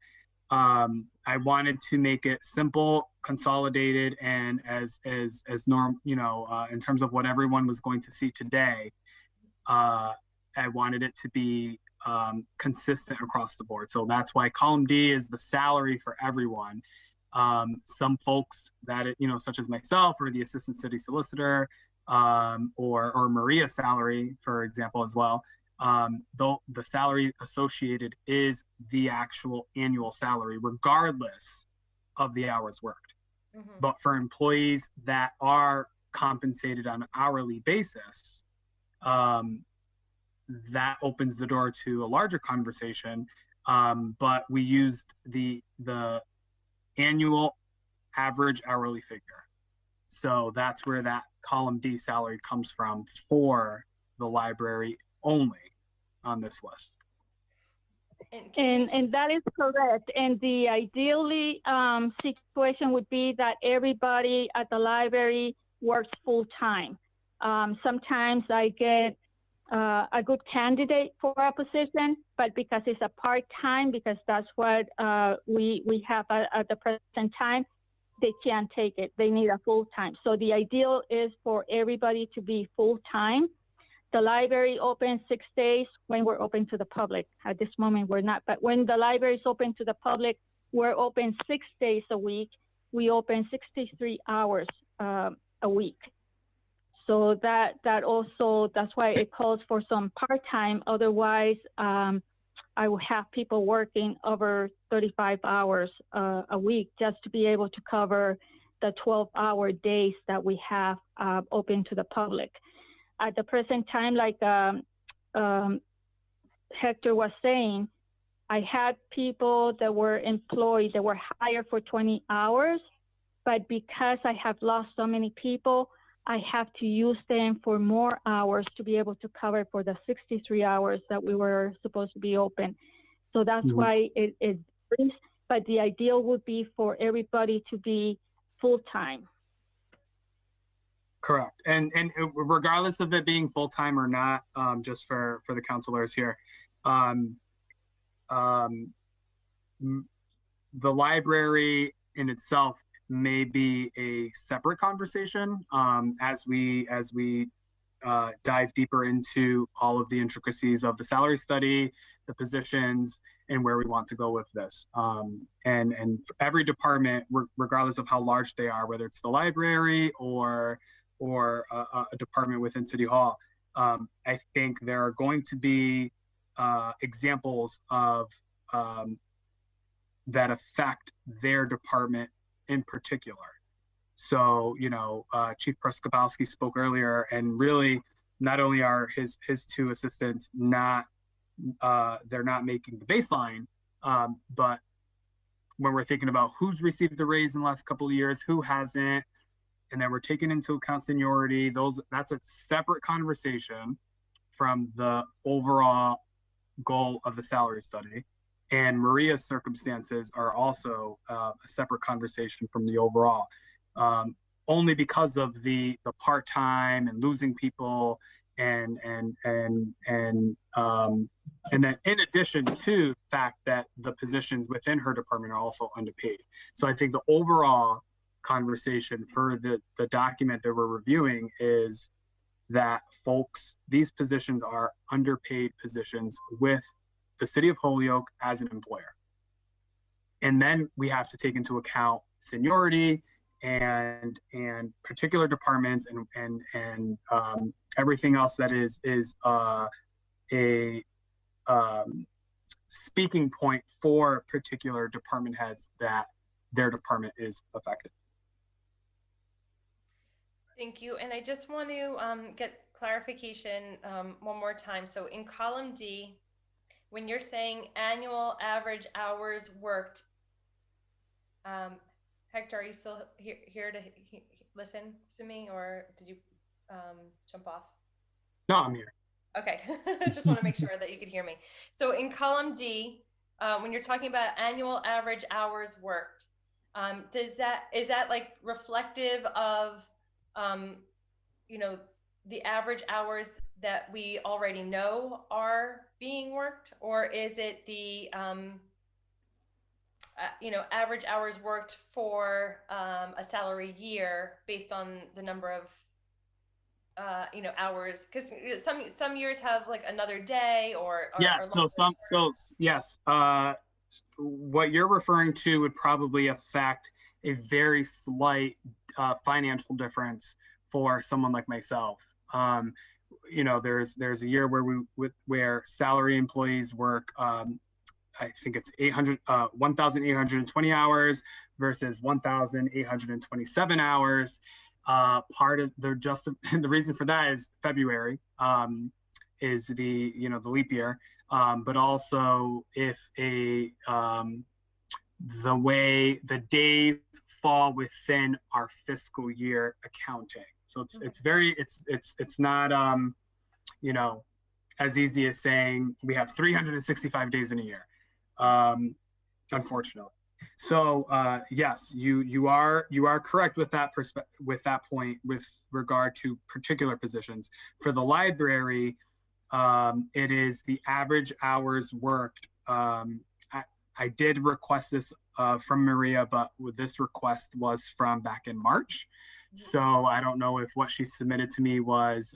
I wanted to make it simple, consolidated, and as norm, in terms of what everyone was going to see today. I wanted it to be consistent across the board. So that's why column D is the salary for everyone. Some folks that, such as myself or the assistant city solicitor, or Maria's salary, for example, as well, though the salary associated is the actual annual salary, regardless of the hours worked. But for employees that are compensated on an hourly basis, that opens the door to a larger conversation. But we used the annual average hourly figure. So that's where that column D salary comes from for the library only on this list. And that is correct. And the ideally situation would be that everybody at the library works full time. Sometimes I get a good candidate for a position, but because it's a part-time, because that's what we have at the present time, they can't take it. They need a full-time. So the ideal is for everybody to be full-time. The library opens 6 days when we're open to the public. At this moment, we're not. But when the library is open to the public, we're open 6 days a week. We open 63 hours a week. So that's why it calls for some part-time. Otherwise, I will have people working over 35 hours a week just to be able to cover the 12-hour days that we have open to the public. At the present time, like Hector was saying, I had people that were employed, that were hired for 20 hours, but because I have lost so many people, I have to use them for more hours to be able to cover for the 63 hours that we were supposed to be open. So that's why it varies, but the ideal would be for everybody to be full-time. Correct. And regardless of it being full-time or not, just for the counselors here, the library in itself may be a separate conversation as we dive deeper into all of the intricacies of the salary study, the positions, and where we want to go with this. And for every department, regardless of how large they are, whether it's the library or a department within City Hall, I think there are going to be examples of that affect their department in particular. So, Chief Preskopowski spoke earlier, and really not only are his two assistants they're not making the baseline, but when we're thinking about who's received a raise in the last couple of years, who hasn't, and then we're taking into account seniority, that's a separate conversation from the overall goal of the salary study. And Maria's circumstances are also a separate conversation from the overall, only because of the part-time and losing people, and then in addition to the fact that the positions within her department are also underpaid. So I think the overall conversation for the document that we're reviewing is that these positions are underpaid positions with the City of Holyoke as an employer. And then we have to take into account seniority and particular departments and everything else that is a speaking point for particular department heads that their department is affected. Thank you. And I just want to get clarification one more time. So in column D, when you're saying annual average hours worked, Hector, are you still here to listen to me, or did you jump off? No, I'm here. Okay, I just want to make sure that you could hear me. So in column D, when you're talking about annual average hours worked, is that like reflective of the average hours that we already know are being worked, or is it the average hours worked for a salary year based on the number of hours? Because some years have like another day or yes. Yes. What you're referring to would probably affect a very slight financial difference for someone like myself. There's a year where salary employees work, I think it's 1,820 hours versus 1,827 hours. Part of the reason for that is February. is the, you know, the leap year, but also if the way the days fall within our fiscal year accounting. So it's not, you know, as easy as saying we have 365 days in a year, unfortunately. So yes, you are correct with that point with regard to particular positions. For the library, it is the average hours worked. I did request this from Maria, but this request was from back in March. So I don't know if what she submitted to me was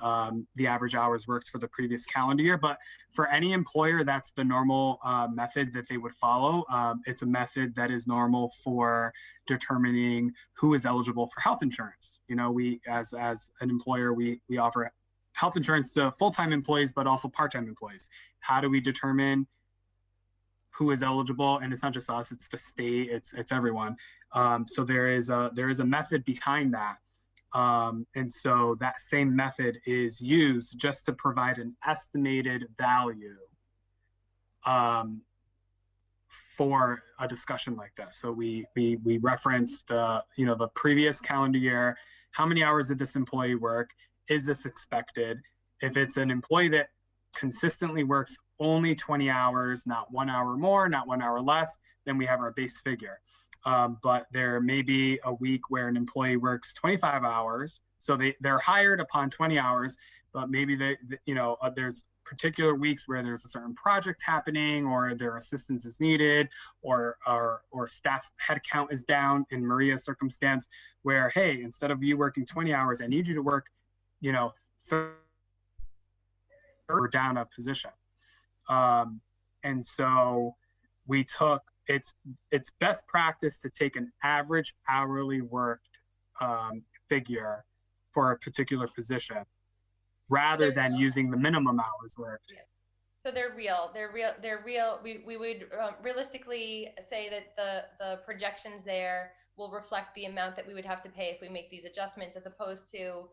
the average hours worked for the previous calendar year, but for any employer, that's the normal method that they would follow. It's a method that is normal for determining who is eligible for health insurance. You know, we, as an employer, we offer health insurance to full-time employees, but also part-time employees. How do we determine who is eligible? And it's not just us, it's the state, it's everyone. So there is a method behind that. And so that same method is used just to provide an estimated value for a discussion like this. So we reference the, you know, the previous calendar year, how many hours did this employee work? Is this expected? If it's an employee that consistently works only 20 hours, not 1 hour more, not 1 hour less, then we have our base figure. But there may be a week where an employee works 25 hours. So they're hired upon 20 hours, but maybe you know, there's particular weeks where there's a certain project happening or their assistance is needed or staff headcount is down in Maria's circumstance where, hey, instead of you working 20 hours, I need you to work, you know, 30 or down a position. And so we took, it's best practice to take an average hourly worked figure for a particular position rather than using the minimum hours worked. Yeah. So they're real. We would realistically say that the projections there will reflect the amount that we would have to pay if we make these adjustments, as opposed to,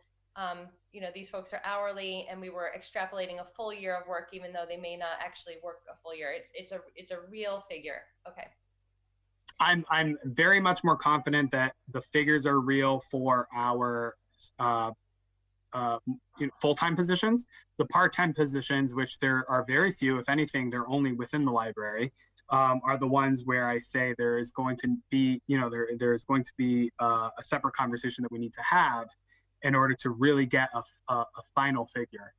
you know, these folks are hourly and we were extrapolating a full year of work, even though they may not actually work a full year. It's a real figure. Okay. I'm very much more confident that the figures are real for our you know, full-time positions. The part-time positions, which there are very few, if anything, they're only within the library, are the ones where I say there is going to be, you know, there's going to be a separate conversation that we need to have in order to really get a final figure,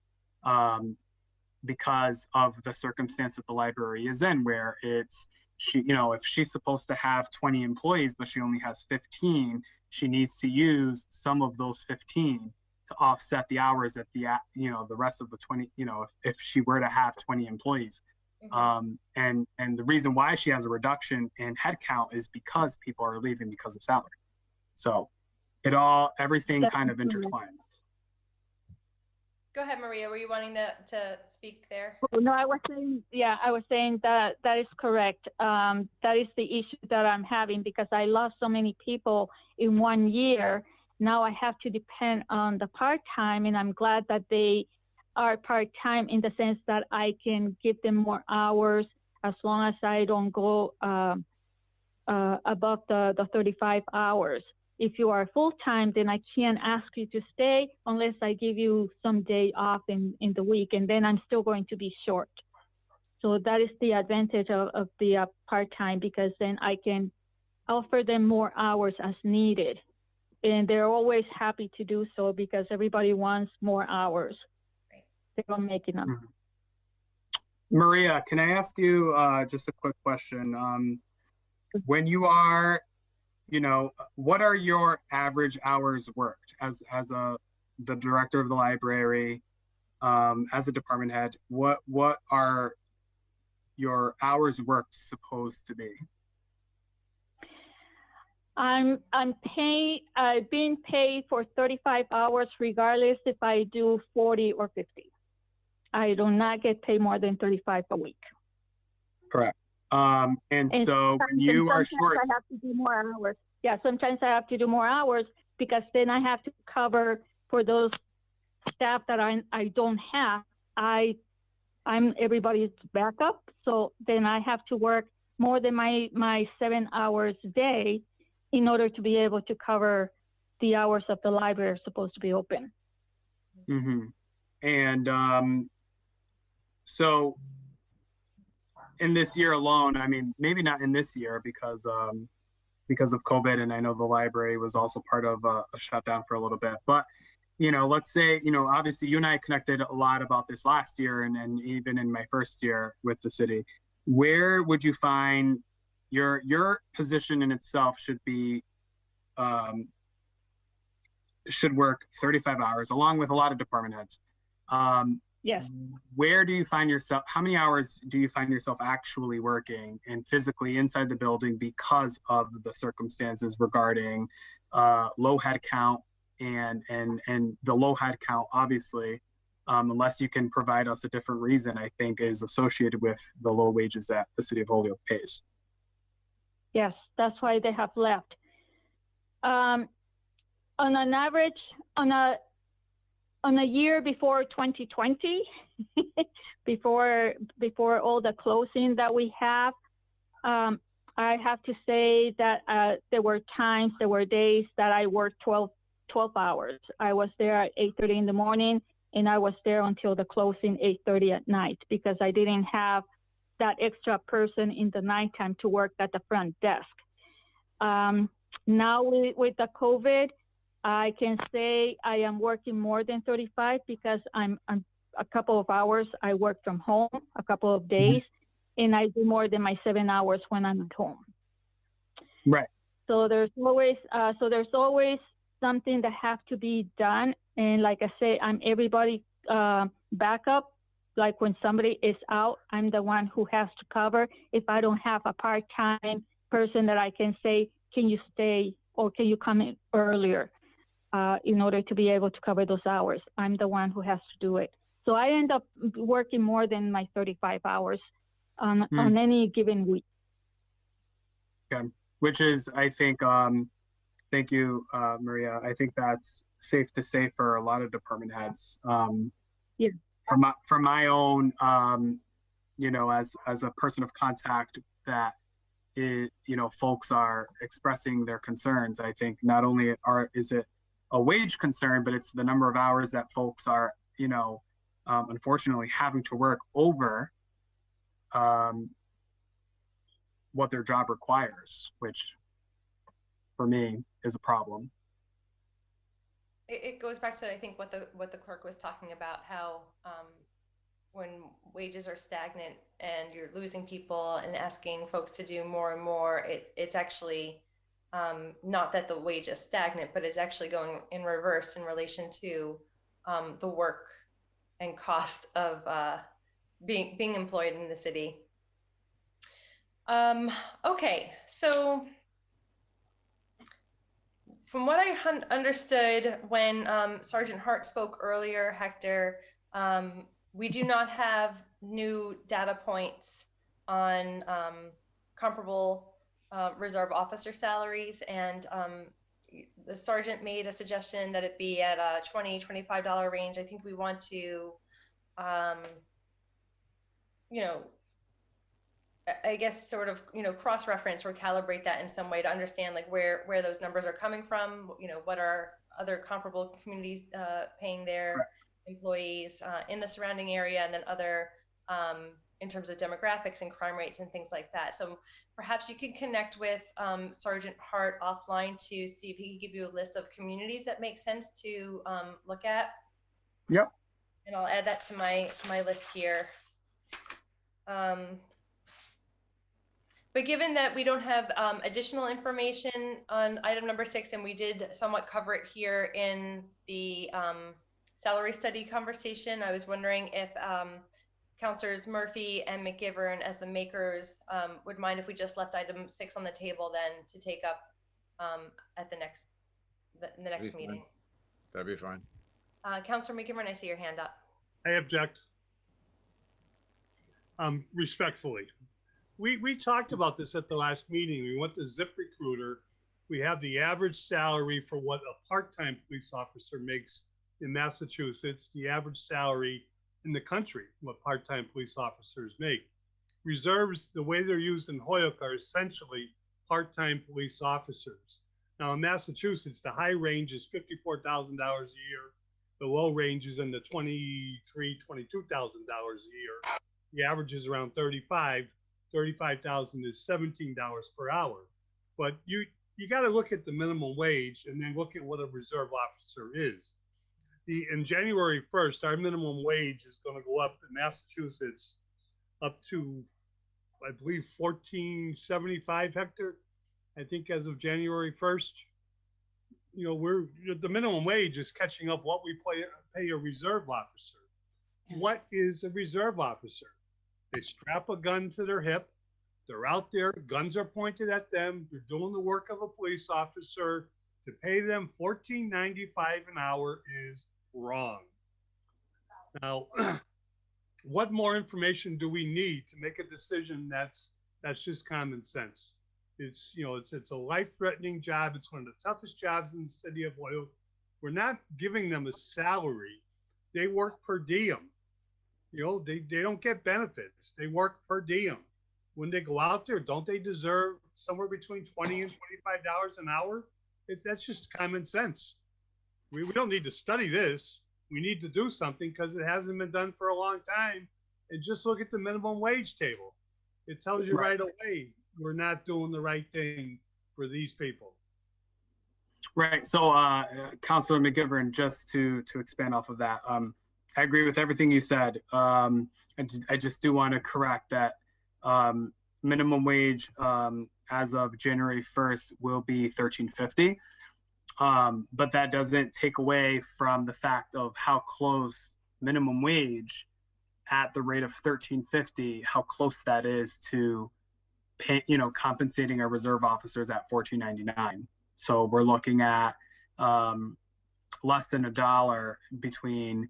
because of the circumstance that the library is in, where it's, you know, if she's supposed to have 20 employees, but she only has 15, she needs to use some of those 15 to offset the hours at the, you know, the rest of the 20, you know, if she were to have 20 employees. And the reason why she has a reduction in headcount is because people are leaving because of salary. So everything kind of intertwines. Go ahead, Maria. Were you wanting to speak there? No, I was saying that is correct. That is the issue that I'm having, because I lost so many people in 1 year. Now I have to depend on the part-time, and I'm glad that they are part-time in the sense that I can give them more hours as long as I don't go above the 35 hours. If you are full-time, then I can't ask you to stay unless I give you some day off in the week, and then I'm still going to be short. So that is the advantage of the part-time, because then I can offer them more hours as needed. And they're always happy to do so because everybody wants more hours. Right. They don't make enough. Maria, can I ask you just a quick question? When you are, you know, what are your average hours worked as the director of the library, as a department head? What are your hours worked supposed to be? I'm being paid for 35 hours regardless if I do 40 or 50. I do not get paid more than 35 a week. Correct. And so when you are short, I have to do more hours. Yeah, sometimes I have to do more hours because then I have to cover for those staff that I don't have. I'm everybody's backup. So then I have to work more than my 7 hours a day in order to be able to cover the hours of the library are supposed to be open. Mm-hmm. And so in this year alone, I mean, maybe not in this year because of COVID, and I know the library was also part of a shutdown for a little bit. But let's say, obviously you and I connected a lot about this last year, and even in my first year with the city. Where would you find your position in itself should be should work 35 hours, along with a lot of department heads. Yes. Where do you find yourself? How many hours do you find yourself actually working and physically inside the building because of the circumstances regarding low head count and the low head count, obviously, unless you can provide us a different reason, I think is associated with the low wages that the City of Holyoke pays. Yes, that's why they have left. On an average, on a year before 2020, before all the closing that we have, I have to say that there were days that I worked 12 hours. I was there at 8:30 in the morning, and I was there until the closing 8:30 at night because I didn't have that extra person in the nighttime to work at the front desk. Now with the COVID, I can say I am working more than 35 because I'm a couple of hours I work from home, a couple of days, and I do more than my 7 hours when I'm at home. Right. So there's always something that have to be done. And like I say, I'm everybody backup. Like when somebody is out, I'm the one who has to cover. If I don't have a part-time person that I can say, can you stay or can you come in earlier in order to be able to cover those hours, I'm the one who has to do it. So I end up working more than my 35 hours on any given week. Okay. Which is, I think, thank you, Maria. I think that's safe to say for a lot of department heads. Yeah. From my own, as a person of contact that, folks are expressing their concerns. I think not only is it a wage concern, but it's the number of hours that folks are, unfortunately having to work over what their job requires, which for me is a problem. It goes back to, I think, what the clerk was talking about, how when wages are stagnant and you're losing people and asking folks to do more and more, it's actually not that the wage is stagnant, but it's actually going in reverse in relation to the work and cost of being employed in the city. Okay, so from what I understood when Sergeant Hart spoke earlier, Hector, we do not have new data points on comparable reserve officer salaries, and the sergeant made a suggestion that it be at a $20–25 range. I think we want to, I guess sort of, cross-reference or calibrate that in some way to understand like where those numbers are coming from, what are other comparable communities paying their employees in the surrounding area, and then other in terms of demographics and crime rates and things like that. So perhaps you could connect with Sergeant Hart offline to see if he could give you a list of communities that make sense to look at. Yep. And I'll add that to my list here. But given that we don't have additional information on item number 6, and we did somewhat cover it here in the salary study conversation, I was wondering if Councilors Murphy and McGivern, as the makers, would mind if we just left item 6 on the table then to take up at the next meeting. That'd be fine. Councilor McGivern, I see your hand up. I object. Respectfully. We talked about this at the last meeting. We went to ZipRecruiter. We have the average salary for what a part-time police officer makes in Massachusetts. The average salary in the country, what part-time police officers make. Reserves, the way they're used in Holyoke, are essentially part-time police officers. Now in Massachusetts, the high range is $54,000 a year. The low range is in the $22,000 a year. The average is around 35,000 is $17 per hour. But you got to look at the minimum wage and then look at what a reserve officer is. In January 1st, our minimum wage is going to go up in Massachusetts up to, I believe, $14.75, Hector. I think as of January 1st, you know, the minimum wage is catching up what we pay a reserve officer. What is a reserve officer? They strap a gun to their hip. They're out there, guns are pointed at them. They're doing the work of a police officer. To pay them $14.95 an hour is wrong. Now, what more information do we need to make a decision that's just common sense? It's, you know, it's a life-threatening job. It's one of the toughest jobs in the city of Holyoke. We're not giving them a salary. They work per diem. You know, they don't get benefits. They work per diem. When they go out there, don't they deserve somewhere between $20 and $25 an hour? That's just common sense. We don't need to study this. We need to do something because it hasn't been done for a long time. And just look at the minimum wage table. It tells you right away we're not doing the right thing for these people. Right. So, Councilor McGivern, just to expand off of that, I agree with everything you said. I just do want to correct that minimum wage as of January 1st will be $13.50. But that doesn't take away from the fact of how close minimum wage at the rate of $13.50, how close that is to pay, you know, compensating our reserve officers at $14.99. So we're looking at less than $1 between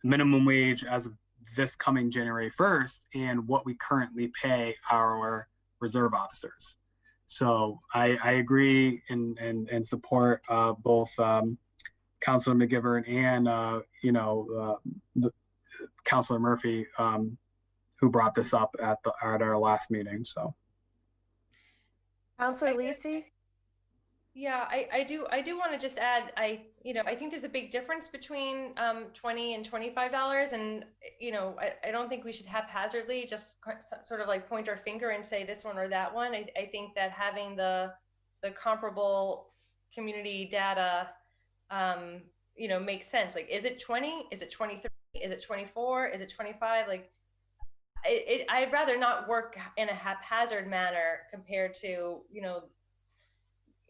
minimum wage as of this coming January 1st and what we currently pay our reserve officers. So I agree and support both Councilor McGivern and Councilor Murphy, who brought this up at our last meeting. So, Councilor Lisi. Yeah, I do want to just add, I think there's a big difference between $20 and $25, and I don't think we should haphazardly just sort of like point our finger and say this one or that one. I think that having the comparable community data makes sense. Like, is it 20? Is it 23? Is it 24? Is it 25? Like, I'd rather not work in a haphazard manner compared to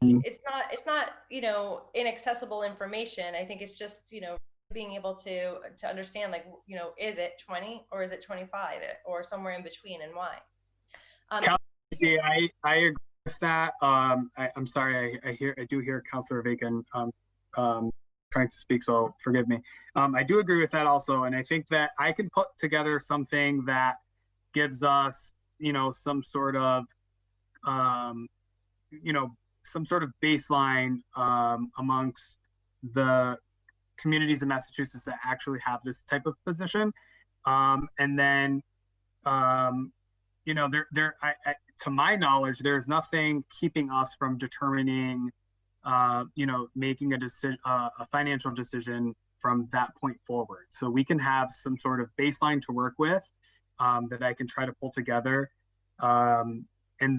it's not inaccessible information. I think it's just being able to understand, like, is it 20 or is it 25 or somewhere in between, and why? See, I agree with that. I'm sorry, I do hear Councilor Bacon trying to speak, so forgive me. I do agree with that also, and I think that I can put together something that gives us some sort of some sort of baseline amongst the communities in Massachusetts that actually have this type of position. And then, to my knowledge, there's nothing keeping us from determining, making a decision, a financial decision from that point forward. So we can have some sort of baseline to work with that I can try to pull together. And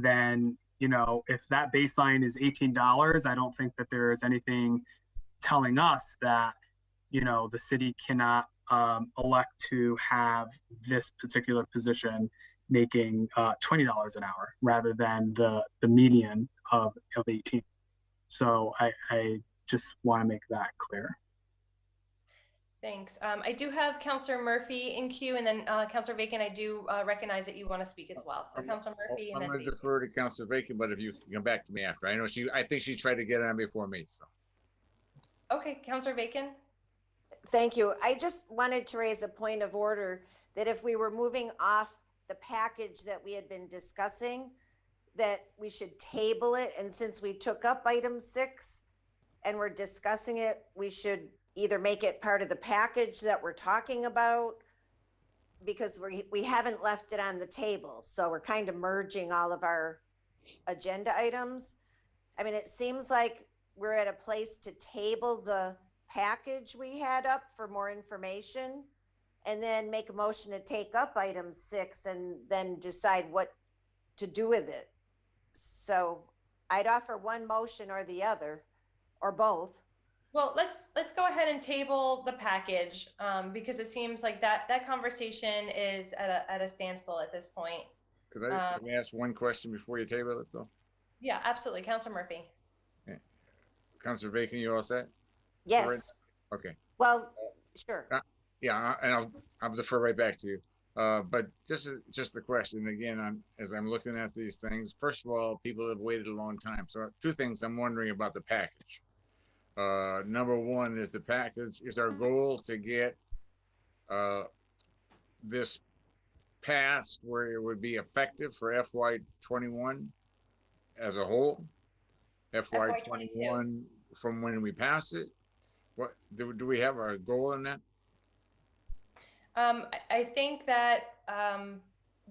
then, if that baseline is $18, I don't think that there is anything telling us that, the city cannot elect to have this particular position making $20 an hour rather than the median of 18. So I just want to make that clear. Thanks. I do have Councilor Murphy in queue, and then Councilor Bacon, I do recognize that you want to speak as well. So Councilor Murphy, and I'm then going to defer to Councilor Bacon, but if you can come back to me after. I think she tried to get on before me. So. Okay, Councilor Bacon. Thank you. I just wanted to raise a point of order that if we were moving off the package that we had been discussing, that we should table it. And since we took up item 6 and we're discussing it, we should either make it part of the package that we're talking about, because we haven't left it on the table. So we're kind of merging all of our agenda items. I mean, it seems like we're at a place to table the package we had up for more information, and then make a motion to take up item 6 and then decide what to do with it. So I'd offer one motion or the other, or both. Well, let's go ahead and table the package, because it seems like that conversation is at a standstill at this point. Could I ask one question before you table it, though? Yeah, absolutely. Councilor Murphy. Yeah. Councilor Bacon, you all set? Yes. Okay. Well, sure. Yeah, and I'll defer right back to you. But just the question again, as I'm looking at these things, first of all, people have waited a long time. So 2 things I'm wondering about the package. Number 1 is the package. Is our goal to get this passed where it would be effective for FY21 as a whole? FY21 from when we pass it? What do we have a goal in that? I think that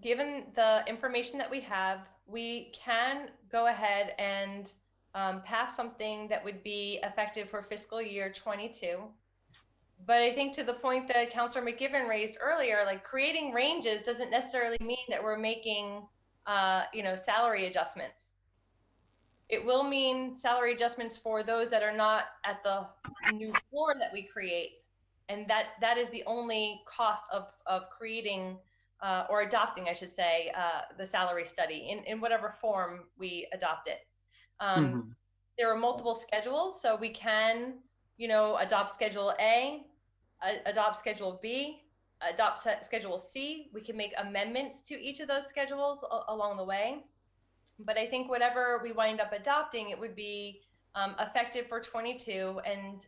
given the information that we have, we can go ahead and pass something that would be effective for fiscal year 22. But I think to the point that Councilor McGivern raised earlier, like creating ranges doesn't necessarily mean that we're making, salary adjustments. It will mean salary adjustments for those that are not at the new floor that we create. And that is the only cost of creating or adopting, I should say, the salary study in whatever form we adopt it. There are multiple schedules, so we can, adopt Schedule A, adopt Schedule B, adopt Schedule C. We can make amendments to each of those schedules along the way. But I think whatever we wind up adopting, it would be effective for 22. And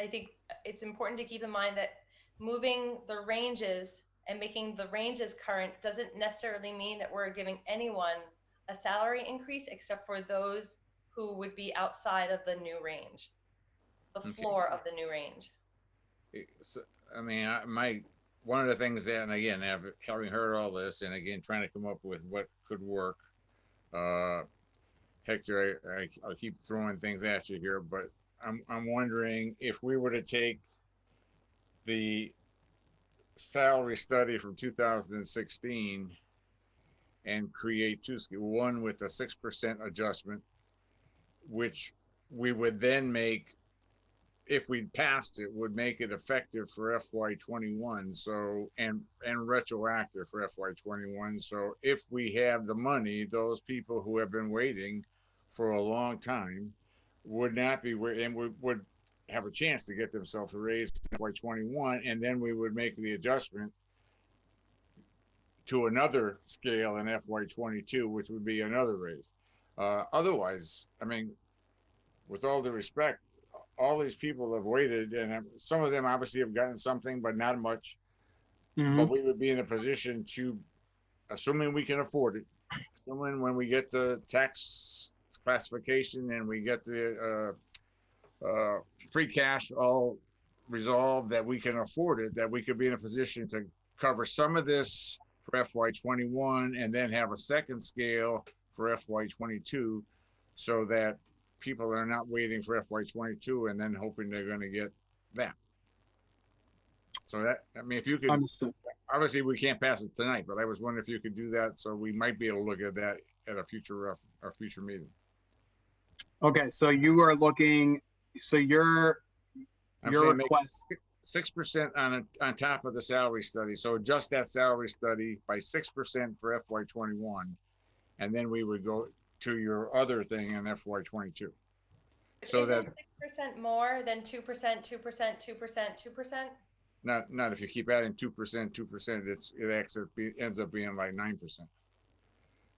I think it's important to keep in mind that moving the ranges and making the ranges current doesn't necessarily mean that we're giving anyone a salary increase, except for those who would be outside of the new range, the floor of the new range. So, I mean, one of the things that, and again, having heard all this, and again, trying to come up with what could work, Hector, I'll keep throwing things at you here, but I'm wondering if we were to take the salary study from 2016 and create 2, one with a 6% adjustment, which we would then make, if we passed it, would make it effective for FY21, so and retroactive for FY21. So if we have the money, those people who have been waiting for a long time would not be and would have a chance to get themselves a raise in FY21, and then we would make the adjustment to another scale in FY22, which would be another raise. Otherwise, I mean, with all due respect, all these people have waited, and some of them obviously have gotten something, but not much. But we would be in a position to, assuming we can afford it, assuming when we get the tax classification and we get the free cash all resolved, that we can afford it, that we could be in a position to cover some of this for FY21 and then have a second scale for FY22, so that people are not waiting for FY22 and then hoping they're going to get that. So that, I mean, if you could, obviously we can't pass it tonight, but I was wondering if you could do that, so we might be able to look at that at a future meeting. Okay, so you are looking, so your request 6% on top of the salary study. So adjust that salary study by 6% for FY21, and then we would go to your other thing in FY22. So that 6% more than 2%, 2%, 2%, 2%. Not if you keep adding 2%, 2%, it actually ends up being like 9%.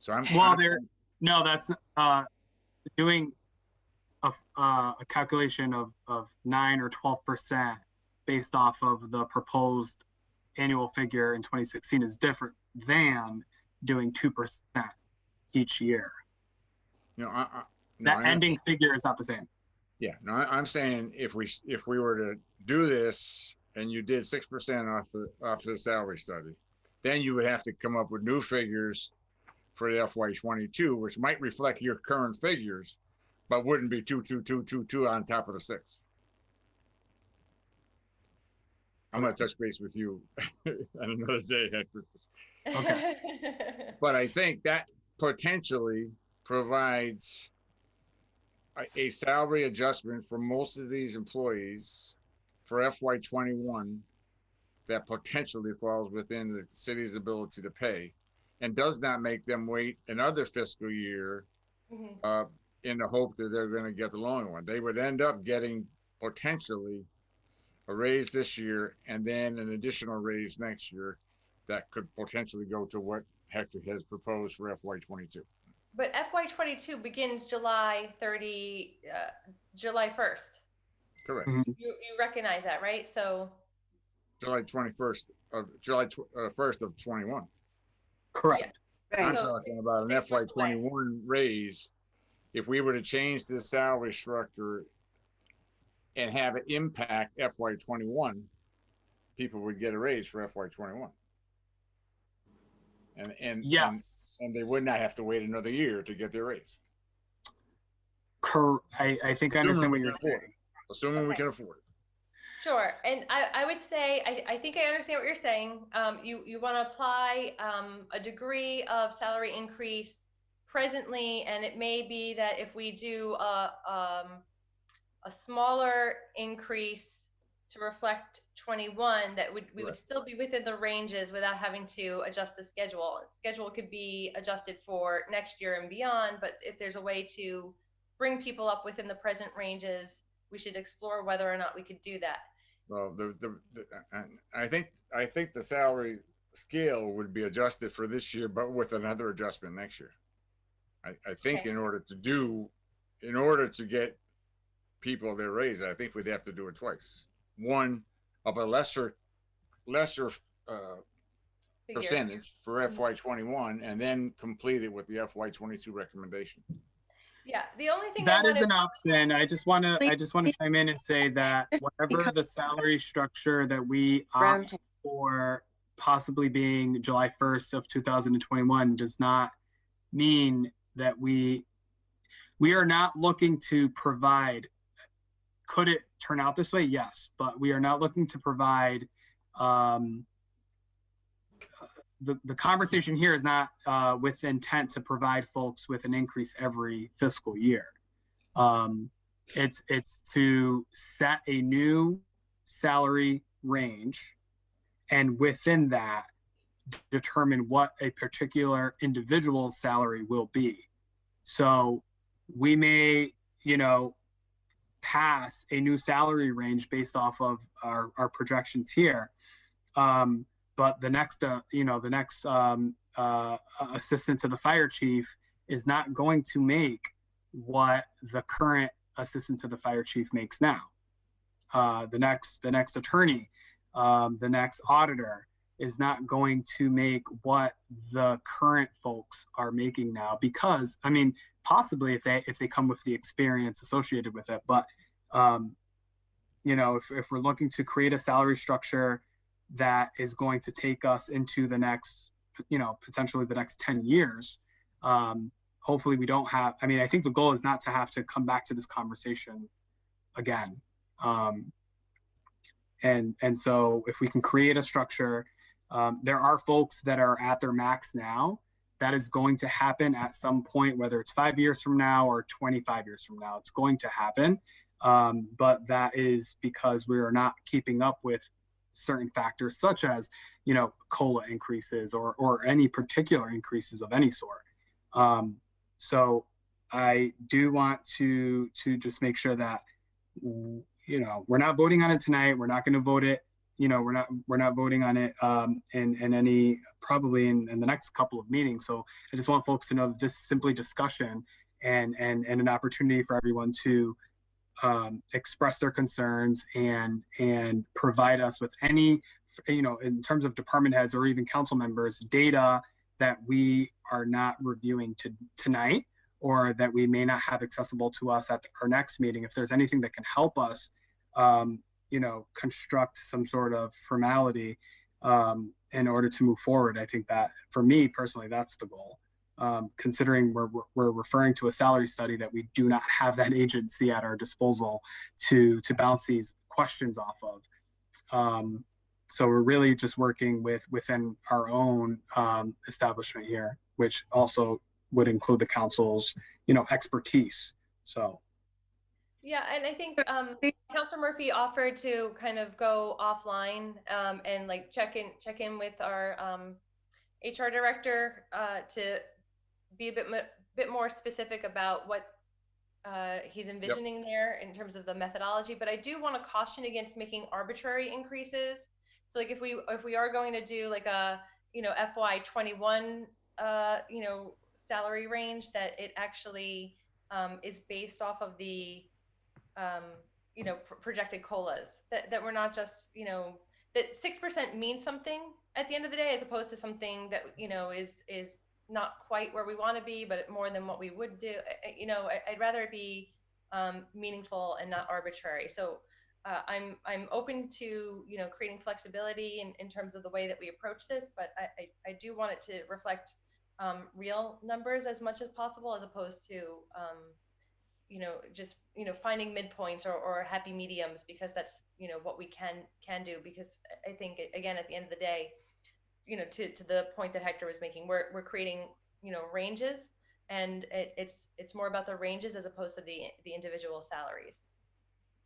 So that's doing a calculation of 9 or 12% based off of the proposed annual figure in 2016 is different than doing 2% each year. You know, that ending figure is not the same. Yeah, no, I'm saying if we were to do this and you did 6% off the salary study, then you would have to come up with new figures for the FY22, which might reflect your current figures, but wouldn't be 22222 on top of the 6. I'm gonna touch base with you on another day, Hector. Okay. But I think that potentially provides a salary adjustment for most of these employees for FY21 that potentially falls within the city's ability to pay, and does not make them wait another fiscal year in the hope that they're going to get the loan one. They would end up getting potentially a raise this year and then an additional raise next year that could potentially go to what Hector has proposed for FY22. But FY22 begins July 1st. Correct. You recognize that, right? So July 1st of 21. Correct. Yeah. I'm So talking about an FY21 raise. If we were to change the salary structure and have it impact FY21, people would get a raise for FY21. And Yes. and they would not have to wait another year to get their raise. I think I understand what you're saying. Assuming we can afford it. sure, and I would say I think I understand what you're saying. You want to apply a degree of salary increase presently, and it may be that if we do a smaller increase to reflect 21, that we would still be within the ranges without having to adjust the schedule. Schedule could be adjusted for next year and beyond, but if there's a way to bring people up within the present ranges, we should explore whether or not we could do that. Well, I think the salary scale would be adjusted for this year, but with another adjustment next year. I think Okay. in order to get people their raise, I think we'd have to do it twice. One of a lesser percentage for FY21, and then complete it with the FY22 recommendation. Yeah, the only thing That is an option. I just want to chime in and say that whatever the salary structure that we opt for possibly being July 1st of 2021 does not mean that we are not looking to provide. Could it turn out this way? Yes, but we are not looking to provide. The conversation here is not with intent to provide folks with an increase every fiscal year. It's to set a new salary range, and within that, determine what a particular individual's salary will be. So we may, pass a new salary range based off of our projections here. But the next assistant to the fire chief is not going to make what the current assistant to the fire chief makes now. The next attorney, the next auditor is not going to make what the current folks are making now, because possibly if they come with the experience associated with it, but if we're looking to create a salary structure that is going to take us into the next, potentially the next 10 years. Hopefully we don't have, I think the goal is not to have to come back to this conversation again. And so if we can create a structure, there are folks that are at their max now. That is going to happen at some point, whether it's 5 years from now or 25 years from now, it's going to happen. But that is because we are not keeping up with certain factors such as, COLA increases or any particular increases of any sort. So I do want to just make sure that, we're not voting on it tonight. We're not going to vote it. We're not voting on it in any, probably in the next couple of meetings. So I just want folks to know that this is simply discussion and an opportunity for everyone to express their concerns and provide us with any, in terms of department heads or even council members, data that we are not reviewing tonight or that we may not have accessible to us at our next meeting. If there's anything that can help us, construct some sort of formality in order to move forward, I think that for me personally, that's the goal. Considering we're referring to a salary study that we do not have that agency at our disposal to bounce these questions off of. So we're really just working within our own establishment here, which also would include the council's, expertise. So. Yeah, and I think Councilor Murphy offered to kind of go offline and like check in with our HR director to be a bit more specific about what he's envisioning there in terms of the methodology. But I do want to caution against making arbitrary increases. So like if we are going to do like a FY21 salary range, that it actually is based off of the projected COLAs, that we're not just, that 6% means something at the end of the day, as opposed to something that, is not quite where we want to be, but more than what we would do. I'd rather it be meaningful and not arbitrary. So I'm open to, creating flexibility in terms of the way that we approach this, but I do want it to reflect real numbers as much as possible, as opposed to, just, finding midpoints or happy mediums, because that's, what we can do. Because I think, again, at the end of the day, to the point that Hector was making, we're creating, ranges, and it's more about the ranges as opposed to the individual salaries.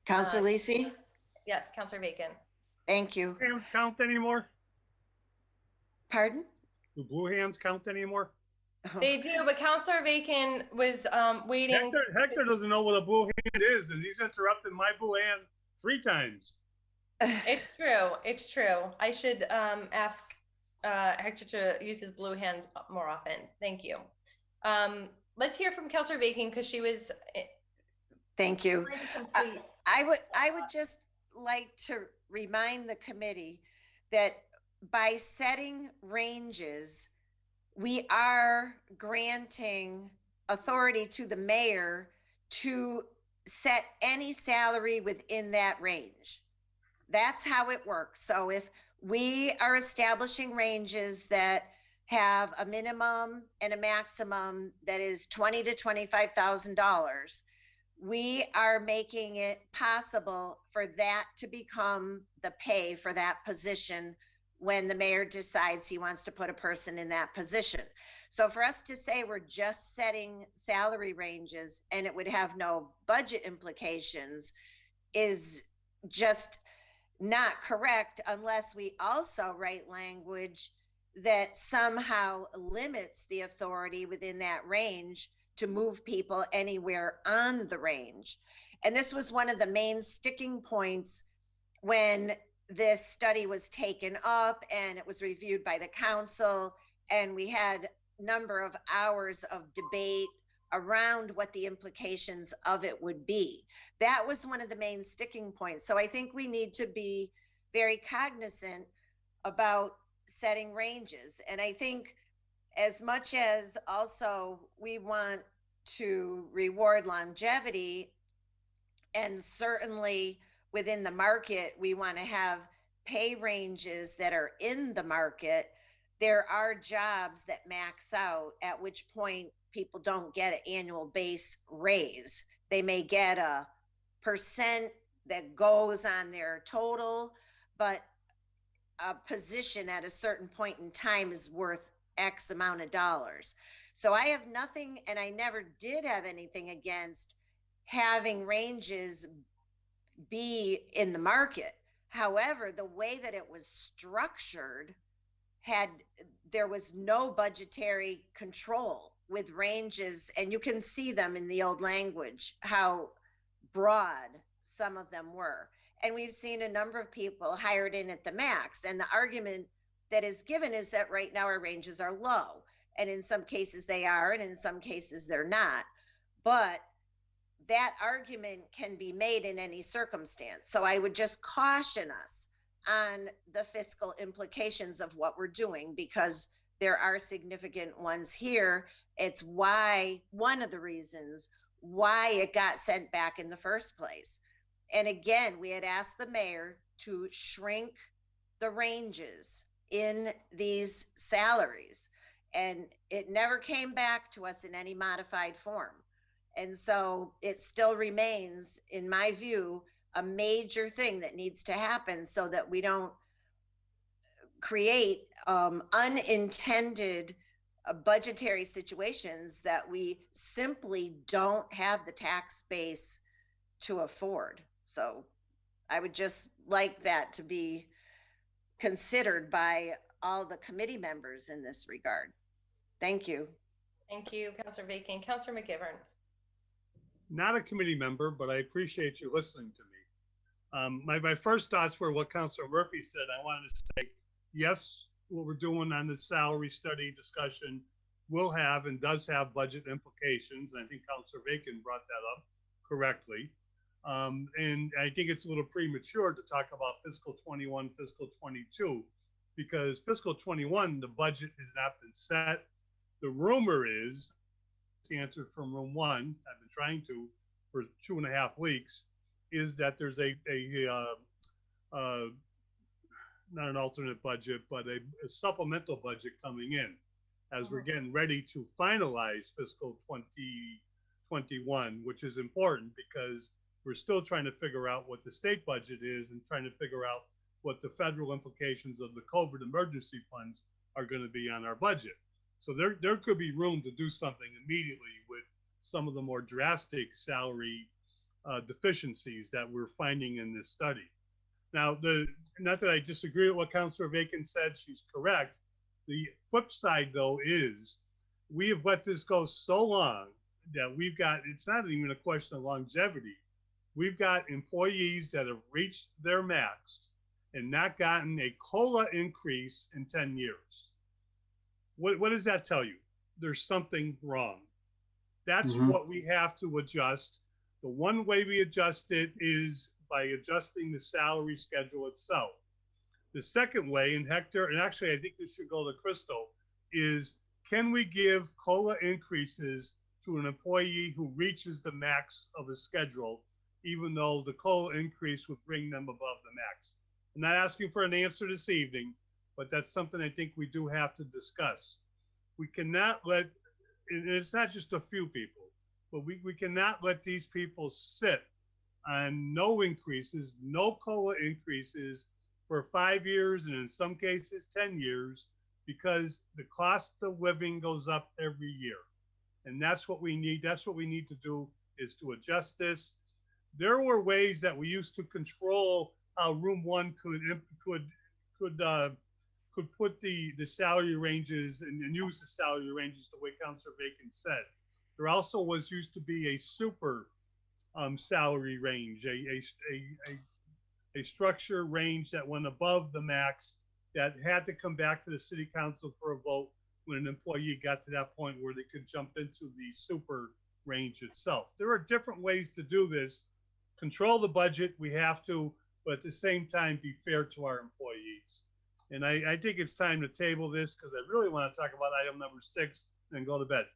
Councilor Lisi? Yes, Councilor Bacon. Thank you. Blue hands count anymore? Pardon? Do blue hands count anymore? They do, but Councilor Bacon was waiting. Hector doesn't know what a blue hand is, and he's interrupted my blue hand 3 times. It's true. I should ask Hector to use his blue hands more often. Thank you. Let's hear from Councilor Bacon, because she was. Thank you. I would just like to remind the committee that by setting ranges, we are granting authority to the mayor to set any salary within that range. That's how it works. So if we are establishing ranges that have a minimum and a maximum that is $20,000 to $25,000, we are making it possible for that to become the pay for that position when the mayor decides he wants to put a person in that position. So for us to say we're just setting salary ranges and it would have no budget implications is just not correct, unless we also write language that somehow limits the authority within that range to move people anywhere on the range. And this was one of the main sticking points when this study was taken up and it was reviewed by the council, and we had a number of hours of debate around what the implications of it would be. That was one of the main sticking points. So I think we need to be very cognizant about setting ranges. And I think, as much as also we want to reward longevity, and certainly within the market, we want to have pay ranges that are in the market, there are jobs that max out, at which point people don't get an annual base raise. They may get a percent that goes on their total, but a position at a certain point in time is worth X amount of dollars. So I have nothing, and I never did have anything against having ranges be in the market. However, the way that it was structured there was no budgetary control with ranges, and you can see them in the old language, how broad some of them were. And we've seen a number of people hired in at the max. And the argument that is given is that right now our ranges are low. And in some cases they are, and in some cases they're not. But that argument can be made in any circumstance. So I would just caution us on the fiscal implications of what we're doing, because there are significant ones here. It's why, one of the reasons why it got sent back in the first place. And again, we had asked the mayor to shrink the ranges in these salaries, and it never came back to us in any modified form. And so it still remains, in my view, a major thing that needs to happen so that we don't create unintended budgetary situations that we simply don't have the tax base to afford. So I would just like that to be considered by all the committee members in this regard. Thank you. Thank you, Councilor Bacon. Councilor McGivern. Not a committee member, but I appreciate you listening to me. My first thoughts were what Councilor Murphy said. I wanted to say, yes, what we're doing on the salary study discussion will have and does have budget implications. I think Councilor Bacon brought that up correctly. And I think it's a little premature to talk about fiscal 21, fiscal 22, because fiscal 21, the budget has not been set. The rumor is, the answer from room one, I've been trying to for 2.5 weeks, is that there's not an alternate budget, but a supplemental budget coming in as we're getting ready to finalize fiscal 2021, which is important because we're still trying to figure out what the state budget is and trying to figure out what the federal implications of the COVID emergency funds are going to be on our budget. So there could be room to do something immediately with some of the more drastic salary deficiencies that we're finding in this study. Now, not that I disagree with what Councilor Bacon said, she's correct. The flip side, though, is we have let this go so long that we've got, it's not even a question of longevity. We've got employees that have reached their max and not gotten a COLA increase in 10 years. What does that tell you? There's something wrong. That's what we have to adjust. The one way we adjust it is by adjusting the salary schedule itself. The second way, and Hector, and actually I think this should go to Crystal, is can we give COLA increases to an employee who reaches the max of his schedule, even though the COLA increase would bring them above the max? I'm not asking for an answer this evening, but that's something I think we do have to discuss. We cannot let, and it's not just a few people, but we cannot let these people sit on no increases, no COLA increases for 5 years, and in some cases 10 years, because the cost of living goes up every year. And that's what we need. That's what we need to do, is to adjust this. There were ways that we used to control how room one could put the salary ranges and use the salary ranges the way Councilor Bacon said. There also used to be a super salary range, a structure range that went above the max that had to come back to the city council for a vote when an employee got to that point where they could jump into the super range itself. There are different ways to do this. Control the budget, we have to, but at the same time be fair to our employees. And I think it's time to table this because I really want to talk about item number 6 and go to bed.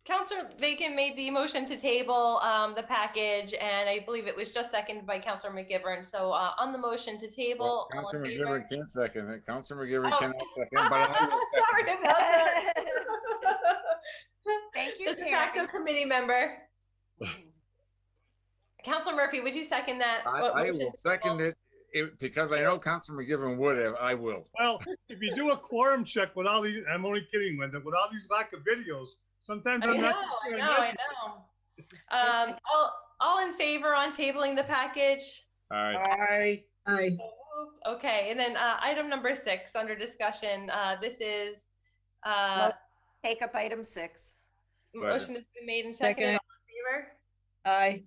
Councilor Bacon made the motion to table the package, and I believe it was just seconded by Councilor McGivern. So on the motion to table, well, Councilor McGivern can't second it. Councilor McGivern Oh. cannot second, but I will second Sorry about that. Thank you, The de facto committee member. Councilor Murphy, would you second that? I will second it because I know Councilor McGivern would have. I will. Well, if you do a quorum check with all these, I'm only kidding, Linda, with all these lack of videos, sometimes I'm not. I know. All in favor on tabling the package? Aye. Aye. Okay, and then item number 6 under discussion. This is take up item 6. Motion has been made and seconded. All in favor? Aye.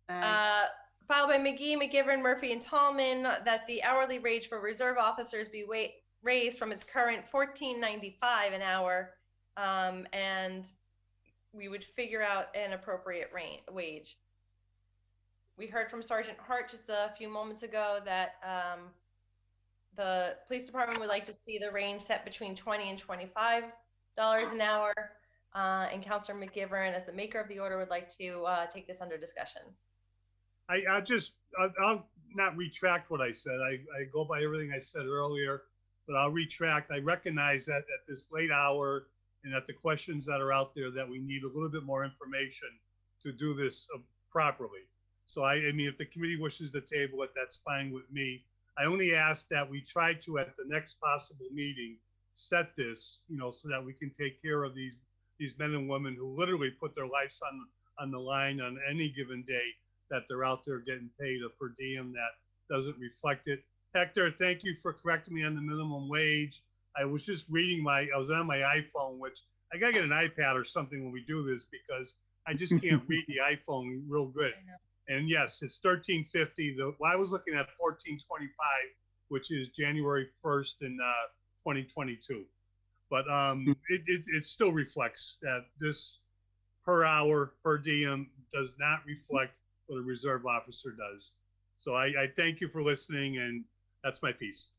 Aye. Filed by McGee, McGivern, Murphy, and Tallman that the hourly wage for reserve officers be raised from its current $14.95 an hour, and we would figure out an appropriate wage. We heard from Sergeant Hart just a few moments ago that the police department would like to see the range set between $20 and $25 an hour. And Councilor McGivern, as the maker of the order, would like to take this under discussion. I'll not retract what I said. I go by everything I said earlier, but I'll retract. I recognize that at this late hour and at the questions that are out there that we need a little bit more information to do this properly. So I mean, if the committee wishes to table it, that's fine with me. I only ask that we try to, at the next possible meeting, set this, so that we can take care of these men and women who literally put their lives on the line on any given day, that they're out there getting paid a per diem that doesn't reflect it. Hector, thank you for correcting me on the minimum wage. I was just reading I was on my iPhone, which I gotta get an iPad or something when we do this, because I just can't read the iPhone real good. And yes, it's 1350. I was looking at 1425, which is January 1st in 2022. But it still reflects that this per hour, per diem does not reflect what a reserve officer does. So I thank you for listening, and that's my piece.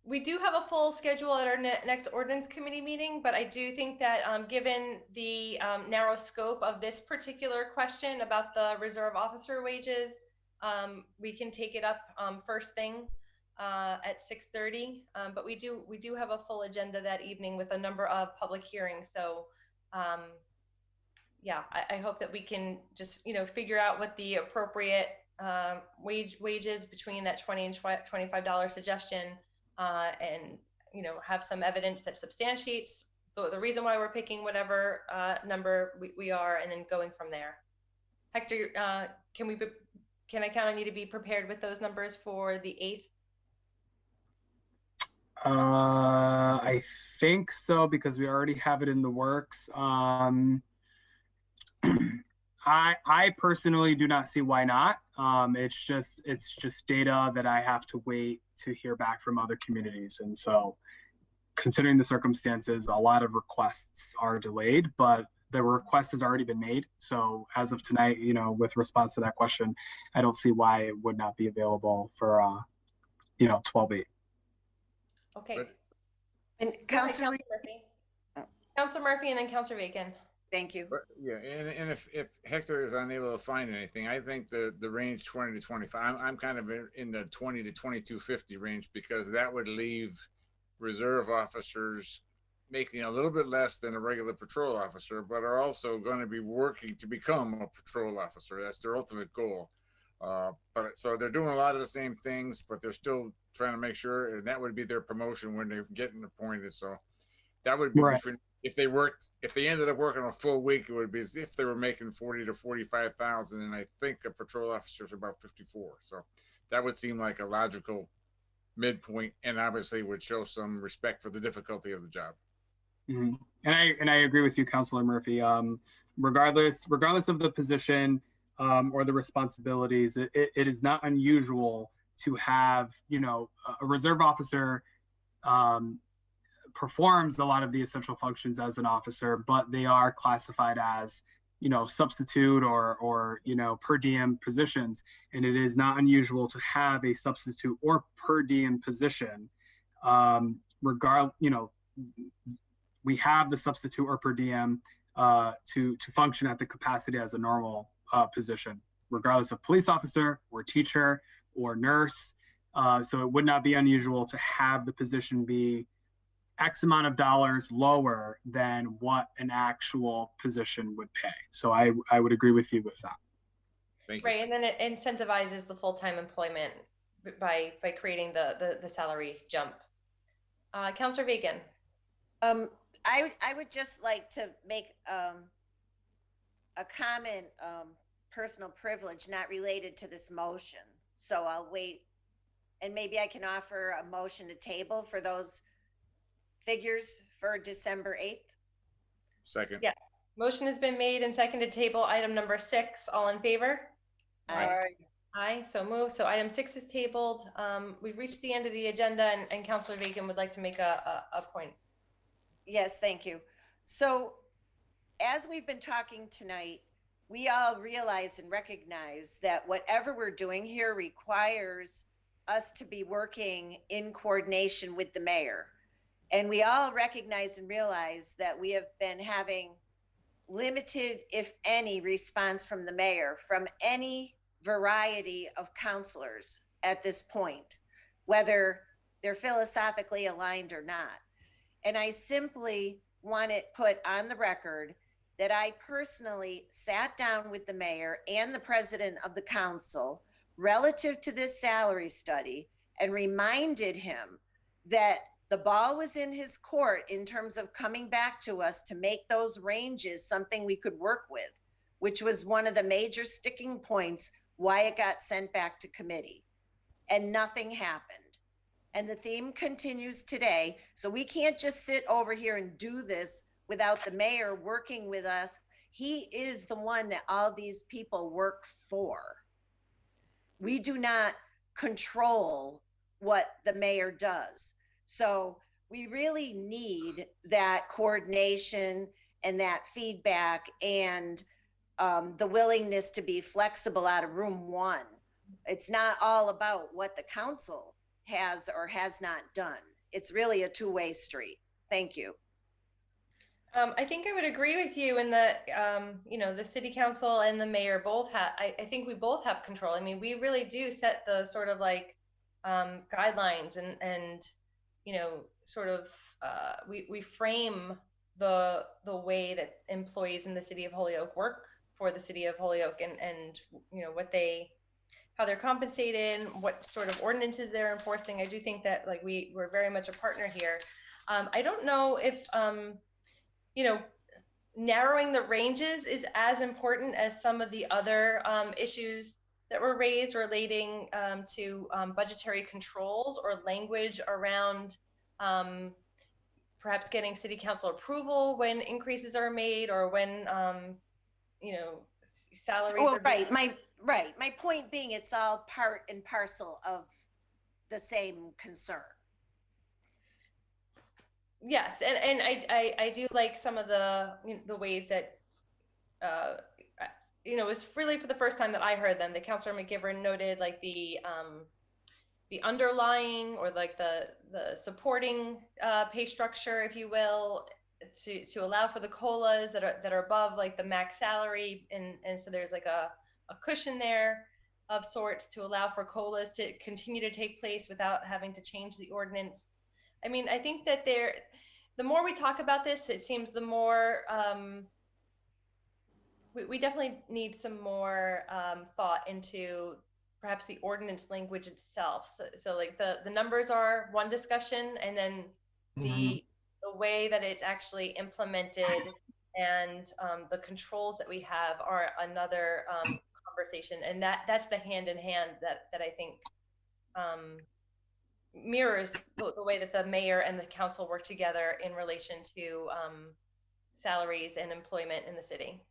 We do have a full schedule at our next Ordinance Committee meeting, but I do think that given the narrow scope of this particular question about the reserve officer wages, we can take it up first thing at 6:30. But we do have a full agenda that evening with a number of public hearings. So yeah, I hope that we can just figure out what the appropriate wages between that $20 and $25 suggestion. And have some evidence that substantiates the reason why we're picking whatever number we are, and then going from there. Hector, can I count on you to be prepared with those numbers for the 8th? I think so, because we already have it in the works. I personally do not see why not. It's just data that I have to wait to hear back from other communities. And so, considering the circumstances, a lot of requests are delayed, but the request has already been made. So as of tonight, with response to that question, I don't see why it would not be available for 12/8. Okay. And Councilor Murphy. Councilor Murphy, and then Councilor Bacon. Thank you. Yeah, and if Hector is unable to find anything, I think the range 20 to 25, I'm kind of in the 20 to 2250 range, because that would leave reserve officers making a little bit less than a regular patrol officer, but are also going to be working to become a patrol officer. That's their ultimate goal. But so they're doing a lot of the same things, but they're still trying to make sure, and that would be their promotion when they're getting appointed. So that would be right. different. If they ended up working a full week, it would be as if they were making 40 to 45,000, and I think a patrol officer is about 54. So that would seem like a logical midpoint, and obviously would show some respect for the difficulty of the job. Mm-hmm. And I agree with you, Councilor Murphy. Regardless of the position or the responsibilities, it is not unusual to have a reserve officer performs a lot of the essential functions as an officer, but they are classified as substitute or per diem positions, and it is not unusual to have a substitute or per diem position. We have the substitute or per diem to function at the capacity as a normal position, regardless of police officer or teacher or nurse. So it would not be unusual to have the position be X amount of dollars lower than what an actual position would pay. So I would agree with you with that. Thank you. Right, and then it incentivizes the full-time employment by creating the salary jump. Councilor Bacon. I would just like to make a comment, personal privilege, not related to this motion. So I'll wait, and maybe I can offer a motion to table for those figures for December 8th. Second. Yeah. Motion has been made and seconded to table item number 6. All in favor? Aye. Aye, so moved. So item 6 is tabled. We've reached the end of the agenda, and Councilor Bacon would like to make a point. Yes, thank you. So as we've been talking tonight, we all realize and recognize that whatever we're doing here requires us to be working in coordination with the mayor. And we all recognize and realize that we have been having limited, if any, response from the mayor, from any variety of counselors at this point, whether they're philosophically aligned or not. And I simply want it put on the record that I personally sat down with the mayor and the president of the council relative to this salary study and reminded him that the ball was in his court in terms of coming back to us to make those ranges something we could work with, which was one of the major sticking points why it got sent back to committee. And nothing happened. And the theme continues today. So we can't just sit over here and do this without the mayor working with us. He is the one that all these people work for. We do not control what the mayor does. So we really need that coordination and that feedback and the willingness to be flexible out of room one. It's not all about what the council has or has not done. It's really a two-way street. Thank you. I think I would agree with you in that, you know, the city council and the mayor both have, I think we both have control. I mean, we really do set the sort of like guidelines and, you know, sort of, we frame the way that employees in the city of Holyoke work for the city of Holyoke and, you know, how they're compensated, what sort of ordinances they're enforcing. I do think that like we're very much a partner here. I don't know if, you know, narrowing the ranges is as important as some of the other issues that were raised relating to budgetary controls or language around perhaps getting city council approval when increases are made or when, you know, salaries are right. My point being, it's all part and parcel of the same concern. Yes, and I do like some of the ways that you know, it was really for the first time that I heard them. That Councilor McGivern noted like the underlying or like the supporting pay structure, if you will, to allow for the COLAs that are above like the max salary, and so there's like a cushion there of sorts to allow for COLAs to continue to take place without having to change the ordinance. I mean, I think that the more we talk about this, it seems the more we definitely need some more thought into perhaps the ordinance language itself. So like the numbers are one discussion, and then the way that it's actually implemented and the controls that we have are another conversation. And that's the hand in hand that I think mirrors the way that the mayor and the council work together in relation to salaries and employment in the city.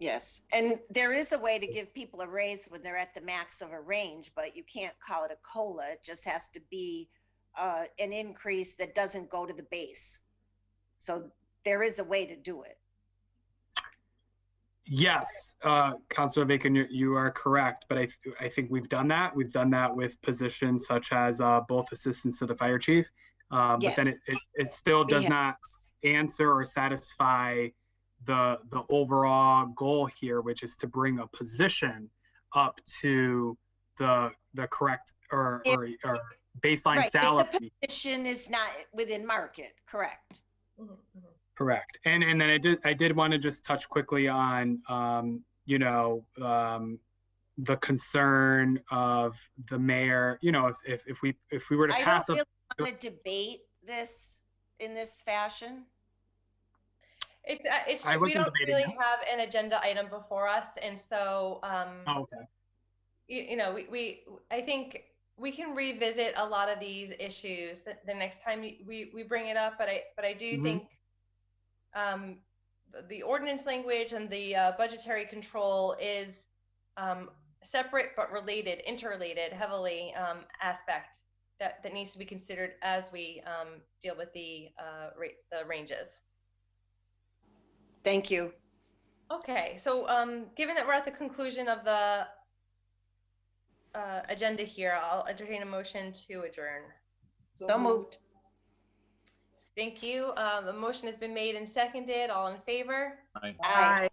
Yes, and there is a way to give people a raise when they're at the max of a range, but you can't call it a COLA. It just has to be an increase that doesn't go to the base. So there is a way to do it. Yes, Councilor Bacon, you are correct, but I think we've done that. We've done that with positions such as both assistants to the fire chief, but then it still does not answer or satisfy the overall goal here, which is to bring a position up to the correct or baseline salary. If the position is not within market, correct. Correct. And then I did want to just touch quickly on you know, the concern of the mayor, you know, if we were to pass I don't really want to debate this in this fashion. It's we don't really have an agenda item before us, and so okay. You know, I think we can revisit a lot of these issues the next time we bring it up, but I do think the ordinance language and the budgetary control is separate but related, interrelated, heavily aspect that needs to be considered as we deal with the ranges. Thank you. Okay, so given that we're at the conclusion of the agenda here. I'll entertain a motion to adjourn. So moved. Thank you. The motion has been made and seconded. All in favor? Aye. Aye.